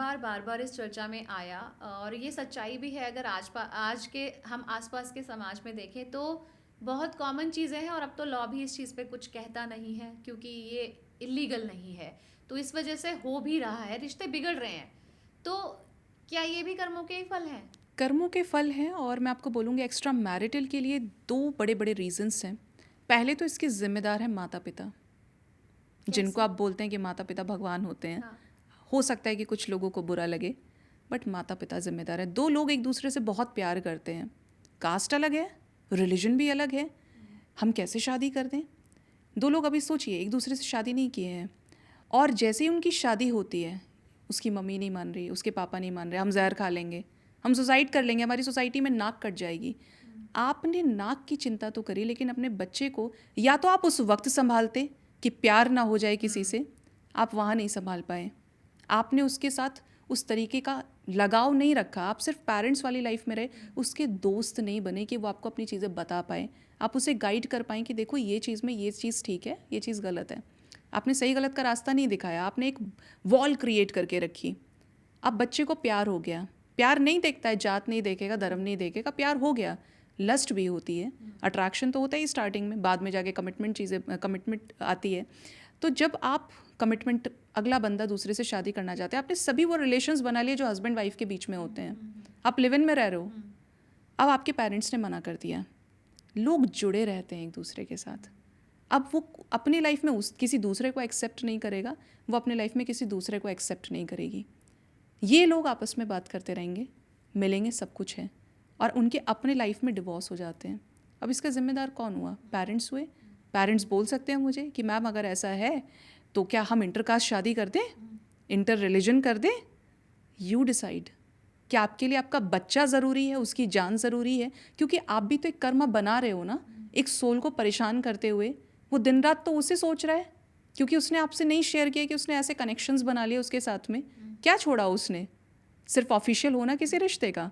बार इस चर्चा में आया, और ये सच्चाई भी है। अगर आज के हम आसपास के समाज में देखें तो बहुत कॉमन चीज़ें हैं, और अब तो लॉ भी इस चीज़ पे कुछ कहता नहीं है क्योंकि ये इलीगल नहीं है। तो इस वजह से हो भी रहा है, रिश्ते बिगड़ रहे हैं। तो क्या ये भी कर्मों के ही फल हैं? कर्मों के फल हैं। और मैं आपको बोलूँगी एक्स्ट्रा मैरिटल के लिए 2 बड़े बड़े रीजंस हैं। पहले तो इसके जिम्मेदार हैं माता पिता, जिनको आप बोलते हैं कि माता पिता भगवान होते हैं। हाँ। हो सकता है कि कुछ लोगों को बुरा लगे, बट माता पिता जिम्मेदार है। 2 लोग एक दूसरे से बहुत प्यार करते हैं, कास्ट अलग है, रिलीजन भी अलग है, हम कैसे शादी कर दें? 2 लोग अभी सोचिए एक दूसरे से शादी नहीं किए हैं, और जैसे ही उनकी शादी होती है, उसकी मम्मी नहीं मान रही, उसके पापा नहीं मान रहे, हम जहर खा लेंगे, हम सुसाइड कर लेंगे, हमारी सोसाइटी में नाक कट जाएगी। आपने नाक की चिंता तो करी, लेकिन अपने बच्चे को या तो आप उस वक्त संभालते कि प्यार ना हो जाए किसी से, आप वहाँ नहीं संभाल पाए। आपने उसके साथ उस तरीके का लगाव नहीं रखा, आप सिर्फ पेरेंट्स वाली लाइफ में रहे, उसके दोस्त नहीं बने कि वो आपको अपनी चीज़ें बता पाए, आप उसे गाइड कर पाएँ कि देखो ये चीज़ में ये चीज़ ठीक है, ये चीज़ गलत है। आपने सही गलत का रास्ता नहीं दिखाया, आपने एक वॉल क्रिएट करके रखी। अब बच्चे को प्यार हो गया, प्यार नहीं देखता है, जात नहीं देखेगा, धर्म नहीं देखेगा, प्यार हो गया। लस्ट भी होती है, अट्रैक्शन तो होता है स्टार्टिंग में, बाद में जाके कमिटमेंट आती है। तो जब आप कमिटमेंट, अगला बंदा दूसरे से शादी करना चाहते हैं, आपने सभी वो रिलेशंस बना लिए जो हस्बैंड वाइफ के बीच में होते हैं, आप लिव इन में रह रहे हो। अब आपके पेरेंट्स ने मना कर दिया, लोग जुड़े रहते हैं एक दूसरे के साथ। अब वो अपनी लाइफ में किसी दूसरे को एक्सेप्ट नहीं करेगा, वो अपने लाइफ में किसी दूसरे को एक्सेप्ट नहीं करेगी। ये लोग आपस में बात करते रहेंगे, मिलेंगे, सब कुछ है, और उनके अपने लाइफ में डिवोर्स हो जाते हैं। अब इसका जिम्मेदार कौन हुआ? पेरेंट्स हुए। पेरेंट्स बोल सकते हैं मुझे कि मैम अगर ऐसा है तो क्या हम इंटरकास्ट शादी कर दें, इंटर रिलीजन कर दें? You decide. क्या आपके लिए आपका बच्चा ज़रूरी है, उसकी जान ज़रूरी है? क्योंकि आप भी तो एक कर्म बना रहे हो ना, एक सोल को परेशान करते हुए। वो दिन रात तो उसे सोच रहा है, क्योंकि उसने आपसे नहीं शेयर किया कि उसने ऐसे कनेक्शंस बना लिए उसके साथ में। क्या छोड़ा उसने? सिर्फ ऑफिशियल होना किसी रिश्ते का।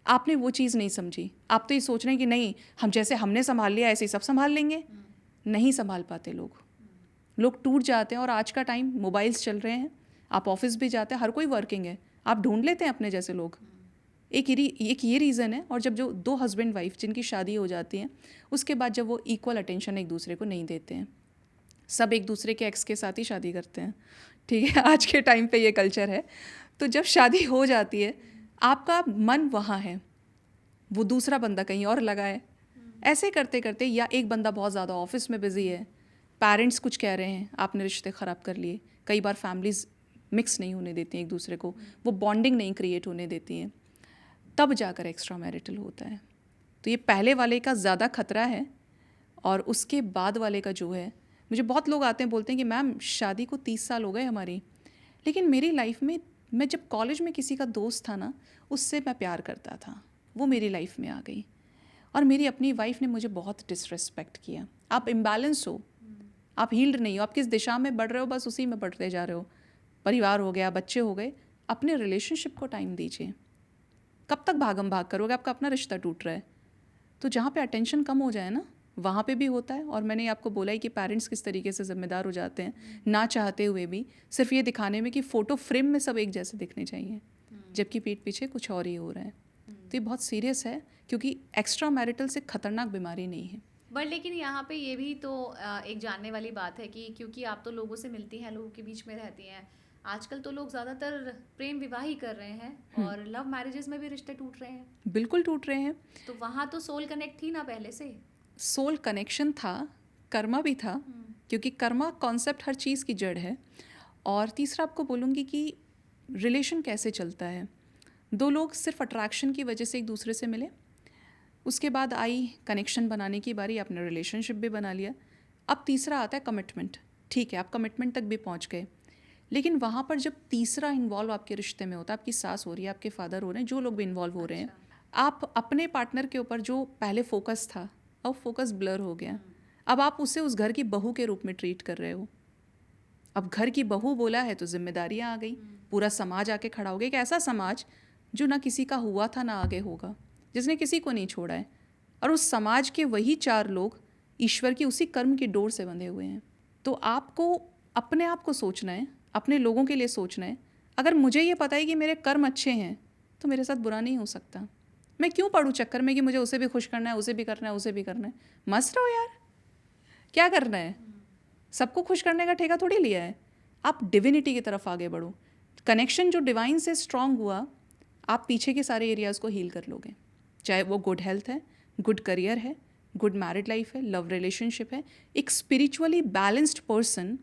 आपने वो चीज़ नहीं समझी। आप तो ये सोच रहे हैं कि नहीं, हम जैसे हमने संभाल लिया ऐसे ही सब संभाल लेंगे। नहीं संभाल पाते लोग टूट जाते हैं। और आज का टाइम, मोबाइल्स चल रहे हैं, आप ऑफिस भी जाते हैं, हर कोई वर्किंग है, आप ढूंढ लेते हैं अपने जैसे लोग। एक ये रीज़न है। और जब जो दो हस्बैंड वाइफ जिनकी शादी हो जाती है, उसके बाद जब वो इक्वल अटेंशन एक दूसरे को नहीं देते हैं, सब एक दूसरे के एक्स के साथ ही शादी करते हैं, ठीक है। आज के टाइम पे ये कल्चर है। तो जब शादी हो जाती है, आपका मन वहाँ है, वो दूसरा बंदा कहीं और लगा है। ऐसे करते करते, या एक बंदा बहुत ज़्यादा ऑफिस में बिजी है, पेरेंट्स कुछ कह रहे हैं, आपने रिश्ते ख़राब कर लिए। कई बार फैमिलीज़ मिक्स नहीं होने देती हैं एक दूसरे को, वो बॉन्डिंग नहीं क्रिएट होने देती हैं, तब जाकर एक्स्ट्रा मैरिटल होता है। तो ये पहले वाले का ज़्यादा खतरा है। और उसके बाद वाले का जो है, मुझे बहुत लोग आते हैं बोलते हैं कि मैम शादी को 30 साल हो गए हमारी, लेकिन मेरी लाइफ में, मैं जब कॉलेज में किसी का दोस्त था ना, उससे मैं प्यार करता था, वो मेरी लाइफ में आ गई, और मेरी अपनी वाइफ ने मुझे बहुत डिसरिस्पेक्ट किया। आप इम्बैलेंस हो, आप हील्ड नहीं हो, आप किस दिशा में बढ़ रहे हो, बस उसी में बढ़ते जा रहे हो। परिवार हो गया, बच्चे हो गए, अपने रिलेशनशिप को टाइम दीजिए। कब तक भागम भाग करोगे? आपका अपना रिश्ता टूट रहा है। तो जहाँ पे अटेंशन कम हो जाए ना, वहाँ पे भी होता है। और मैंने आपको बोला ही कि पेरेंट्स किस तरीके से जिम्मेदार हो जाते हैं, ना चाहते हुए भी, सिर्फ ये दिखाने में कि फ़ोटो फ्रेम में सब एक जैसे दिखने चाहिए, जबकि पीठ पीछे कुछ और ही हो रहा है। तो ये बहुत सीरियस है, क्योंकि एक्स्ट्रा मैरिटल से खतरनाक बीमारी नहीं है। बट लेकिन यहाँ पे ये भी तो एक जानने वाली बात है कि क्योंकि आप तो लोगों से मिलती हैं, लोगों के बीच में रहती हैं, आजकल तो लोग ज़्यादातर प्रेम विवाह ही कर रहे हैं और लव मैरिजेस में भी रिश्ते टूट रहे हैं। बिल्कुल टूट रहे हैं। तो वहाँ तो सोल कनेक्ट थी ना पहले से। सोल कनेक्शन था, कर्मा भी था, क्योंकि कर्मा कॉन्सेप्ट हर चीज़ की जड़ है। और तीसरा आपको बोलूँगी कि रिलेशन कैसे चलता है। दो लोग सिर्फ अट्रैक्शन की वजह से एक दूसरे से मिले, उसके बाद आई कनेक्शन बनाने की बारी, आपने रिलेशनशिप भी बना लिया। अब तीसरा आता है कमिटमेंट। ठीक है, आप कमिटमेंट तक भी पहुंच गए, लेकिन वहाँ पर जब तीसरा इन्वॉल्व आपके रिश्ते में होता है, आपकी सास हो रही है, आपके फादर हो रहे हैं, जो लोग भी इन्वॉल्व हो रहे हैं, आप अपने पार्टनर के ऊपर जो पहले फोकस था, अब फोकस ब्लर हो गया। अब आप उसे उस घर की बहू के रूप में ट्रीट कर रहे हो। अब घर की बहू बोला है तो जिम्मेदारियां आ गई, पूरा समाज आके खड़ा हो गया। एक ऐसा समाज जो ना किसी का हुआ था ना आगे होगा, जिसने किसी को नहीं छोड़ा है, और उस समाज के वही 4 लोग ईश्वर की उसी कर्म की डोर से बंधे हुए हैं। तो आपको अपने आप को सोचना है, अपने लोगों के लिए सोचना है। अगर मुझे ये पता है कि मेरे कर्म अच्छे हैं, तो मेरे साथ बुरा नहीं हो सकता। मैं क्यों पढ़ूँ चक्कर में कि मुझे उसे भी खुश करना है, उसे भी करना है, उसे भी करना है। मस्त रहो यार, क्या करना है? सबको खुश करने का ठेका थोड़ी लिया है। आप डिविनिटी की तरफ आगे बढ़ो। कनेक्शन जो डिवाइन से स्ट्रांग हुआ, आप पीछे के सारे एरियाज़ को हील कर लोगे। चाहे वो गुड हेल्थ है, गुड करियर है, गुड मैरिड लाइफ है, लव रिलेशनशिप है। एक स्पिरिचुअली बैलेंस्ड पर्सन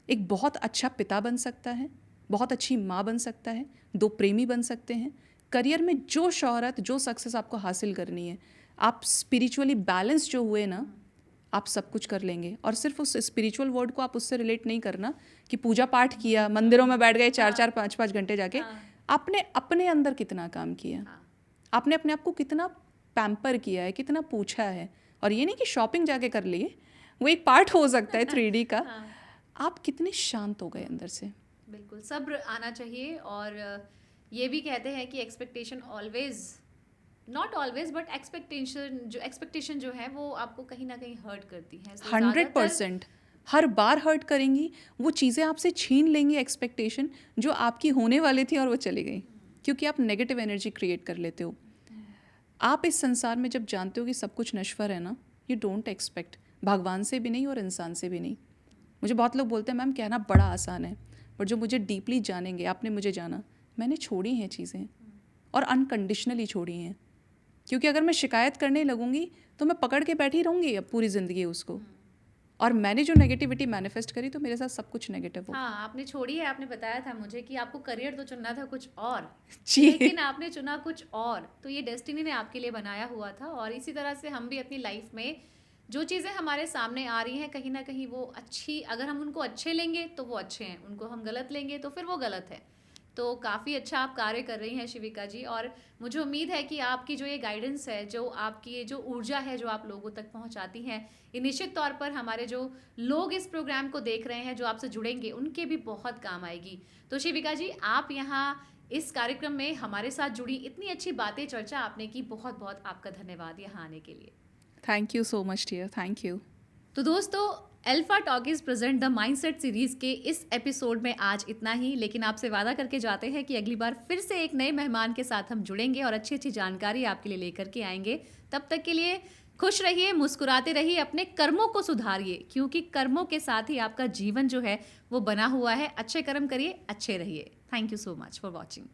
एक बहुत अच्छा पिता बन सकता है, बहुत अच्छी माँ बन सकता है, 2 प्रेमी बन सकते हैं। करियर में जो शोहरत, जो सक्सेस आपको हासिल करनी है, आप स्पिरिचुअली बैलेंस जो हुए ना, आप सब कुछ कर लेंगे। और सिर्फ उस स्पिरिचुअल वर्ड को आप उससे रिलेट नहीं करना कि पूजा पाठ किया, मंदिरों में बैठ गए 4-4 5-5 घंटे जाके। आपने अपने अंदर कितना काम किया, आपने अपने आप को कितना पैम्पर किया है, कितना पूछा है। और ये नहीं कि शॉपिंग जाके कर लिए, वो एक पार्ट हो सकता है 3D का। आप कितने शांत हो गए अंदर से। बिल्कुल, सब्र आना चाहिए। और ये भी कहते हैं कि expectation always, not always but expectation जो है वो आपको कहीं ना कहीं हर्ट करती है। 100% हर बार हर्ट करेंगी। वो चीज़ें आपसे छीन लेंगी, एक्सपेक्टेशन जो आपकी होने वाली थी और वो चली गई, क्योंकि आप नेगेटिव एनर्जी क्रिएट कर लेते हो। आप इस संसार में जब जानते हो कि सब कुछ नश्वर है ना, यू डोंट एक्सपेक्ट, भगवान से भी नहीं और इंसान से भी नहीं। मुझे बहुत लोग बोलते हैं मैम कहना बड़ा आसान है, पर जो मुझे डीपली जानेंगे, आपने मुझे जाना, मैंने छोड़ी हैं चीज़ें, और अनकंडीशनली छोड़ी हैं। क्योंकि अगर मैं शिकायत करने लगूंगी तो मैं पकड़ के बैठी रहूंगी अब पूरी ज़िंदगी उसको, और मैंने जो नेगेटिविटी मैनिफेस्ट करी तो मेरे साथ सब कुछ नेगेटिव हो। हाँ, आपने छोड़ी है। आपने बताया था मुझे कि आपको करियर तो चुनना था कुछ और, जी, लेकिन आपने चुना कुछ और। तो ये डेस्टिनी ने आपके लिए बनाया हुआ था। और इसी तरह से हम भी अपनी लाइफ में जो चीज़ें हमारे सामने आ रही हैं, कहीं ना कहीं वो अच्छी, अगर हम उनको अच्छे लेंगे तो वो अच्छे हैं, उनको हम गलत लेंगे तो फिर वो गलत है। तो काफ़ी अच्छा आप कार्य कर रही हैं शिविका जी, और मुझे उम्मीद है कि आपकी जो ये गाइडेंस है, जो आपकी ये जो ऊर्जा है जो आप लोगों तक पहुंचाती हैं, ये निश्चित तौर पर हमारे जो लोग इस प्रोग्राम को देख रहे हैं, जो आपसे जुड़ेंगे, उनके भी बहुत काम आएगी। तो शिविका जी, आप यहाँ इस कार्यक्रम में हमारे साथ जुड़ी, इतनी अच्छी बातें चर्चा आपने की, बहुत बहुत आपका धन्यवाद यहाँ आने के लिए। Thank you so much dear, thank you. तो दोस्तों, alpha talkies present the mindset series के इस एपिसोड में आज इतना ही, लेकिन आपसे वादा करके जाते हैं कि अगली बार फिर से एक नए मेहमान के साथ हम जुड़ेंगे और अच्छी अच्छी जानकारी आपके लिए लेकर के आएंगे। तब तक के लिए खुश रहिए, मुस्कुराते रहिए, अपने कर्मों को सुधारिए, क्योंकि कर्मों के साथ ही आपका जीवन जो है वो बना हुआ है। अच्छे कर्म करिए, अच्छे रहिए। Thank you so much for watching.